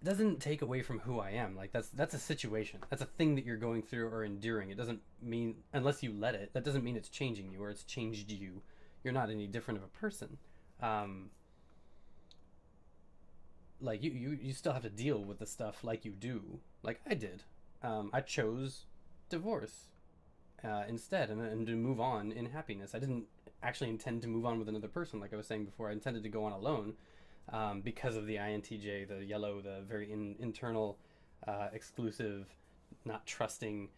it doesn't take away from who I am. Like, that's a situation. That's a thing that you're going through or enduring. It doesn't mean, unless you let it, that doesn't mean it's changing you or it's changed you. You're not any different of a person. Like, you still have to deal with the stuff like you do, like I did. I chose divorce instead, and to move on in happiness. I didn't actually intend to move on with another person, like I was saying before. I intended to go on alone because of the INTJ, the yellow, the very internal, exclusive, not trusting,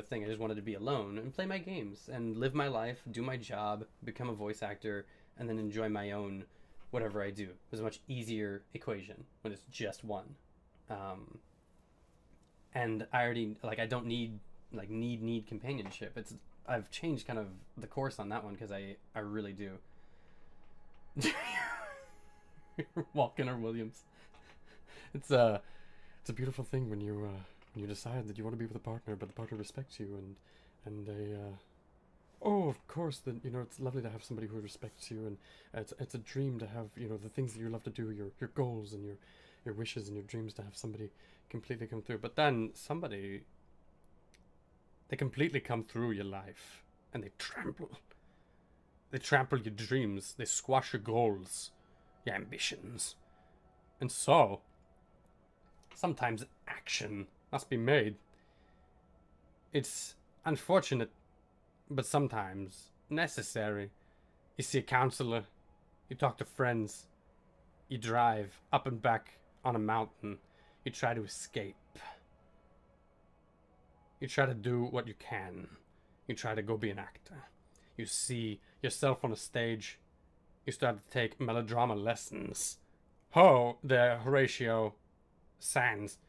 thing. I just wanted to be alone and play my games and live my life, do my job, become a voice actor, and then enjoy my own whatever I do. It was a much easier equation when it's just one. And I already, like, I don't need companionship. I've changed kind of the course on that one because I really do. Walken or Williams. It's a beautiful thing when you decide that you want to be with a partner, but the partner respects you, and they oh, of course, then it's lovely to have somebody who respects you, and it's a dream to have the things that you love to do, your goals and your wishes and your dreams, to have somebody completely come through. But then they completely come through your life, and they trample your dreams, they squash your goals, your ambitions, and so sometimes action must be made. It's unfortunate, but sometimes necessary. You see a counselor, you talk to friends, you drive up and back on a mountain, you try to escape. You try to do what you can. You try to go be an actor. You see yourself on a stage, you start to take melodrama lessons. Ho, there, Horatio Sands.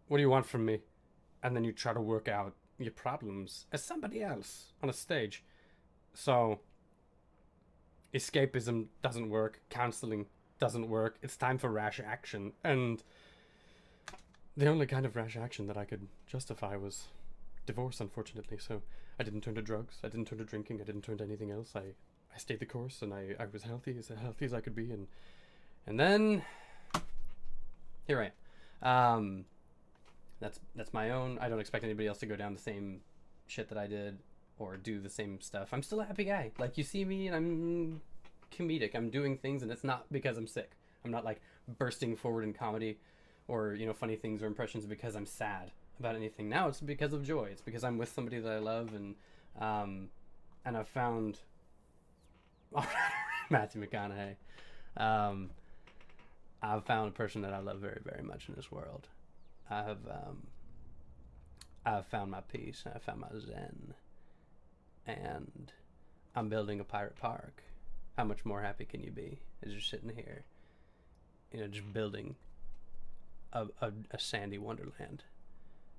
What do you want from me? And then you try to work out your problems as somebody else on a stage. So escapism doesn't work, counseling doesn't work. It's time for rash action, and the only kind of rash action that I could justify was divorce, unfortunately, so I didn't turn to drugs, I didn't turn to drinking, I didn't turn to anything else. I stayed the course, and I was healthy as I could be, and then here I am. That's my own. I don't expect anybody else to go down the same shit that I did or do the same stuff. I'm still a happy guy. Like, you see me and I'm comedic. I'm doing things, and it's not because I'm sick. I'm not like bursting forward in comedy or, you know, funny things or impressions because I'm sad about anything. Now it's because of joy. It's because I'm with somebody that I love, and I've found Matthew McConaughey. I've found a person that I love very, very much in this world. I've found my peace, and I found my zen, and I'm building a pirate park. How much more happy can you be as you're sitting here, you know, just building a sandy wonderland?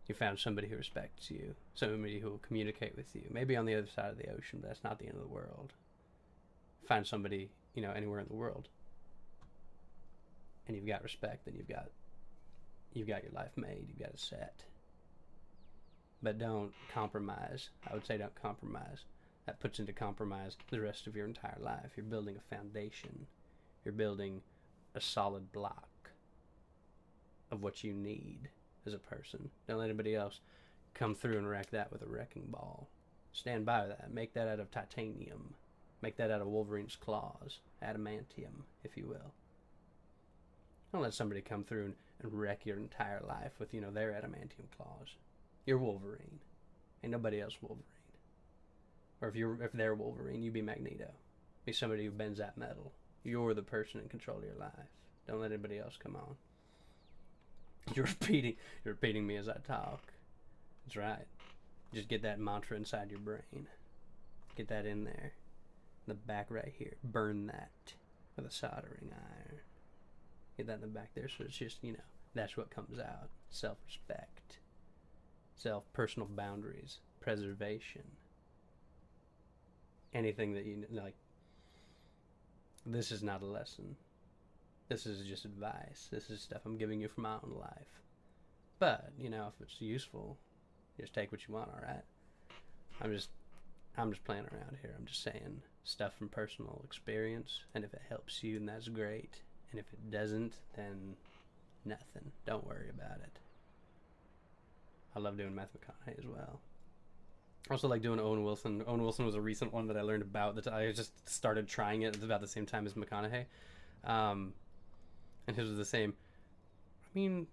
You found somebody who respects you, somebody who will communicate with you, maybe on the other side of the ocean, but that's not the end of the world. Find somebody, you know, anywhere in the world, and you've got respect, and you've got your life made, you've got it set. But don't compromise. I would say don't compromise. That puts into compromise the rest of your entire life. You're building a foundation. You're building a solid block of what you need as a person. Don't let anybody else come through and wreck that with a wrecking ball. Stand by that. Make that out of titanium. Make that out of Wolverine's claws. Adamantium, if you will. Don't let somebody come through and wreck your entire life with, you know, their adamantium claws. You're Wolverine. Ain't nobody else Wolverine. Or if they're Wolverine, you be Magneto. Be somebody who bends that metal. You're the person in control of your life. Don't let anybody else come on. You're repeating me as I talk. That's right. Just get that mantra inside your brain. Get that in there. In the back right here. Burn that with a soldering iron. Get that in the back there, so it's just, you know, that's what comes out. Self-respect. Personal boundaries. Preservation. Anything that you, like, this is not a lesson. This is just advice. This is stuff I'm giving you from my own life. But, you know, if it's useful, just take what you want, alright? I'm just playing around here. I'm just saying stuff from personal experience, and if it helps you, then that's great. And if it doesn't, then nothing. Don't worry about it. I love doing Matthew McConaughey as well. I also like doing Owen Wilson. Owen Wilson was a recent one that I learned about. That I just started trying it at about the same time as McConaughey. And his was the same. I mean,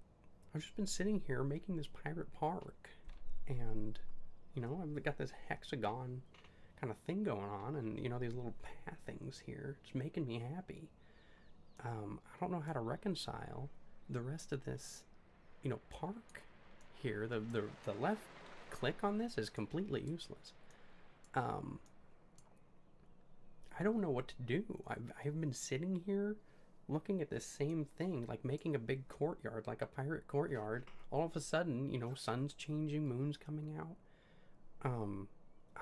I've just been sitting here making this pirate park. And, you know, I've got this hexagon kind of thing going on. And, you know, these little pathings here. It's making me happy. I don't know how to reconcile the rest of this, you know, park here. The left click on this is completely useless. I don't know what to do. I've been sitting here looking at this same thing, like making a big courtyard, like a pirate courtyard. All of a sudden, you know, sun's changing, moon's coming out. I'm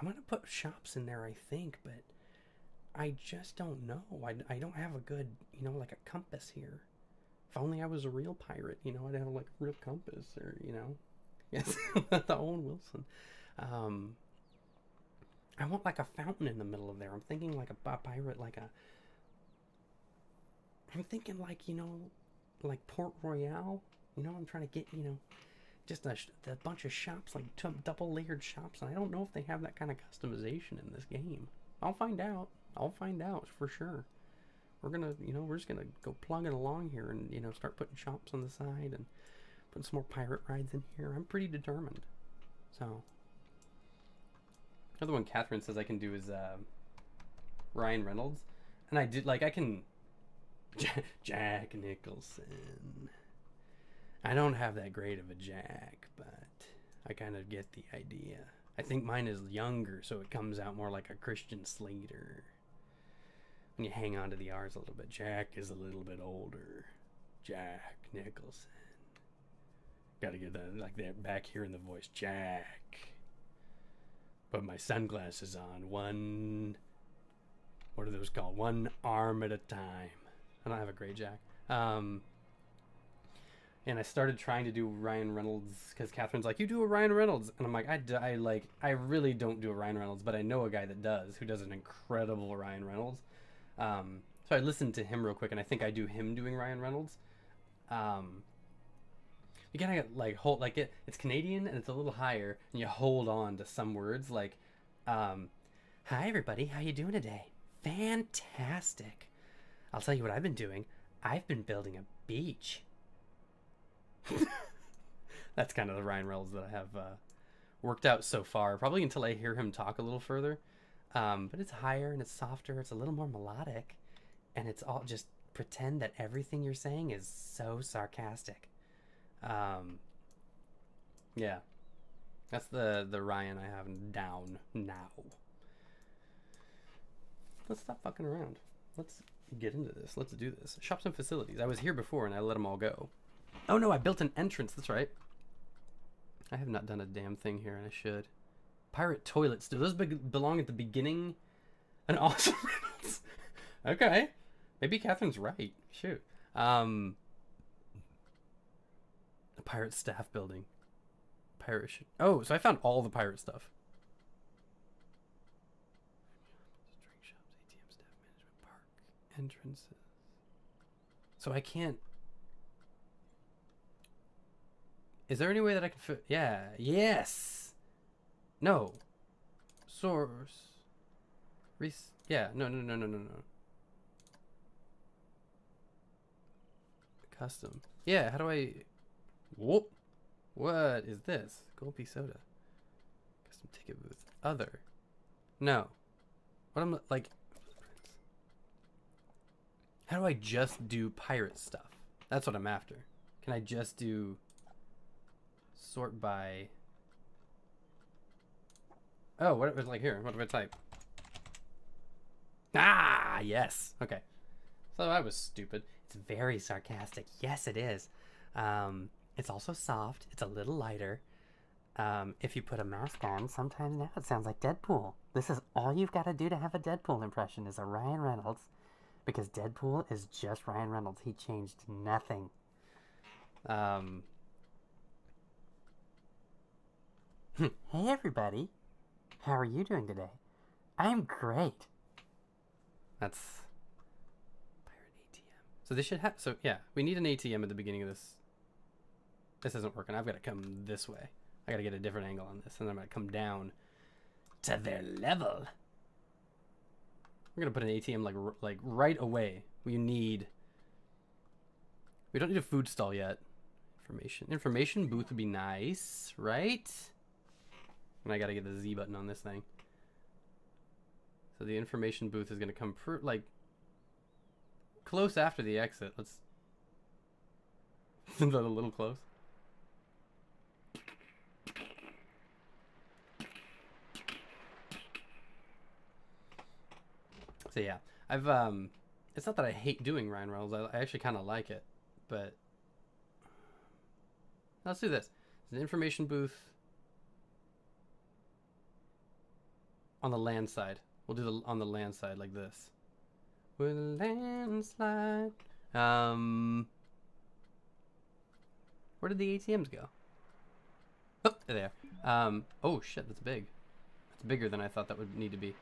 gonna put shops in there, I think, but I just don't know. I don't have a good, you know, like a compass here. If only I was a real pirate, you know, I'd have like a real compass, or, you know. Yes, the Owen Wilson. I want like a fountain in the middle of there. I'm thinking like a pirate, like a... I'm thinking like, you know, like Port Royale. You know, I'm trying to get, you know, just a bunch of shops, like double-layered shops. And I don't know if they have that kind of customization in this game. I'll find out. I'll find out for sure. We're gonna, you know, we're just gonna go plugging along here and, you know, start putting shops on the side and putting some more pirate rides in here. I'm pretty determined. So, another one Catherine says I can do is Ryan Reynolds, and I did, like, I can Jack Nicholson. I don't have that great of a Jack, but I kind of get the idea. I think mine is younger, so it comes out more like a Christian Slater. When you hang on to the R's a little bit, Jack is a little bit older. Jack Nicholson. Gotta get that, like, that back here in the voice. Jack. Put my sunglasses on. What are those called? One arm at a time. I don't have a great Jack. And and I started trying to do Ryan Reynolds because Catherine's like, you do a Ryan Reynolds, and I'm like, I really don't do a Ryan Reynolds, but I know a guy that does, who does an incredible Ryan Reynolds. So I listened to him real quick, and I think I do him doing Ryan Reynolds. You gotta like hold like it's Canadian and it's a little higher, and you hold on to some words like, "Hi everybody, how you doing today? Fantastic. I'll tell you what I've been doing. I've been building a beach." That's kind of the Ryan Reynolds that I have worked out so far. Probably until I hear him talk a little further. But it's higher and it's softer. It's a little more melodic, and it's all just pretend that everything you're saying is so sarcastic. Yeah, that's the Ryan I have down now. Let's stop fucking around. Let's get into this. Let's do this. Shops and facilities. I was here before and I let them all go. Oh no, I built an entrance. That's right. I have not done a damn thing here, and I should. Pirate toilets. Do those belong at the beginning? An awesome Reynolds. Okay. Maybe Catherine's right. Shoot. A pirate staff building. Pirate ship. Oh, so I found all the pirate stuff. Drink shops, ATM, staff management, park, entrances. So I can't. Is there any way that I can fit? Yeah. Yes. No. Source. Yeah. No. Custom. Yeah. How do I? Whoop. What is this? Gulpy soda. Custom ticket booth. Other. No. What am I like? How do I just do pirate stuff? That's what I'm after. Can I just do sort by? Oh, what it was like here. What do I type? Ah, yes. Okay. So I was stupid. It's very sarcastic. Yes, it is. It's also soft. It's a little lighter. If you put a mask on, sometimes now it sounds like Deadpool. This is all you've got to do to have a Deadpool impression is a Ryan Reynolds, because Deadpool is just Ryan Reynolds. He changed nothing. Hey everybody, how are you doing today? I'm great. That's pirate ATM. So they should have. So yeah, we need an ATM at the beginning of this. This isn't working. I've got to come this way. I got to get a different angle on this, and then I'm gonna come down to their level. We're gonna put an ATM like right away. We don't need a food stall yet. Information booth would be nice, right? And I gotta get the Z button on this thing. So the information booth is gonna come like close after the exit. Let's. Is that a little close? So yeah, I've it's not that I hate doing Ryan Reynolds. I actually kind of like it, but let's do this. It's an information booth on the land side. We'll do on the land side like this. With a landslide. Where did the ATMs go? Oh, there. Oh shit, that's big. That's bigger than I thought that would need to be.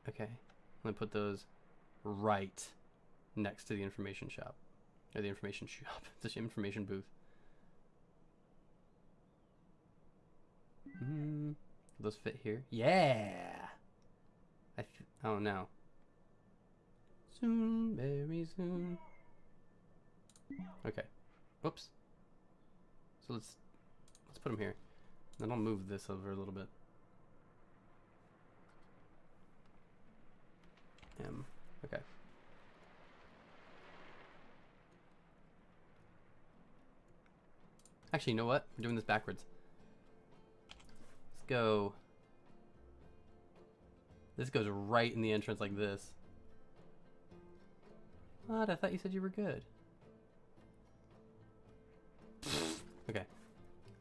Okay. I'm gonna put those right next to the information shop. Or the information shop. The information booth. Those fit here? Yeah! Oh no. Soon, very soon. Okay. Oops. So let's put them here. Then I'll move this over a little bit. Okay. Actually, you know what? We're doing this backwards. Let's go. This goes right in the entrance like this. What? I thought you said you were good. Okay.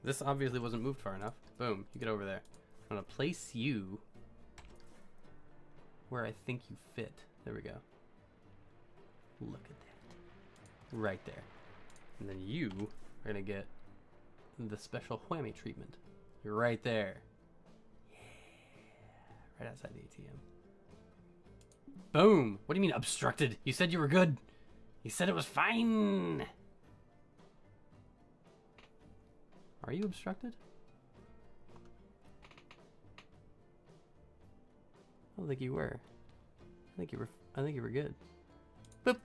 This obviously wasn't moved far enough. Boom. You get over there. I'm gonna place you where I think you fit. There we go. Look at that. Right there. And then you are gonna get the special whammy treatment. You're right there. Yeah. Right outside the ATM. Boom! What do you mean obstructed? You said you were good. You said it was fine. Are you obstructed? I don't think you were. I think you were good. Boop.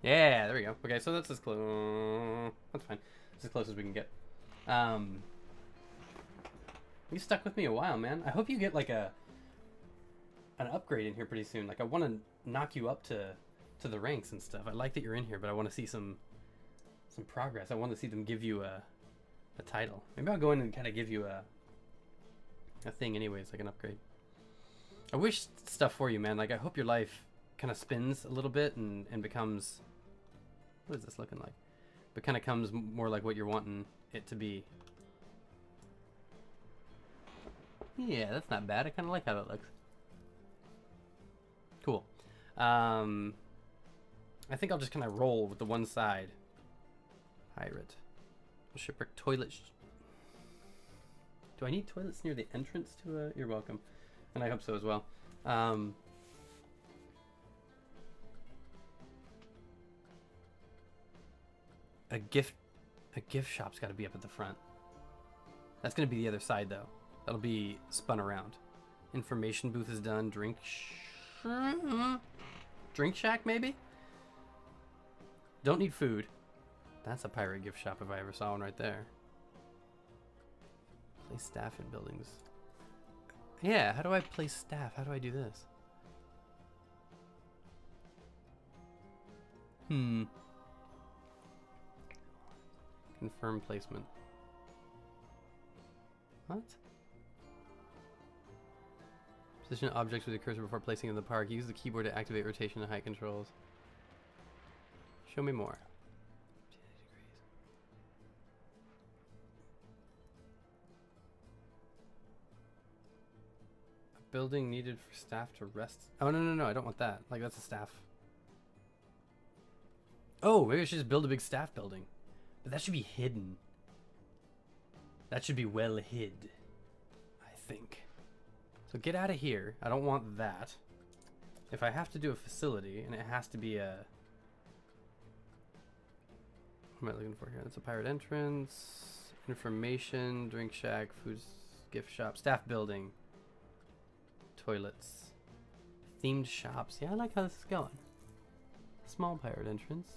Yeah, there we go. Okay, so that's as close. That's fine. That's as close as we can get. You stuck with me a while, man. I hope you get like an upgrade in here pretty soon. Like I want to knock you up to the ranks and stuff. I like that you're in here, but I want to see some progress. I want to see them give you a title. Maybe I'll go in and kind of give you a thing anyways, like an upgrade. I wish stuff for you, man. Like I hope your life kind of spins a little bit and becomes, what is this looking like? But kind of comes more like what you're wanting it to be. Yeah, that's not bad. I kind of like how it looks. Cool. I think I'll just kind of roll with the one side. Pirate. Shipwreck toilet. Do I need toilets near the entrance to a... You're welcome. And I hope so as well. A gift shop's got to be up at the front. That's going to be the other side, though. That'll be spun around. Information booth is done. Drink shack, maybe? Don't need food. That's a pirate gift shop if I ever saw one right there. Place staff in buildings. Yeah, how do I place staff? How do I do this? Confirm placement. What? Position objects with the cursor before placing in the park. Use the keyboard to activate rotation and height controls. Show me more. A building needed for staff to rest. Oh, no, I don't want that. Like, that's a staff. Oh, maybe I should just build a big staff building. But that should be hidden. That should be well hid, I think. So get out of here. I don't want that. If I have to do a facility, and it has to be a... What am I looking for here? That's a pirate entrance. Information, drink shack, food, gift shop, staff building. Toilets. Themed shops. Yeah, I like how this is going. Small pirate entrance.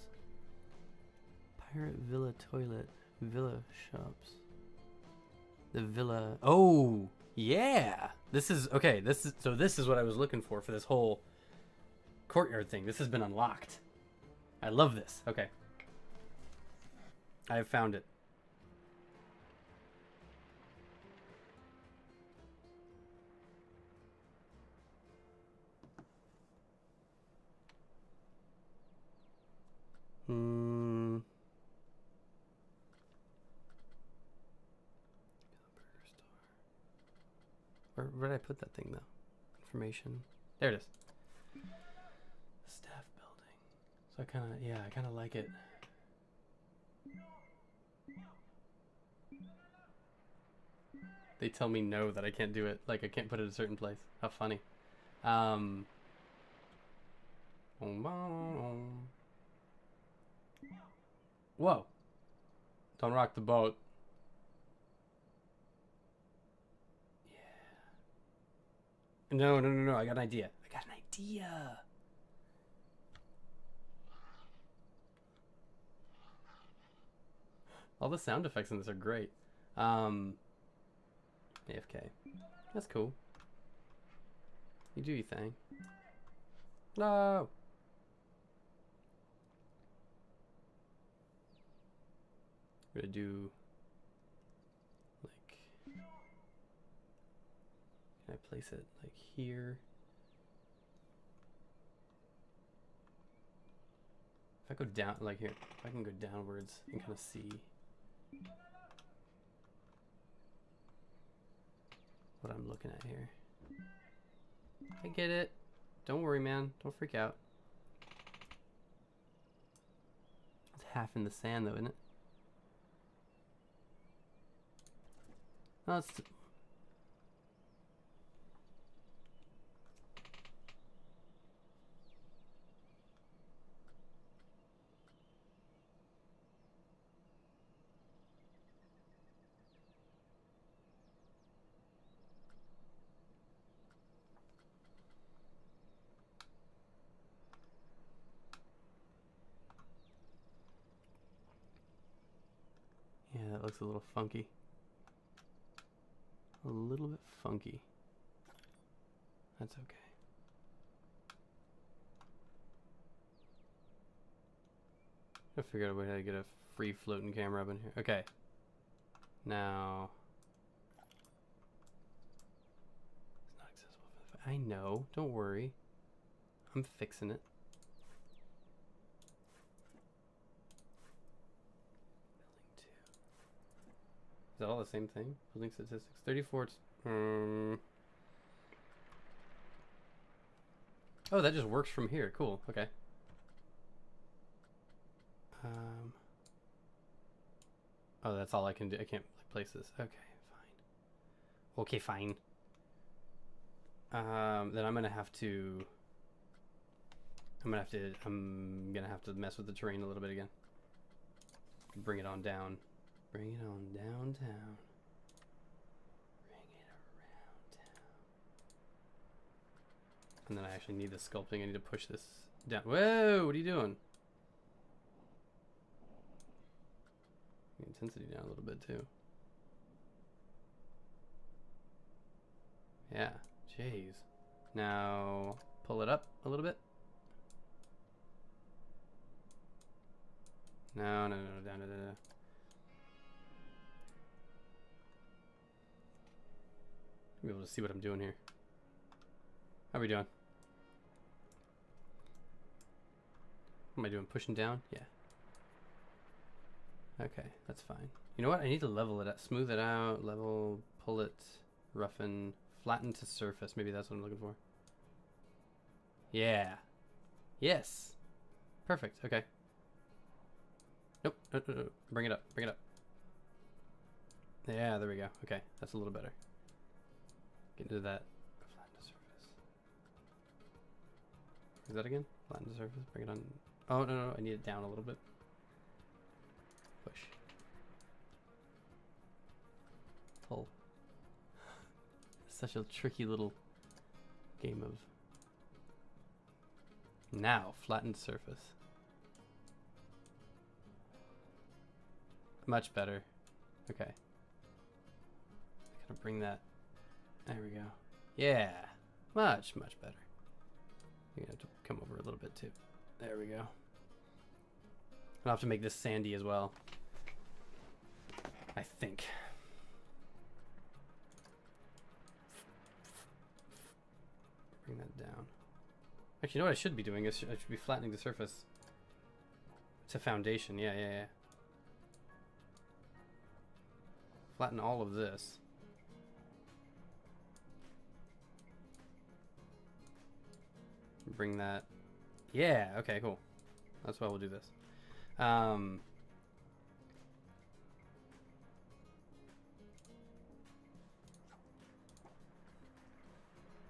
Pirate villa toilet. Villa shops. The villa. Oh, yeah. This is okay. This is what I was looking for this whole courtyard thing. This has been unlocked. I love this. Okay. I have found it. Where did I put that thing, though? Information. There it is. Staff building. So I kind of like it. They tell me no, that I can't do it. Like, I can't put it in a certain place. How funny. Whoa. Don't rock the boat. No. I got an idea. All the sound effects in this are great. AFK. That's cool. You do your thing. No. I'm gonna do like, can I place it like here? If I go down, like here, if I can go downwards and kind of see what I'm looking at here. I get it. Don't worry, man. Don't freak out. It's half in the sand, though, isn't it? Oh, it's yeah, that looks a little funky. A little bit funky. That's okay. I figured out a way to get a free floating camera up in here. Okay. Now. It's not accessible for the I know. Don't worry. I'm fixing it. Building 2. Is that all the same thing? Building statistics. 34. Oh, that just works from here. Cool. Okay. Oh, that's all I can do. I can't like, place this. Okay, fine. Okay, fine. Then I'm gonna have to mess with the terrain a little bit again. Bring it on down. Bring it on downtown. Bring it around town. And then I actually need the sculpting. I need to push this down. Whoa! What are you doing? Intensity down a little bit too. Yeah, jeez. Now pull it up a little bit. No, down. Be able to see what I'm doing here. How are we doing? What am I doing? Pushing down? Yeah. Okay, that's fine. You know what? I need to level it out, smooth it out, level, pull it, roughen, flatten to surface. Maybe that's what I'm looking for. Yeah. Yes. Perfect. Okay. Nope. No. Bring it up. Bring it up. Yeah, there we go. Okay, that's a little better. Get into that. Flatten to surface. Is that again? Flatten to surface. Bring it on. Oh, no. I need it down a little bit. Push. Pull. Such a tricky little game of. Now, flattened surface. Much better. Okay. I gotta bring that. There we go. Yeah. Much better. You're gonna have to come over a little bit too. There we go. I'll have to make this sandy as well. I think. Bring that down. Actually, you know what I should be doing is I should be flattening the surface to foundation. Yeah. Flatten all of this. Bring that. Yeah, okay, cool. That's why we'll do this. And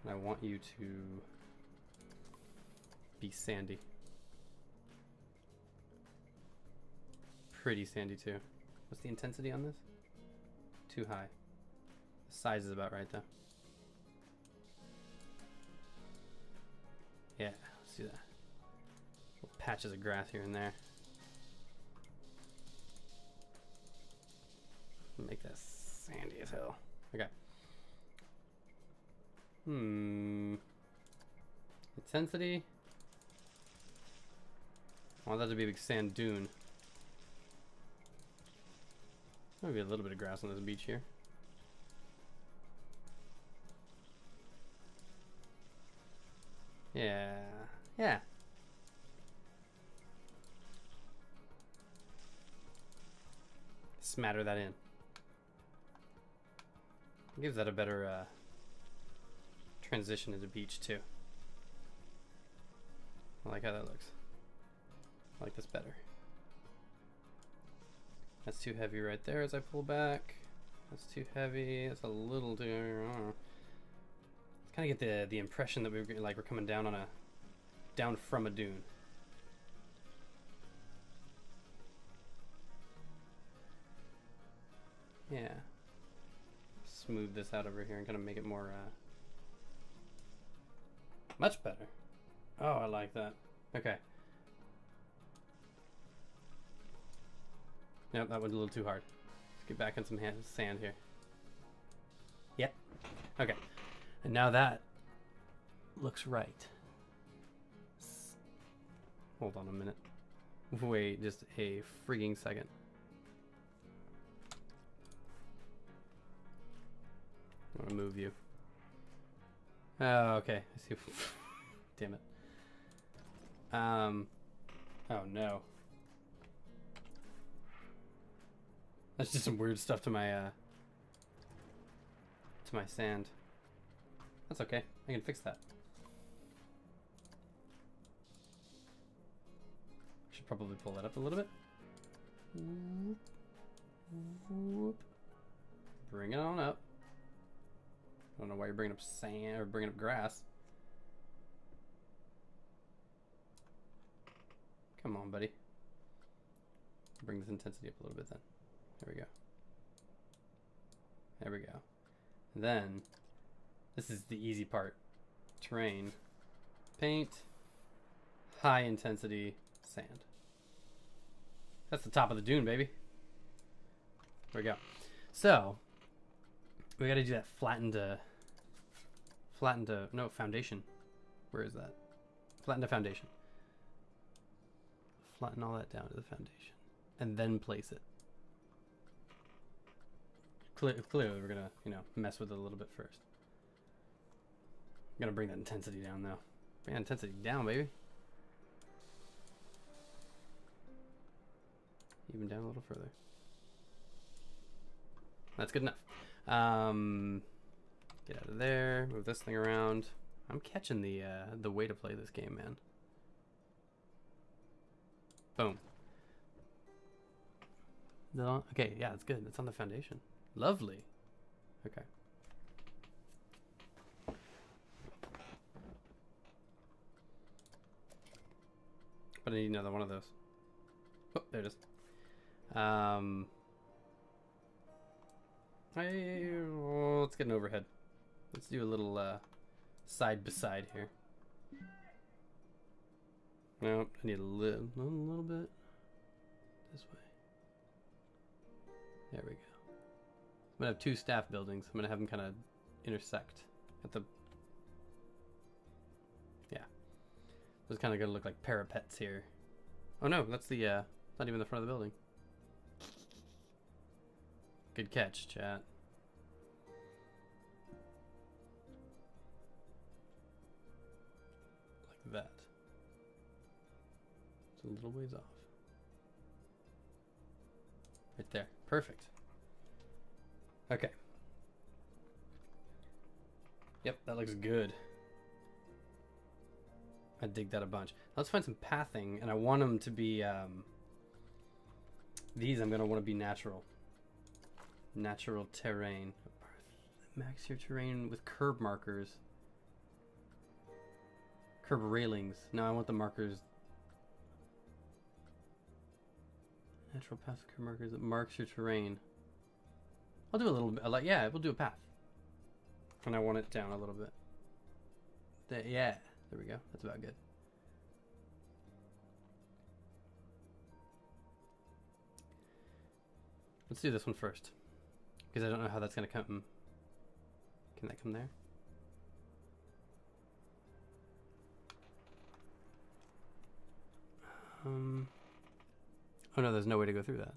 I want you to be sandy. Pretty sandy too. What's the intensity on this? Too high. The size is about right though. Yeah, let's do that. Little patches of grass here and there. Make that sandy as hell. Okay. Intensity. I want that to be a big sand dune. Maybe a little bit of grass on this beach here. Yeah. Smatter that in. Gives that a better transition to the beach too. I like how that looks. I like this better. That's too heavy right there as I pull back. That's too heavy. That's a little too. I don't know. Kind of get the impression that we're coming down on down from a dune. Yeah. Smooth this out over here and kind of make it more much better. Oh, I like that. Okay. Nope, that went a little too hard. Let's get back in some sand here. Yep. Okay. And now that looks right. Hold on a minute. Wait just a freaking second. I want to move you. Oh, okay. I see. Damn it. Oh no. That's just some weird stuff to my sand. That's okay. I can fix that. Should probably pull that up a little bit. Whoop. Bring it on up. I don't know why you're bringing up sand or bringing up grass. Come on, buddy. Bring this intensity up a little bit then. There we go. There we go. And then, this is the easy part. Terrain. Paint. High intensity sand. That's the top of the dune, baby. There we go. So, we gotta do that no, foundation. Where is that? Flatten to foundation. Flatten all that down to the foundation. And then place it. Clearly we're gonna, mess with it a little bit first. I'm gonna bring that intensity down though. Bring that intensity down, baby. Even down a little further. That's good enough. Get out of there. Move this thing around. I'm catching the way to play this game, man. Boom. Is that on? Okay, yeah, it's good. It's on the foundation. Lovely. Okay. But I need another one of those. Oh, there it is. Let's get an overhead. Let's do a little side by side here. Nope, I need a little bit this way. There we go. I'm gonna have two staff buildings. I'm gonna have them kind of intersect at the. Yeah, those kind of gonna look like parapets here. Oh no, that's the not even the front of the building. Good catch, chat. Like that. It's a little ways off. Right there. Perfect. Okay. Yep, that looks good. I dig that a bunch. Let's find some pathing, and I want them to be, these I'm going to want to be natural. Natural terrain. Max your terrain with curb markers. Curb railings. No, I want the markers. Natural path curb markers that marks your terrain. I'll do a little bit. Yeah, we'll do a path. And I want it down a little bit. Yeah, there we go. That's about good. Let's do this one first. Because I don't know how that's going to come. Can that come there? Oh no, there's no way to go through that.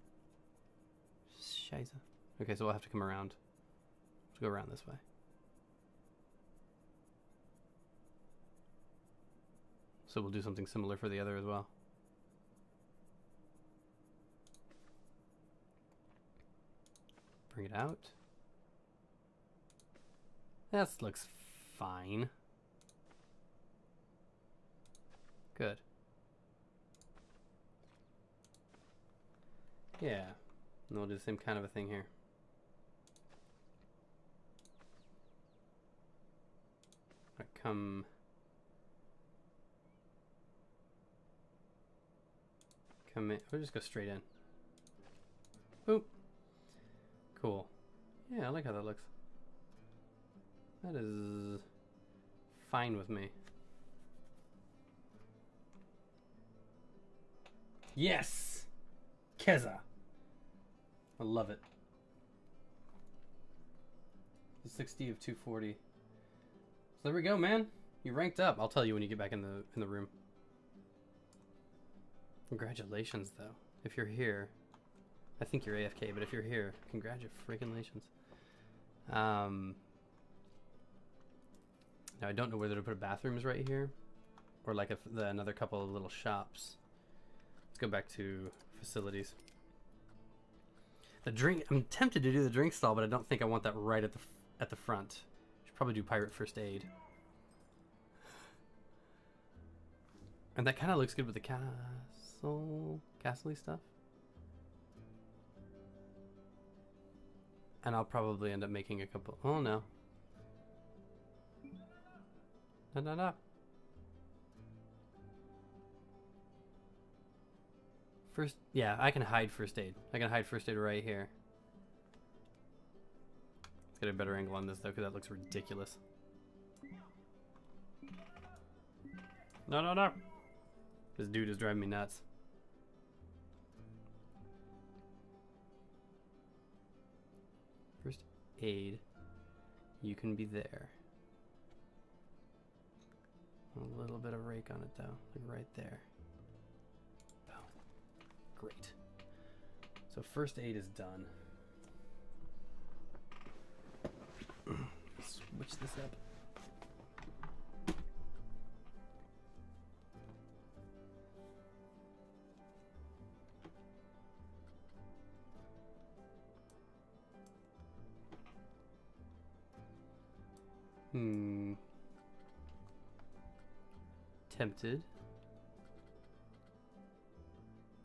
Scheiße. Okay, so we'll have to come around. Let's go around this way. So we'll do something similar for the other as well. Bring it out. That looks fine. Good. Yeah. And we'll do the same kind of a thing here. come... Come in. We'll just go straight in. Boop. Cool. Yeah, I like how that looks. That is fine with me. Yes! Keza! I love it. The 60 of 240. So there we go, man. You ranked up. I'll tell you when you get back in the room. Congratulations, though. If you're here, I think you're AFK, but if you're here, congratulations. Now I don't know whether to put bathrooms right here, or like another couple of little shops. Let's go back to facilities. The drink. I'm tempted to do the drink stall, but I don't think I want that right at the front. Should probably do pirate first aid. And that kind of looks good with the castle-y stuff. And I'll probably end up making a couple. Oh no. No. First, yeah, I can hide first aid. I can hide first aid right here. Let's get a better angle on this though, because that looks ridiculous. No. This dude is driving me nuts. First aid. You can be there. A little bit of rake on it though, like right there. Boom. Great. So first aid is done. Switch this up. Tempted.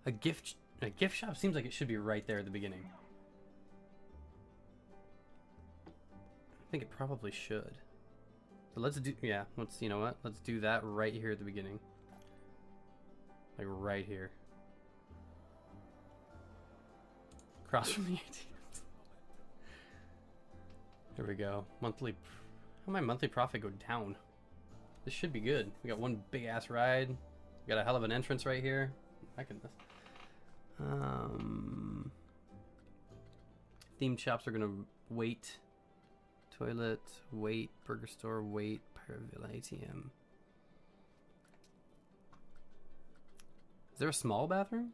A gift shop seems like it should be right there at the beginning. I think it probably should. So let's do, yeah, you know what? Let's do that right here at the beginning. Like right here. Across from the ATMs. There we go. Monthly, how my monthly profit go down? This should be good. We got one big ass ride. We got a hell of an entrance right here. My goodness. Themed shops are gonna wait. Toilet, wait. Burger store, wait. Pirate Villa ATM. Is there a small bathroom?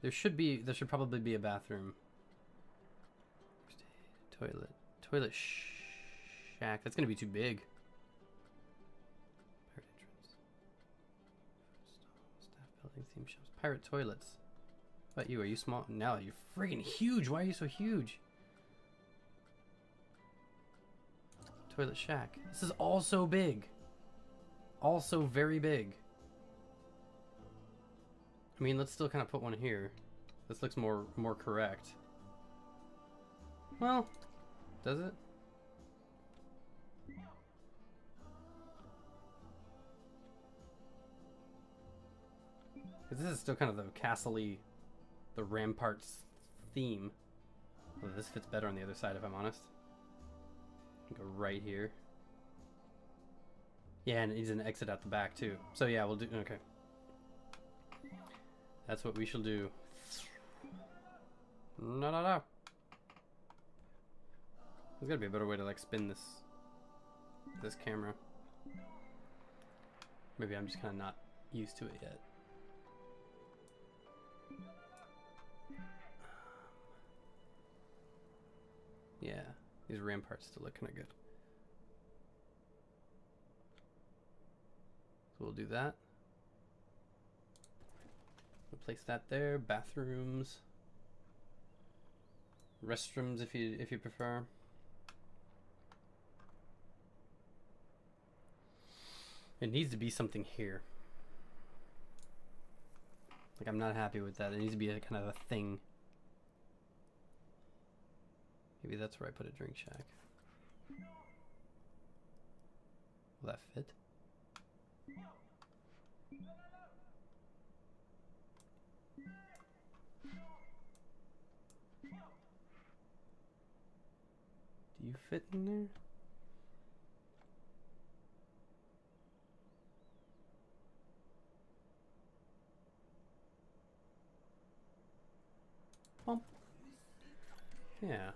There should probably be a bathroom. Toilet shack. That's gonna be too big. Pirate entrance. Staff building, theme shops. Pirate toilets. What about you? Are you small? No, you're freaking huge. Why are you so huge? Toilet shack. This is also big. Also very big. I mean, let's still kind of put one here. This looks more correct. Well, does it? Because this is still kind of the castle-y, the ramparts theme. Although this fits better on the other side, if I'm honest. Go right here. Yeah, and it needs an exit out the back too. So yeah, we'll do. Okay. That's what we shall do. No. There's gotta be a better way to like spin this camera. Maybe I'm just kind of not used to it yet. Yeah, these ramparts still look kind of good. So we'll do that. We'll place that there. Bathrooms, restrooms, if you prefer. It needs to be something here. Like, I'm not happy with that. It needs to be a kind of a thing. Maybe that's where I put a drink shack. Will that fit? Do you fit in there? Bump. Yeah.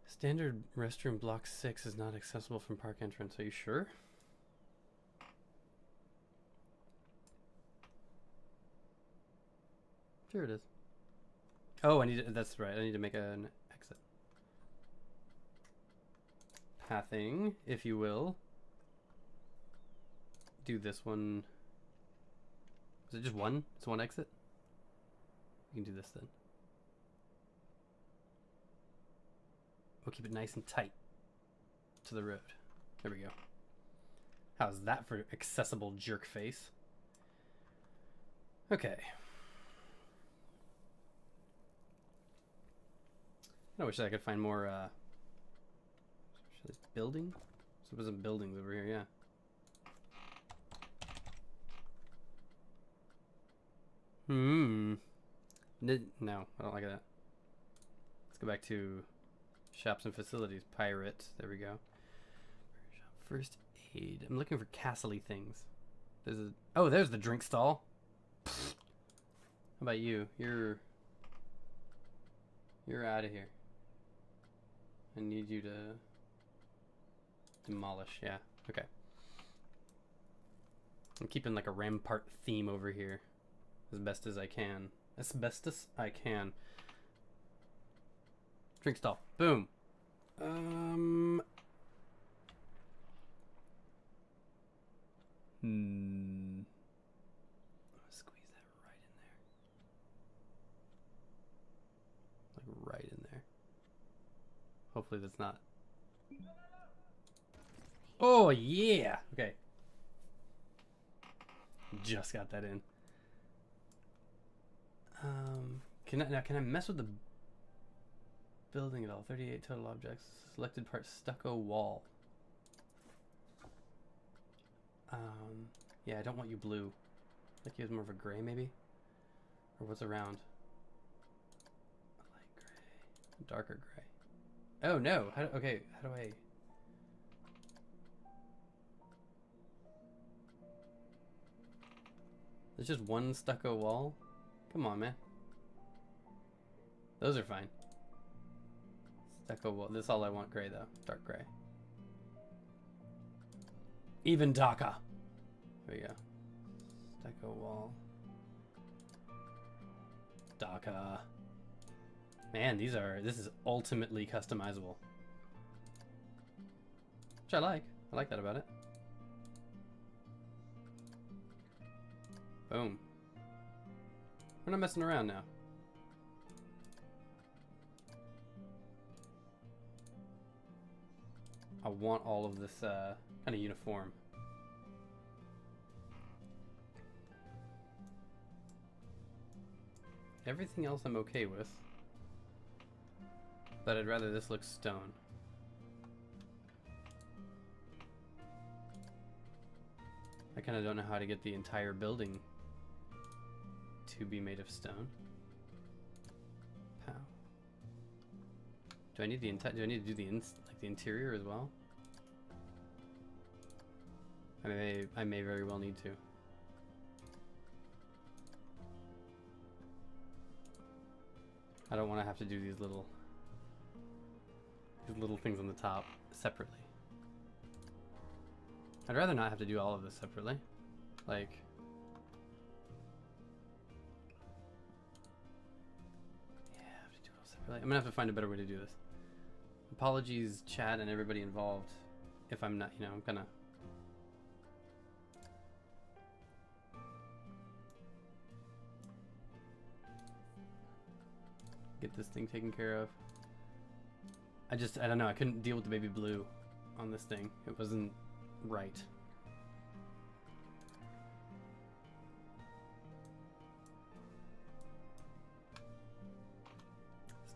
Standard restroom block 6 is not accessible from park entrance. Are you sure? Sure it is. Oh, I need to, that's right. I need to make an exit. Pathing, if you will. Do this one. Is it just one? It's one exit? You can do this then. We'll keep it nice and tight to the road. There we go. How's that for accessible jerk face? Okay. I wish I could find more building? Some buildings over here, yeah. No, I don't like that. Let's go back to shops and facilities. Pirate. There we go. First aid. I'm looking for castle-y things. There's a... Oh, there's the drink stall. How about you? You're out of here. I need you to demolish. Yeah. Okay. I'm keeping like a rampart theme over here as best as I can. As best as I can. Drink stall. Boom. Squeeze that right in there. Like right in there. Hopefully that's not. Oh yeah. Okay. Just got that in. Can I mess with the building at all? 38 total objects. Selected part stucco wall. Yeah, I don't want you blue. Like you have more of a gray maybe? Or what's around? A light gray. Darker gray. Oh no! Okay, how do I... There's just one stucco wall? Come on, man. Those are fine. Stucco wall. This is all I want gray though. Dark gray. Even darker. There we go. Stucco wall. Darker. Man, this is ultimately customizable. Which I like. I like that about it. Boom. We're not messing around now. I want all of this kind of uniform. Everything else I'm okay with. But I'd rather this look stone. I kind of don't know how to get the entire building to be made of stone. Pow. Do I need the do I need to do the interior as well? I may very well need to. I don't want to have to do these little things on the top separately. I'd rather not have to do all of this separately. Like, yeah, I have to do it all separately. I'm gonna have to find a better way to do this. Apologies, chat, and everybody involved. If I'm not, I'm gonna. Get this thing taken care of. I don't know, I couldn't deal with the baby blue on this thing. It wasn't right.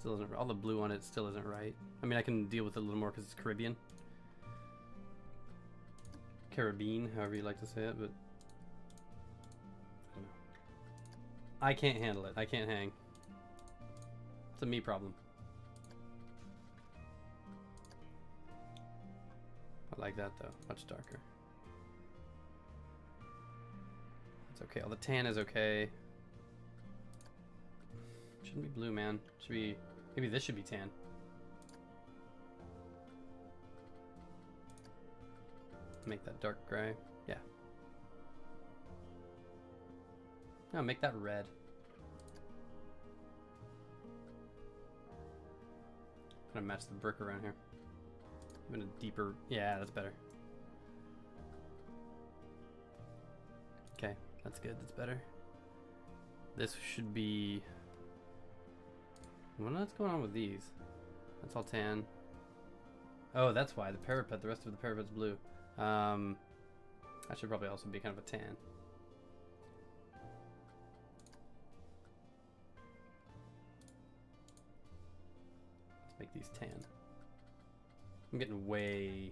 Still isn't, all the blue on it still isn't right. I mean, I can deal with it a little more because it's Caribbean. Caribbean, however you like to say it, but I can't handle it. I can't hang. It's a me problem. I like that though, much darker. It's okay. All the tan is okay. Shouldn't be blue, man. Should be, maybe this should be tan. Make that dark gray. Yeah. No, make that red. Gonna match the brick around here. Even a deeper. Yeah, that's better. Okay, that's good. That's better. This should be. What's going on with these? That's all tan. Oh, that's why the parapet. The rest of the parapet's blue. That should probably also be kind of a tan. Let's make these tan. I'm getting way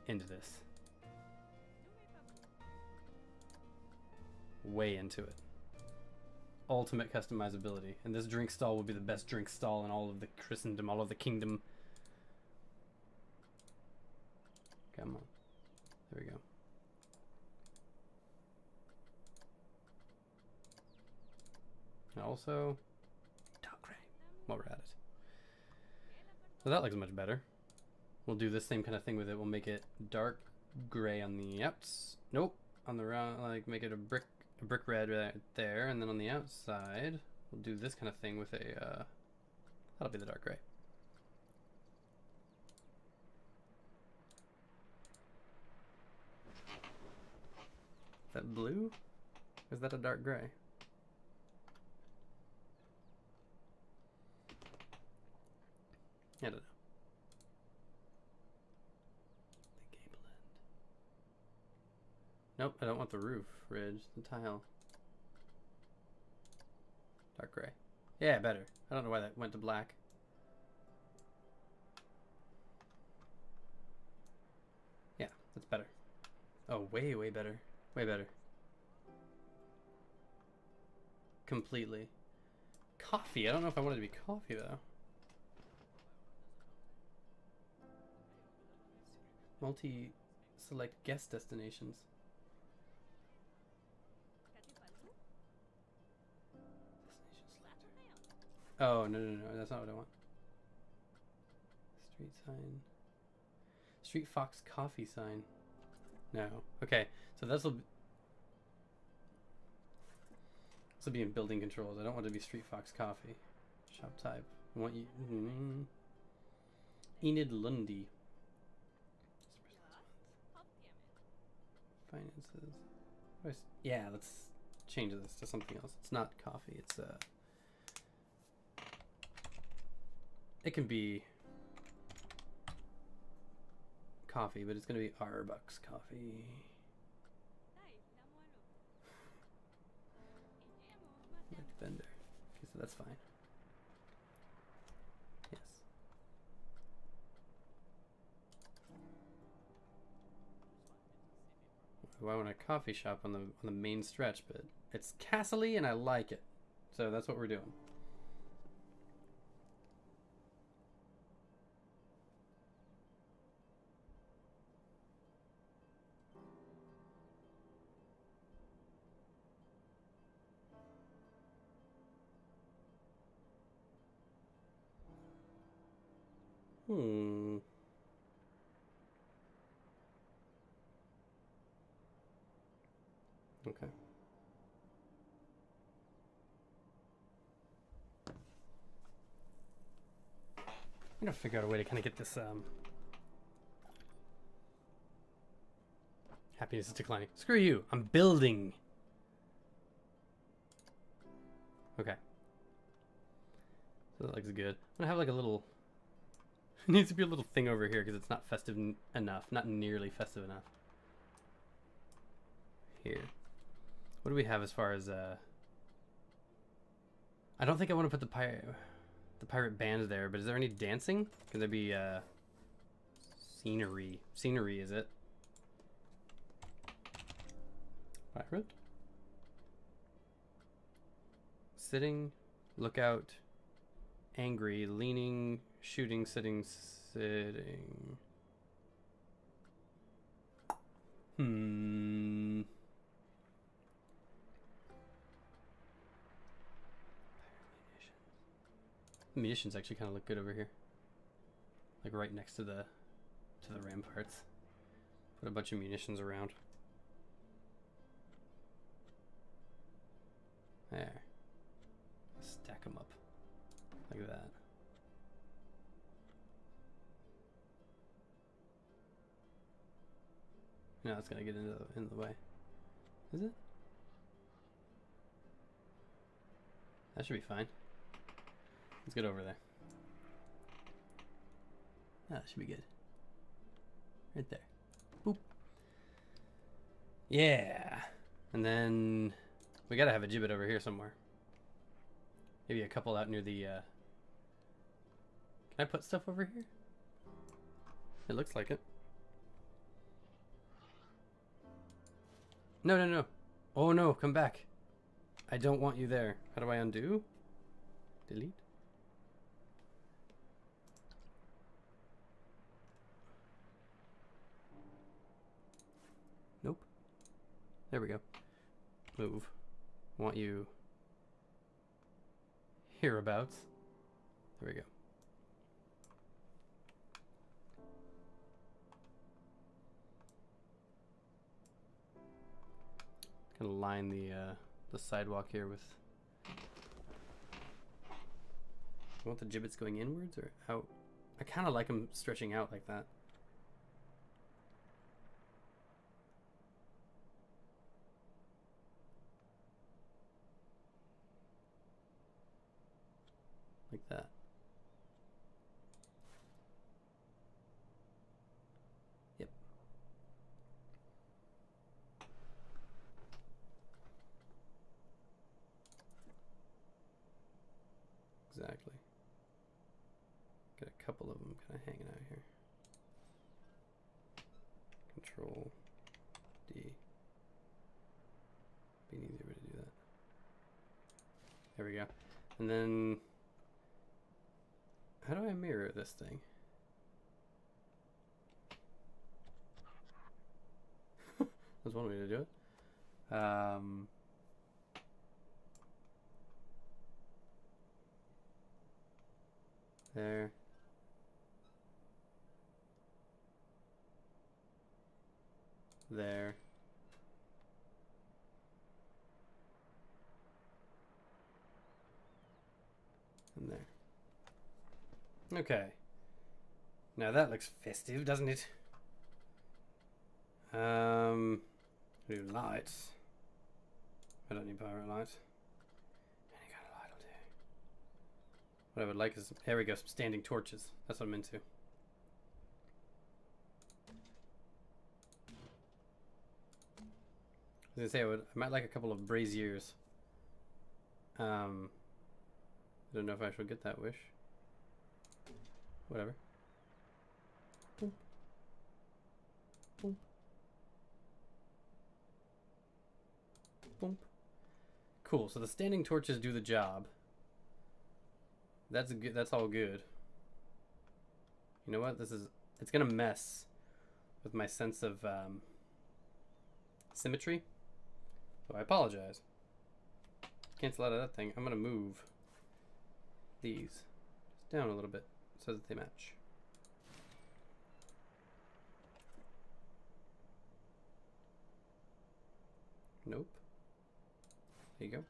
into this. Way into it. Ultimate customizability. And this drink stall will be the best drink stall in all of the Christendom, all of the kingdom. Come on. There we go. And also, dark gray while we're at it. So that looks much better. We'll do the same kind of thing with it. We'll make it dark gray on the outs. Nope. On the round, like make it a brick red right there, and then on the outside, we'll do this kind of thing with a. That'll be the dark gray. Is that blue? Or is that a dark gray? I don't know. The gable end. Nope, I don't want the roof ridge, the tile. Dark gray. Yeah, better. I don't know why that went to black. Yeah, that's better. Oh, way, way better. Way better. Completely. Coffee. I don't know if I want it to be coffee, though. Multi-select guest destinations. Oh, no, no, no. That's not what I want. Street sign. Street Fox coffee sign. No. Okay, so this will be in building controls. I don't want it to be Street Fox coffee. Shop type. I want you. Enid Lundy. Finances. Yeah, let's change this to something else. It's not coffee. It's it can be coffee, but it's gonna be Arbucks coffee. Vendor. Okay, so that's fine. Yes. Well, I want a coffee shop on the main stretch, but it's castle-y and I like it. So that's what we're doing. Okay. I'm gonna figure out a way to kind of get this happiness is declining. Screw you. I'm building. Okay. So that looks good. I'm gonna have like a little. It needs to be a little thing over here because it's not festive enough. Not nearly festive enough. Here. What do we have as far as I don't think I want to put the the pirate band there, but is there any dancing? Can there be scenery? Scenery, is it? Pirate? Sitting, lookout, angry, leaning, shooting, sitting, sitting. Munitions actually kind of look good over here, like right next to the ramparts. Put a bunch of munitions around. There. Stack them up like that. No, it's gonna get in the way. Is it? That should be fine. Let's get over there. Ah, that should be good. Right there. Boop. Yeah. And then we gotta have a gibbet over here somewhere. Maybe a couple out near the Can I put stuff over here? It looks like it. No, no, no. Oh no, come back. I don't want you there. How do I undo? Delete? Nope. There we go. Move. I want you hereabouts. There we go. Gonna line the sidewalk here with. You want the gibbets going inwards or out? I kind of like them stretching out like that. Like that. Yep. Exactly. Got a couple of them kind of hanging out here. Control D. Be an easier way to do that. There we go. And then how do I mirror this thing? That's one way to do it. There. There. And there. Okay. Now that looks festive, doesn't it? Do lights. I don't need pirate lights. Any kind of light will do. What I would like is, there we go, some standing torches. That's what I'm into. I was gonna say I might like a couple of braziers. I don't know if I should get that wish. Whatever. Boom. Boom. Boom. Cool. So the standing torches do the job. That's good. That's all good. You know what? It's gonna mess with my sense of symmetry. So I apologize. Cancel out of that thing. I'm gonna move these just down a little bit so that they match. Nope. There you go.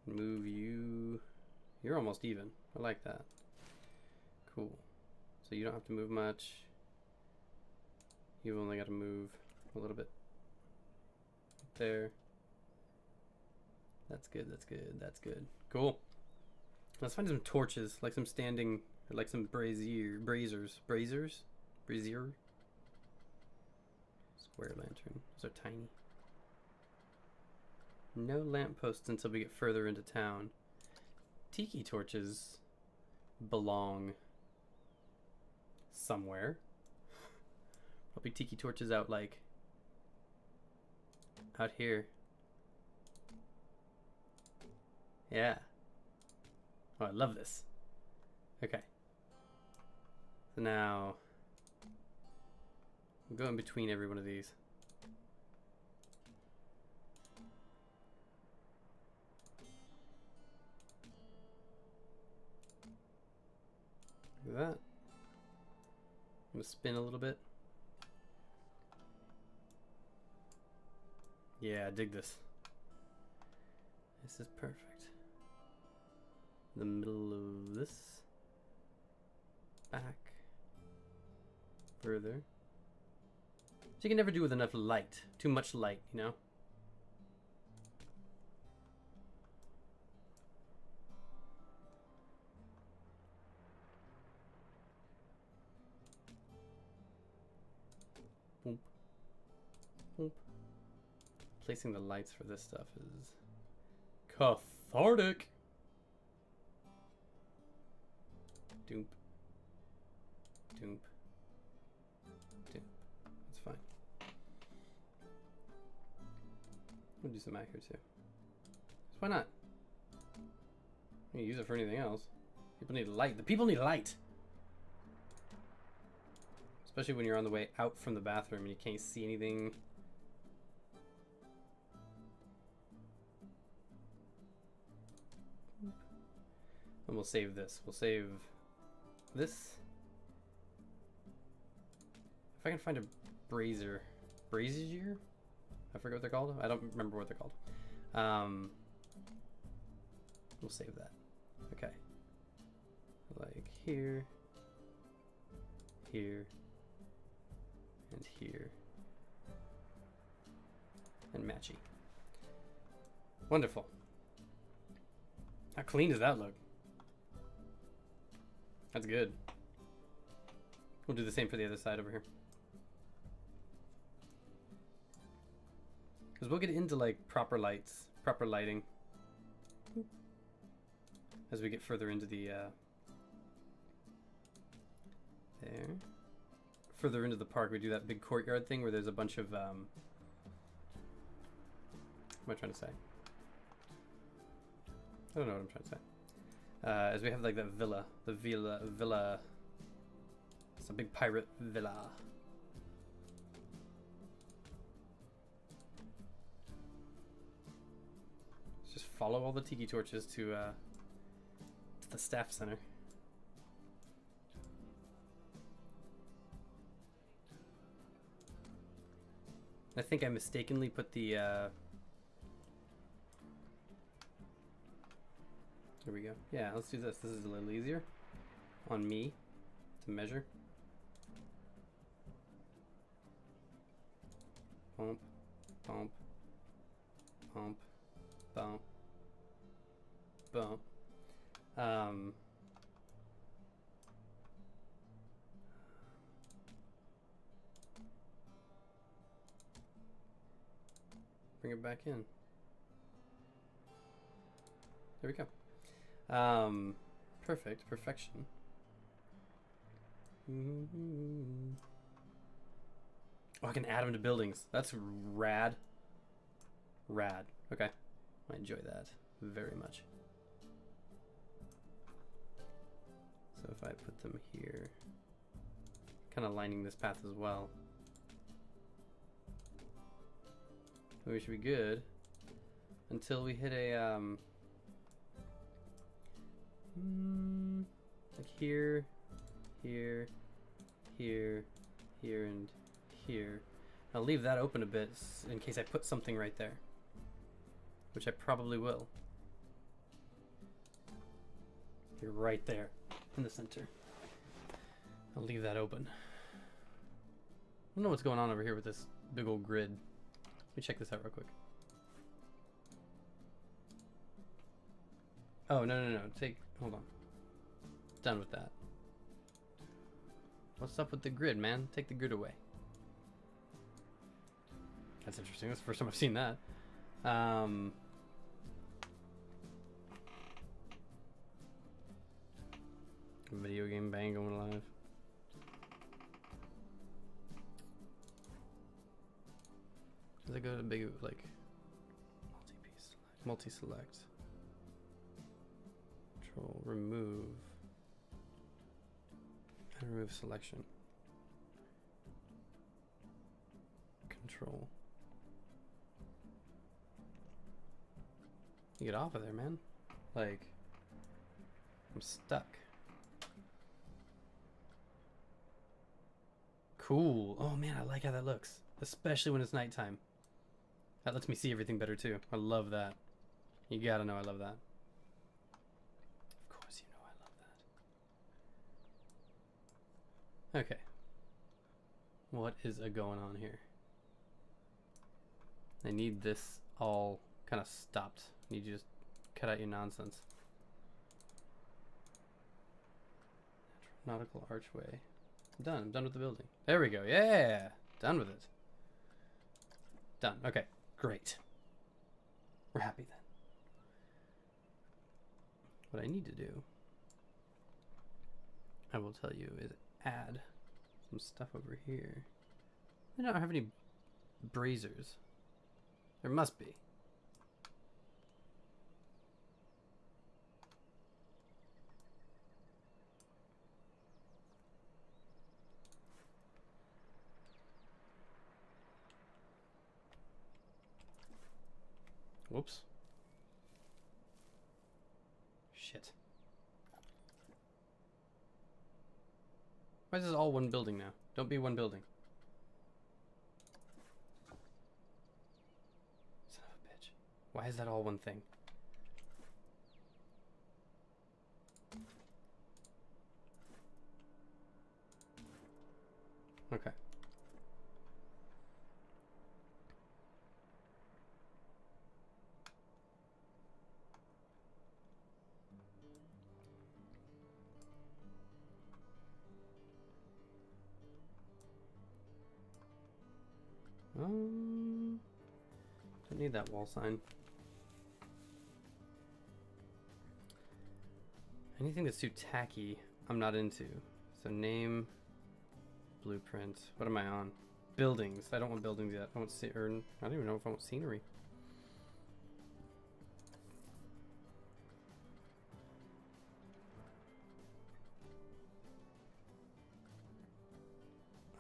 Move you. You're almost even. I like that. Cool. So you don't have to move much. You've only got to move a little bit. There. That's good, that's good, that's good. Cool. Let's find some torches, like some standing, or like some braziers. Brazier? Square lantern. Those are tiny. No lampposts until we get further into town. Tiki torches belong somewhere. Probably tiki torches out like out here. Yeah. Oh, I love this. Okay. So now we'll go in between every one of these. Look at that. I'm gonna spin a little bit. Yeah, I dig this. This is perfect. The middle of this. Back. Further. So you can never do with enough light. Too much light, you know? Boom. Boom. Placing the lights for this stuff is cathartic. Doop. Doop. Doop. That's fine. We'll do some out here too. Why not? You can use it for anything else. People need light. The people need light. Especially when you're on the way out from the bathroom and you can't see anything. And we'll save this. We'll save this. If I can find a brazier. Brazier? I forget what they're called. I don't remember what they're called. We'll save that. Okay. Like here. Here. And here. And matchy. Wonderful. How clean does that look? That's good. We'll do the same for the other side over here. Because we'll get into like proper lights, proper lighting as we get further into the there. Further into the park, we do that big courtyard thing where there's a bunch of what am I trying to say? I don't know what I'm trying to say. As we have like that villa, villa. It's a big pirate villa. Let's just follow all the tiki torches to the staff center. I think I mistakenly put the Here we go. Yeah, let's do this. This is a little easier on me to measure. Bump, bump, bump, bump, bump. Bring it back in. There we go. Perfect. Perfection. Oh, I can add them to buildings. That's rad. Rad. Okay. I enjoy that very much. So if I put them here, kind of lining this path as well, we should be good until we hit a like here, here, here, here, and here. I'll leave that open a bit in case I put something right there, which I probably will. You're right there in the center. I'll leave that open. I don't know what's going on over here with this big old grid. Let me check this out real quick. Oh, no. Hold on. Done with that. What's up with the grid, man? Take the grid away. That's interesting. That's the first time I've seen that. Video game bang going live. Does it go to big, like, multi-piece, multi-select, control, remove, and remove selection, control. You get off of there, man. Like, I'm stuck. Cool. Oh man, I like how that looks, especially when it's nighttime. That lets me see everything better too. I love that. You gotta know I love that. Of course you know I love that. Okay. What is going on here? I need this all kind of stopped. You just cut out your nonsense. Nautical archway. I'm done. I'm done with the building. There we go. Yeah! Done with it. Done. Okay. Great. We're happy then. What I need to do, I will tell you, is add some stuff over here. I don't have any braziers. There must be. Whoops. Shit. Why is this all one building now? Don't be one building. Son of a bitch. Why is that all one thing? Okay. Don't need that wall sign. Anything that's too tacky, I'm not into. So name, blueprint. What am I on? Buildings. I don't want buildings yet. I want I don't even know if I want scenery.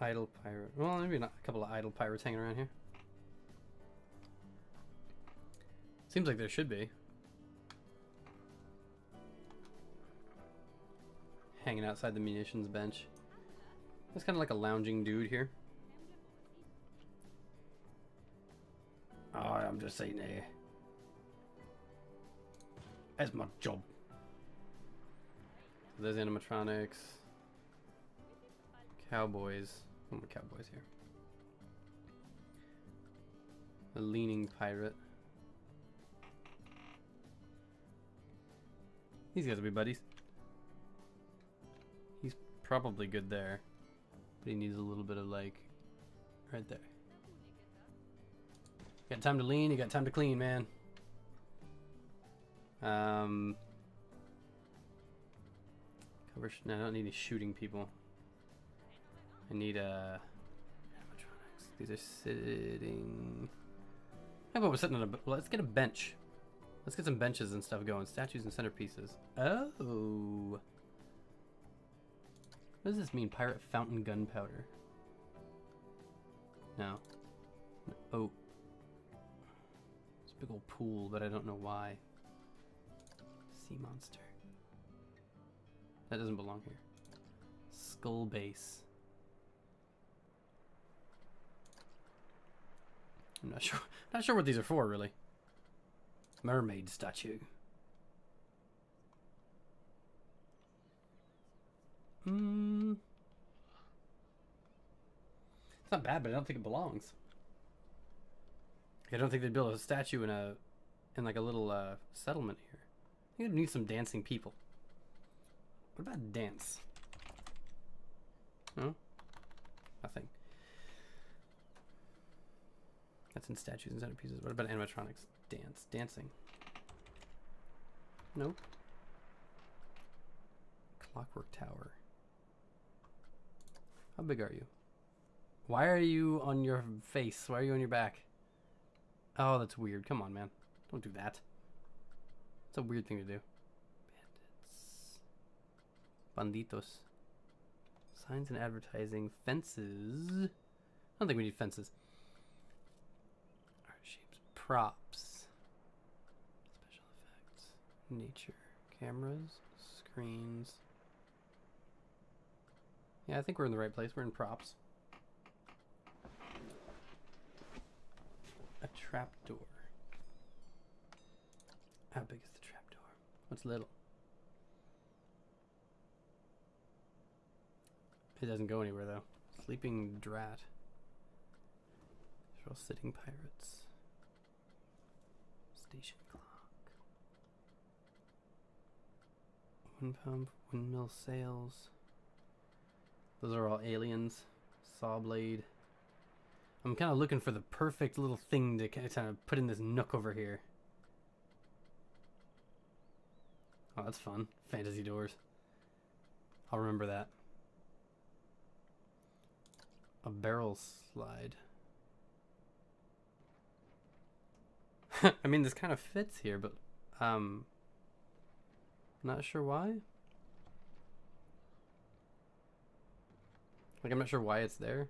Idle pirate. Well, maybe not a couple of idle pirates hanging around here. Seems like there should be. Hanging outside the munitions bench. That's kind of like a lounging dude here. Oh, I'm just sitting here. That's my job. There's animatronics. Cowboys. Oh, more cowboys here. A leaning pirate. These guys will be buddies. He's probably good there, but he needs a little bit of, like, right there. You got time to lean, you got time to clean, man. Cover. No, I don't need any shooting people. I need animatronics. These are sitting. How about we're sitting on a? Let's get a bench. Let's get some benches and stuff going. Statues and centerpieces. Oh. What does this mean? Pirate fountain gunpowder. No. Oh. It's a big old pool, but I don't know why. Sea monster. That doesn't belong here. Skull base. I'm not sure what these are for, really. Mermaid statue. It's not bad, but I don't think it belongs. I don't think they'd build a statue in like a little settlement here. I think it needs some dancing people. What about dance? No? Nothing. That's in statues and centerpieces. What about animatronics? Dancing. Nope. Clockwork tower. How big are you? Why are you on your face? Why are you on your back? Oh, that's weird. Come on, man. Don't do that. It's a weird thing to do. Bandits. Banditos. Signs and advertising. Fences. I don't think we need fences. Art shapes. Props. Special effects. Nature. Cameras. Screens. Yeah, I think we're in the right place. We're in props. A trapdoor. How big is the trapdoor? What's little? It doesn't go anywhere though. Sleeping drat. They're all sitting pirates. Station clock. Wind pump, windmill sails. Those are all aliens. Saw blade. I'm kind of looking for the perfect little thing to kind of put in this nook over here. Oh, that's fun. Fantasy doors. I'll remember that. A barrel slide. I mean, this kind of fits here, but not sure why. Like, I'm not sure why it's there.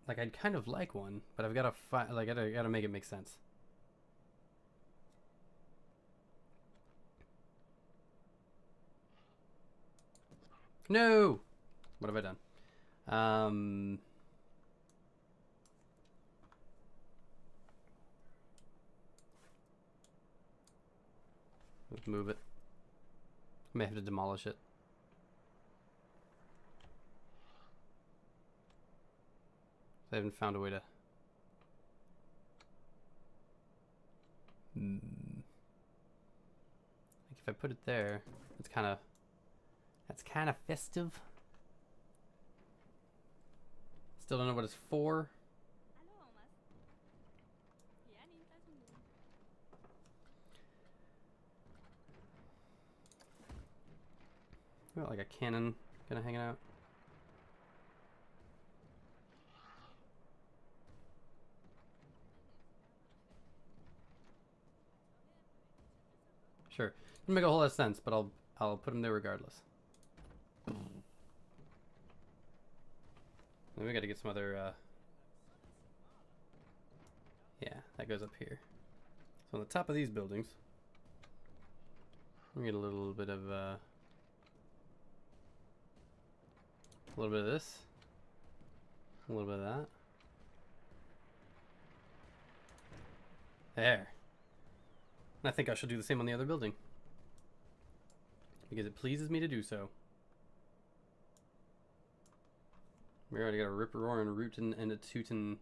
Like, I'd kind of like one, but I've got to find, like, I gotta make it make sense. No! What have I done? Let's move it. I may have to demolish it. I haven't found a way to... Like if I put it there, it's kind of... That's kind of festive. Still don't know what it's for. Got like a cannon kind of hanging out. Sure, doesn't make a whole lot of sense, but I'll put them there regardless. Then we got to get some other. Yeah, that goes up here. So on the top of these buildings, we get a little bit of this, a little bit of that. There. And I think I should do the same on the other building, because it pleases me to do so. We already got a rip-roaring, rootin', and a tootin'.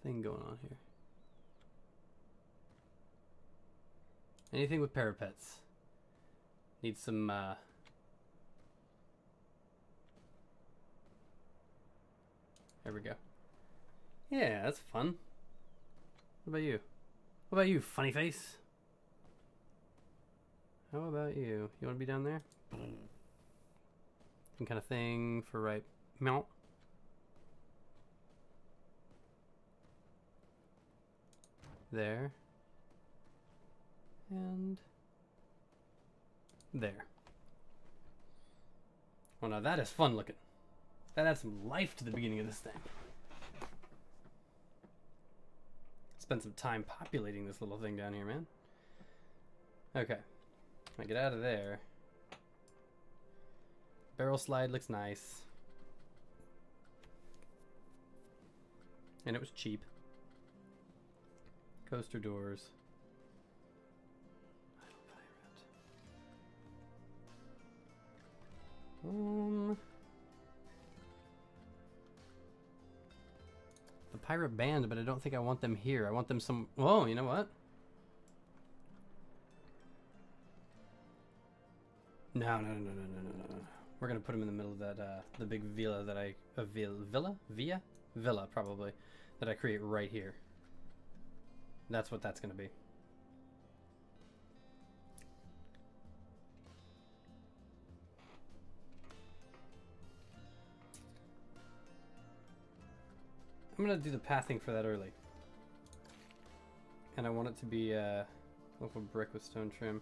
Thing going on here. Anything with parapets. Need some, There we go. Yeah, that's fun. What about you? What about you, funny face? How about you? You want to be down there? Some kind of thing for right mount. There. And there. Well, now that is fun looking. That adds some life to the beginning of this thing. Spend some time populating this little thing down here, man. Okay. I get out of there. Barrel slide looks nice. And it was cheap. Coaster doors. The pirate band, but I don't think I want them here. I want them some... Whoa, you know what? No. We're gonna put him in the middle of that the big villa that I villa probably that I create right here. That's what that's gonna be. I'm gonna do the pathing for that early. And I want it to be local brick with stone trim.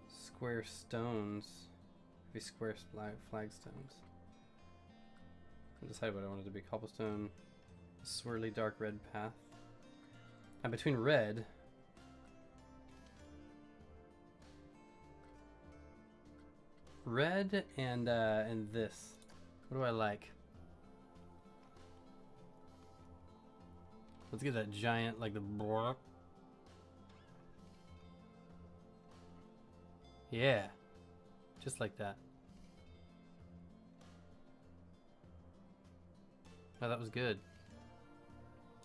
Square stones. Maybe square flagstones. I decided what I wanted to be. Cobblestone. Swirly dark red path. And between red and this. What do I like? Let's get that giant, like the... Yeah. Just like that. Oh, that was good.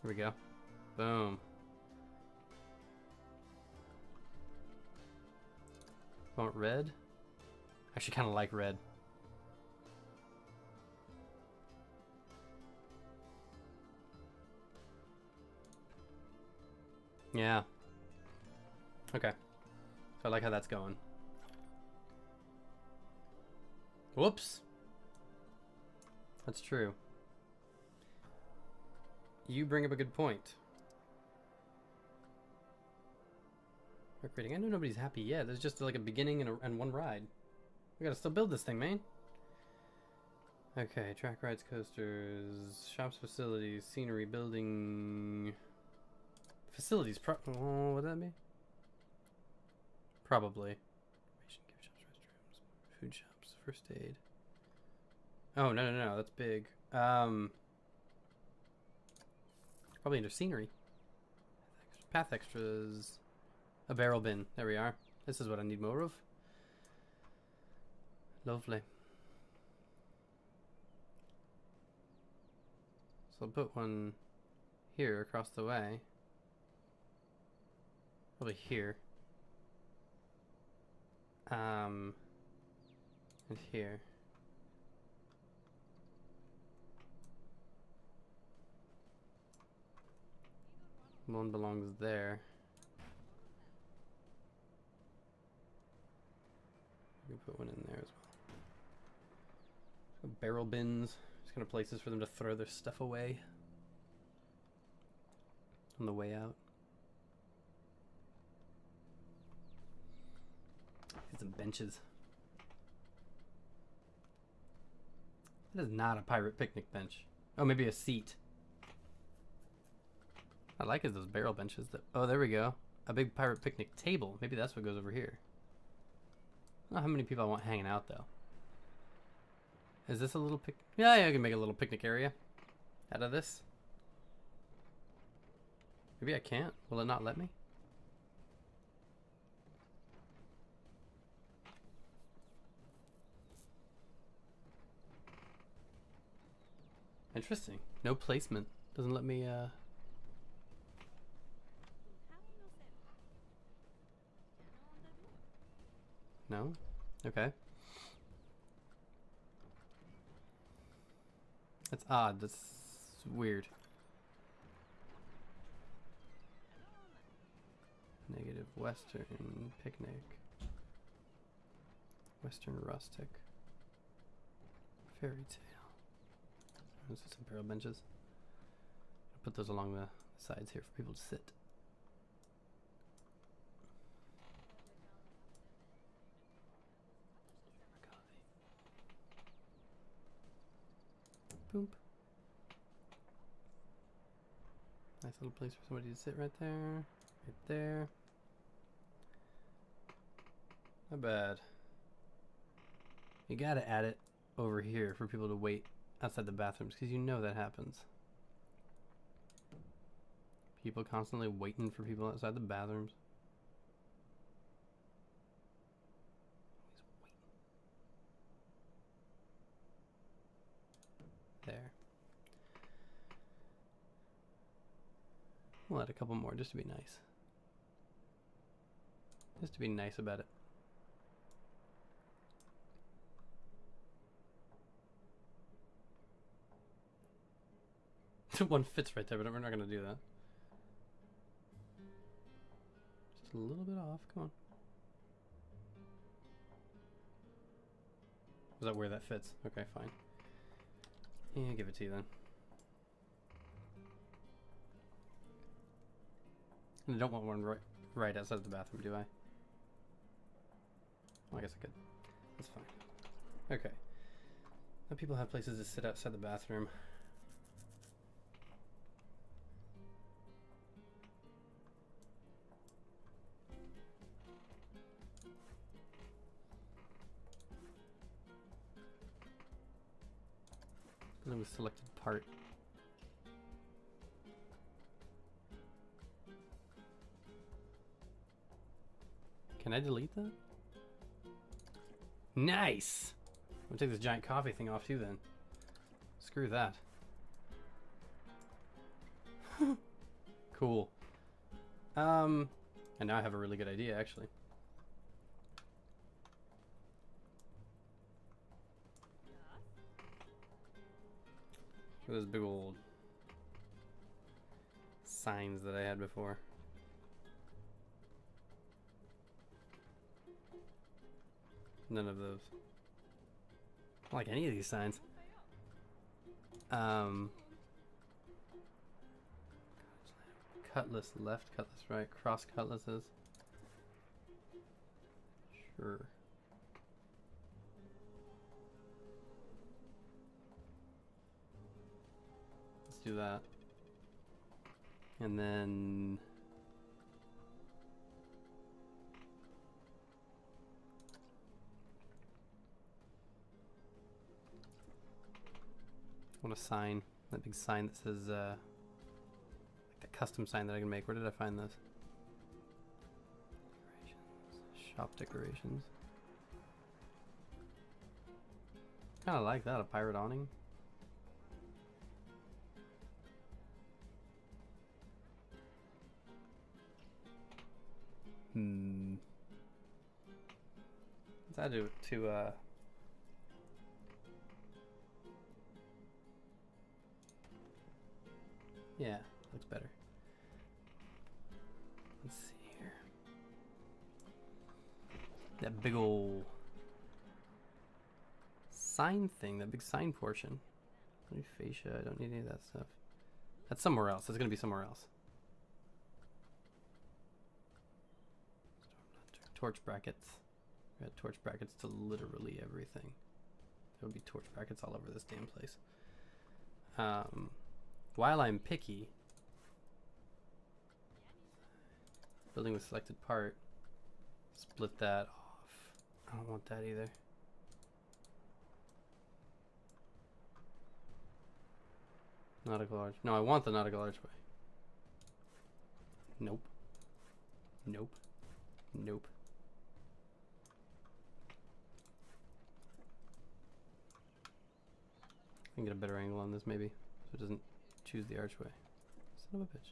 Here we go. Boom. Want red? I actually kind of like red. Yeah. Okay. So I like how that's going. Whoops. That's true. You bring up a good point. Creating. I know nobody's happy yet. There's just like a beginning and one ride. We gotta still build this thing, man. Okay, track rides, coasters, shops, facilities, scenery, building... Facilities, oh, what would that be? Probably. Gift shops, restrooms, food shops, first aid. Oh, no, that's big. Probably under scenery. Path extras. A barrel bin. There we are. This is what I need more of. Lovely. So I'll put one here across the way. Probably here. And here. One belongs there. You put one in there as well. Barrel bins. Just kind of places for them to throw their stuff away on the way out. Get some benches. That is not a pirate picnic bench. Oh, maybe a seat. I like it, those barrel benches. Oh, there we go. A big pirate picnic table. Maybe that's what goes over here. I don't know how many people I want hanging out, though. Is this a little yeah, I can make a little picnic area out of this. Maybe I can't. Will it not let me? Interesting. No placement. Doesn't let me, No? Okay. That's odd. That's weird. Negative Western picnic. Western rustic. Fairy tale. Those are some barrel benches. I'll put those along the sides here for people to sit. Boom. Nice little place for somebody to sit right there. Right there. Not bad. You gotta add it over here for people to wait outside the bathrooms, because you know that happens. People constantly waiting for people outside the bathrooms. There. We'll add a couple more just to be nice. Just to be nice about it. One fits right there, but we're not gonna do that. Just a little bit off. Come on. Is that where that fits? Okay, fine. Yeah, give it to you then. I don't want one right outside the bathroom, do I? Well, I guess I could. That's fine. Okay. Now people have places to sit outside the bathroom. Building with selected part. Can I delete that? Nice! I'm gonna take this giant coffee thing off too then. Screw that. Cool. And now I have a really good idea actually. Look at those big old signs that I had before. None of those. I don't like any of these signs. Cutlass left, cutlass right, cross cutlasses. Sure. Let's do that. And then I want a sign, that big sign that says, like the custom sign that I can make. Where did I find this? Decorations. Shop decorations. Kind of like that, a pirate awning. Let's add it to, yeah, looks better. Let's see here. That big ol' sign thing, that big sign portion. I need fascia, I don't need any of that stuff. That's somewhere else, that's gonna be somewhere else. Torch brackets. We got torch brackets to literally everything. There will be torch brackets all over this damn place. While I'm picky, building with selected part, split that off. I don't want that either. Nautical arch. No, I want the nautical archway. Nope. Nope. Nope. I can get a better angle on this maybe, so it doesn't choose the archway. Son of a bitch.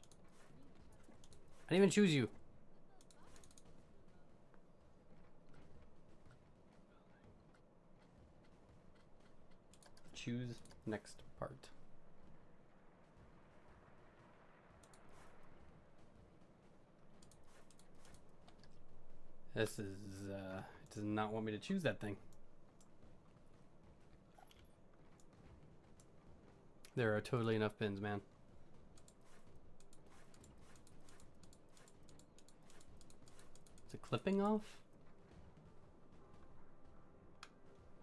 I didn't even choose you. Choose next part. This is, it does not want me to choose that thing. There are totally enough pins, man. Is it clipping off?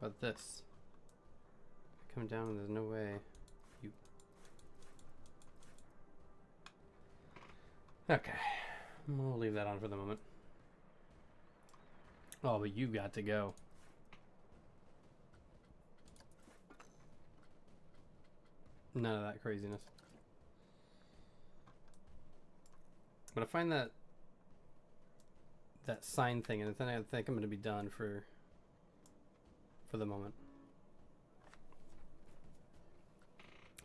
How about this? Come down and there's no way. You. Okay. We'll leave that on for the moment. Oh, but you got to go. None of that craziness. I'm gonna find that sign thing, and then I think I'm gonna be done for the moment.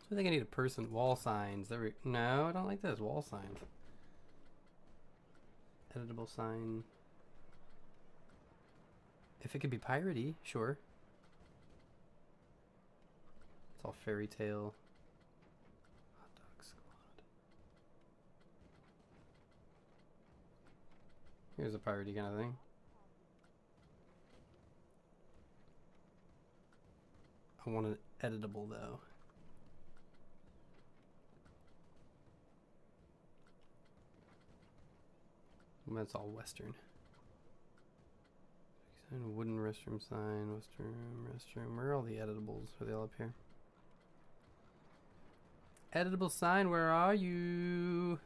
So I think I need a person. Wall signs. No, I don't like this. Wall signs. Editable sign. If it could be piratey, sure. It's all fairy tale. Hot dog Here's a piratey kind of thing. I want it editable though. That's all Western. Wooden restroom sign, restroom. Where are all the editables? Are they all up here? Editable sign, where are you?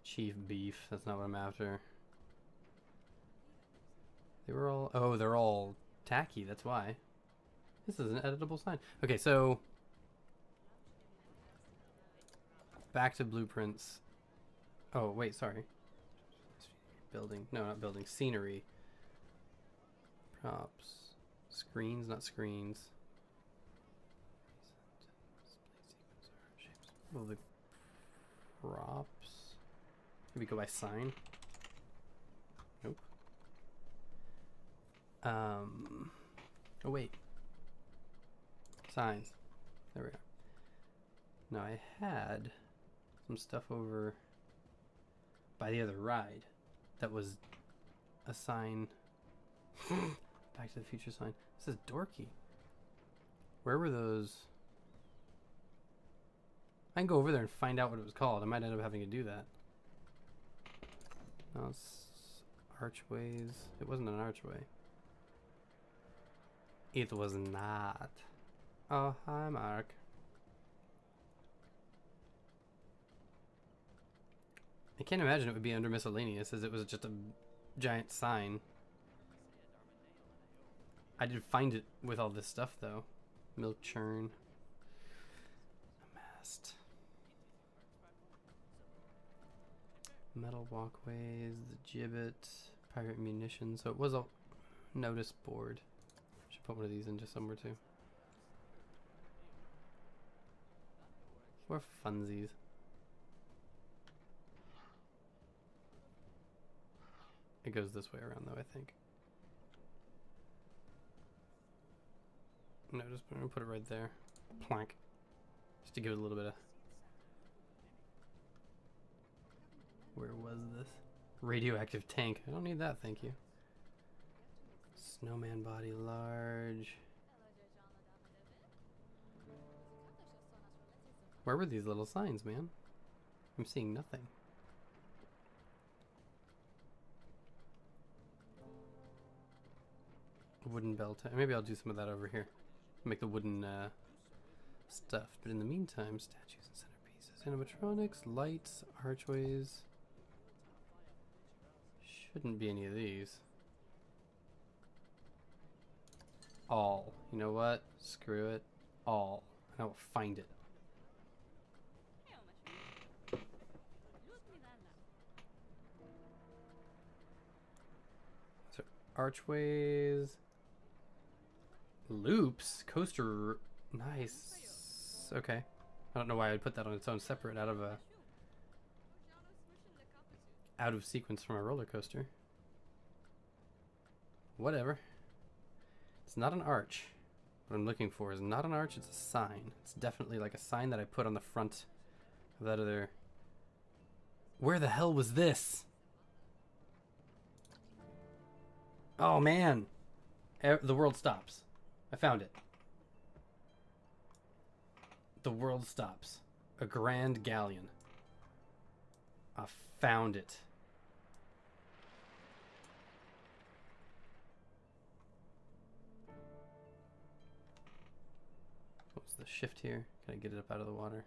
Chief beef, that's not what I'm after. They were all, oh, they're all tacky, that's why. This is an editable sign. Okay, so back to blueprints. Oh, wait, sorry. Building, no, not building, scenery. Props. Screens, not screens. Well, the props. Maybe go by sign. Nope. Oh wait. Signs. There we go. Now I had some stuff over by the other ride that was a sign. Back to the Future sign. This is dorky. Where were those? I can go over there and find out what it was called. I might end up having to do that. No, it's archways. It wasn't an archway. It was not. Oh, hi, Mark. I can't imagine it would be under miscellaneous, as it was just a giant sign. I did find it with all this stuff, though. Milk churn. A mast. Metal walkways, the gibbet, pirate munitions. So it was a notice board. Should put one of these into somewhere, too. Or funsies. It goes this way around, though, I think. No, just put it right there. Plank. Just to give it a little bit of... Where was this? Radioactive tank. I don't need that, thank you. Snowman body large. Where were these little signs, man? I'm seeing nothing. Wooden belt. Maybe I'll do some of that over here. Make the wooden stuff. But in the meantime, statues and centerpieces. Animatronics, lights, archways. Shouldn't be any of these. All. You know what? Screw it. All. And I will find it. So, archways. Loops? Coaster. Nice. Okay. I don't know why I'd put that on its own separate out of sequence from a roller coaster. Whatever. It's not an arch. What I'm looking for is not an arch, it's a sign. It's definitely like a sign that I put on the front of that other... Where the hell was this? Oh man! The world stops. I found it. The world stops. A grand galleon. I found it. What's the shift here? Can I get it up out of the water?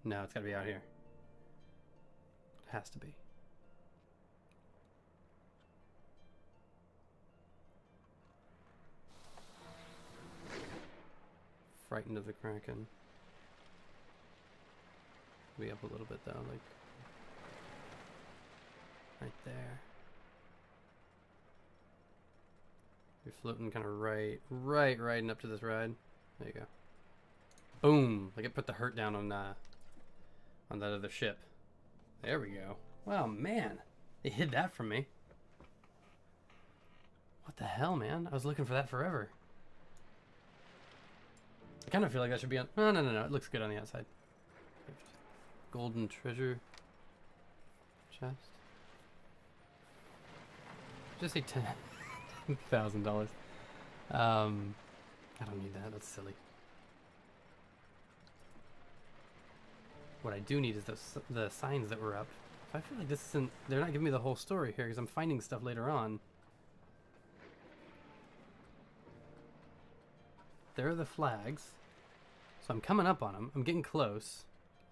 No, it's gotta be out here. It has to be. Frightened of the Kraken. Be up a little bit though, like right there. You're floating kind of right up to this ride. There you go. Boom! Like it put the hurt down on that other ship. There we go. Wow, man, they hid that from me. What the hell, man? I was looking for that forever. I kind of feel like that should be on... No. It looks good on the outside. Golden treasure. chest. Just say $10,000. I don't need that. That's silly. What I do need is the signs that were up. I feel like this isn't. They're not giving me the whole story here because I'm finding stuff later on. There are the flags. So I'm coming up on them. I'm getting close.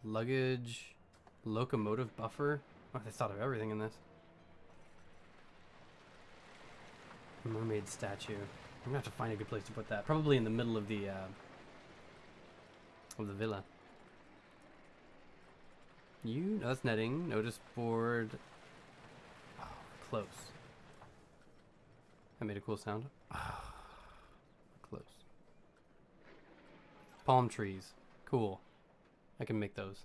Luggage, locomotive buffer. Oh, they thought of everything in this. Mermaid statue. I'm gonna have to find a good place to put that. Probably in the middle of the villa. No, that's netting. Notice board. Oh, close. That made a cool sound. Oh, close. Palm trees. Cool. I can make those.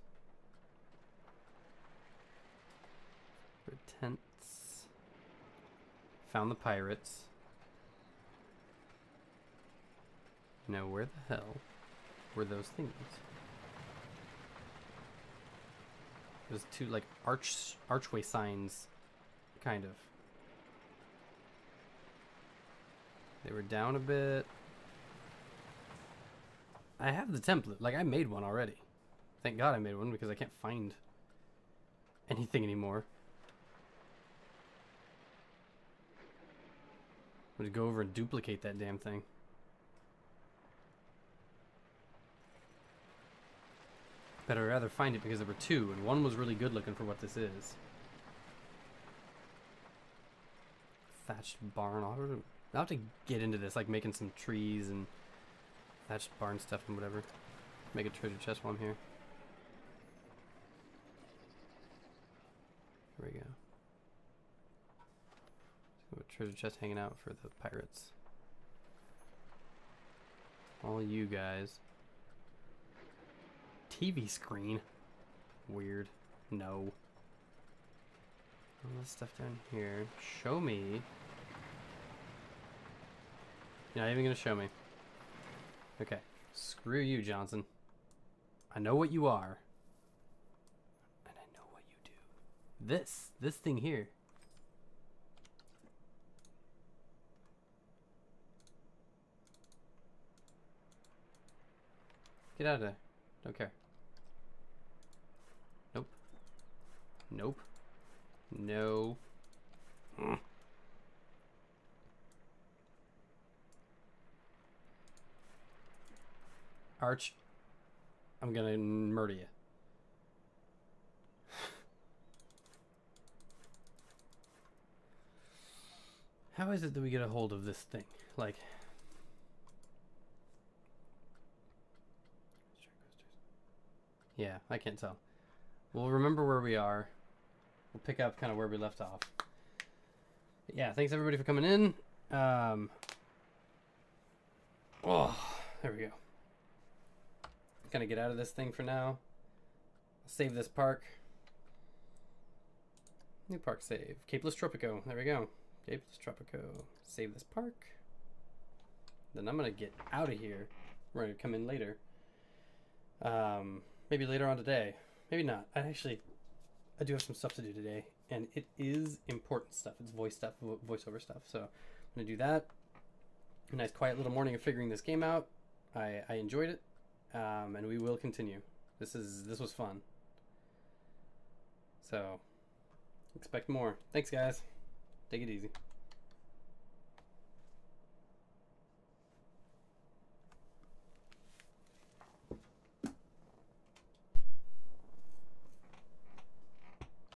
For tents. Found the pirates. Now where the hell were those things? There's two like archway signs, kind of. They were down a bit. I have the template. Like, I made one already. Thank God I made one because I can't find anything anymore. I'm gonna go over and duplicate that damn thing. But I'd rather find it because there were two, and one was really good looking for what this is. Thatched barn. I'll have to get into this, like making some trees and thatched barn stuff and whatever. Make a treasure chest while I'm here. There we go. So a treasure chest hanging out for the pirates. All you guys. TV screen. Weird. No. All this stuff down here. Show me. You're not even gonna show me. Okay. Screw you, Johnson. I know what you are. And I know what you do. This thing here. Get out of there. Don't care. Nope. Nope. No. Arch, I'm gonna murder you. How is it that we get a hold of this thing? Like... Yeah, I can't tell. We'll remember where we are. We'll pick up kind of where we left off. But yeah, thanks everybody for coming in. Oh, there we go. Gonna get out of this thing for now. Save this park. New park save. Capeless Tropico. There we go. Capeless Tropico. Save this park. Then I'm gonna get out of here. We're gonna come in later. Maybe later on today. Maybe not. I do have some stuff to do today, and it is important stuff. It's voice stuff, voiceover stuff. So I'm gonna do that. A nice quiet little morning of figuring this game out. I enjoyed it, and we will continue. This was fun. So expect more. Thanks, guys. Take it easy.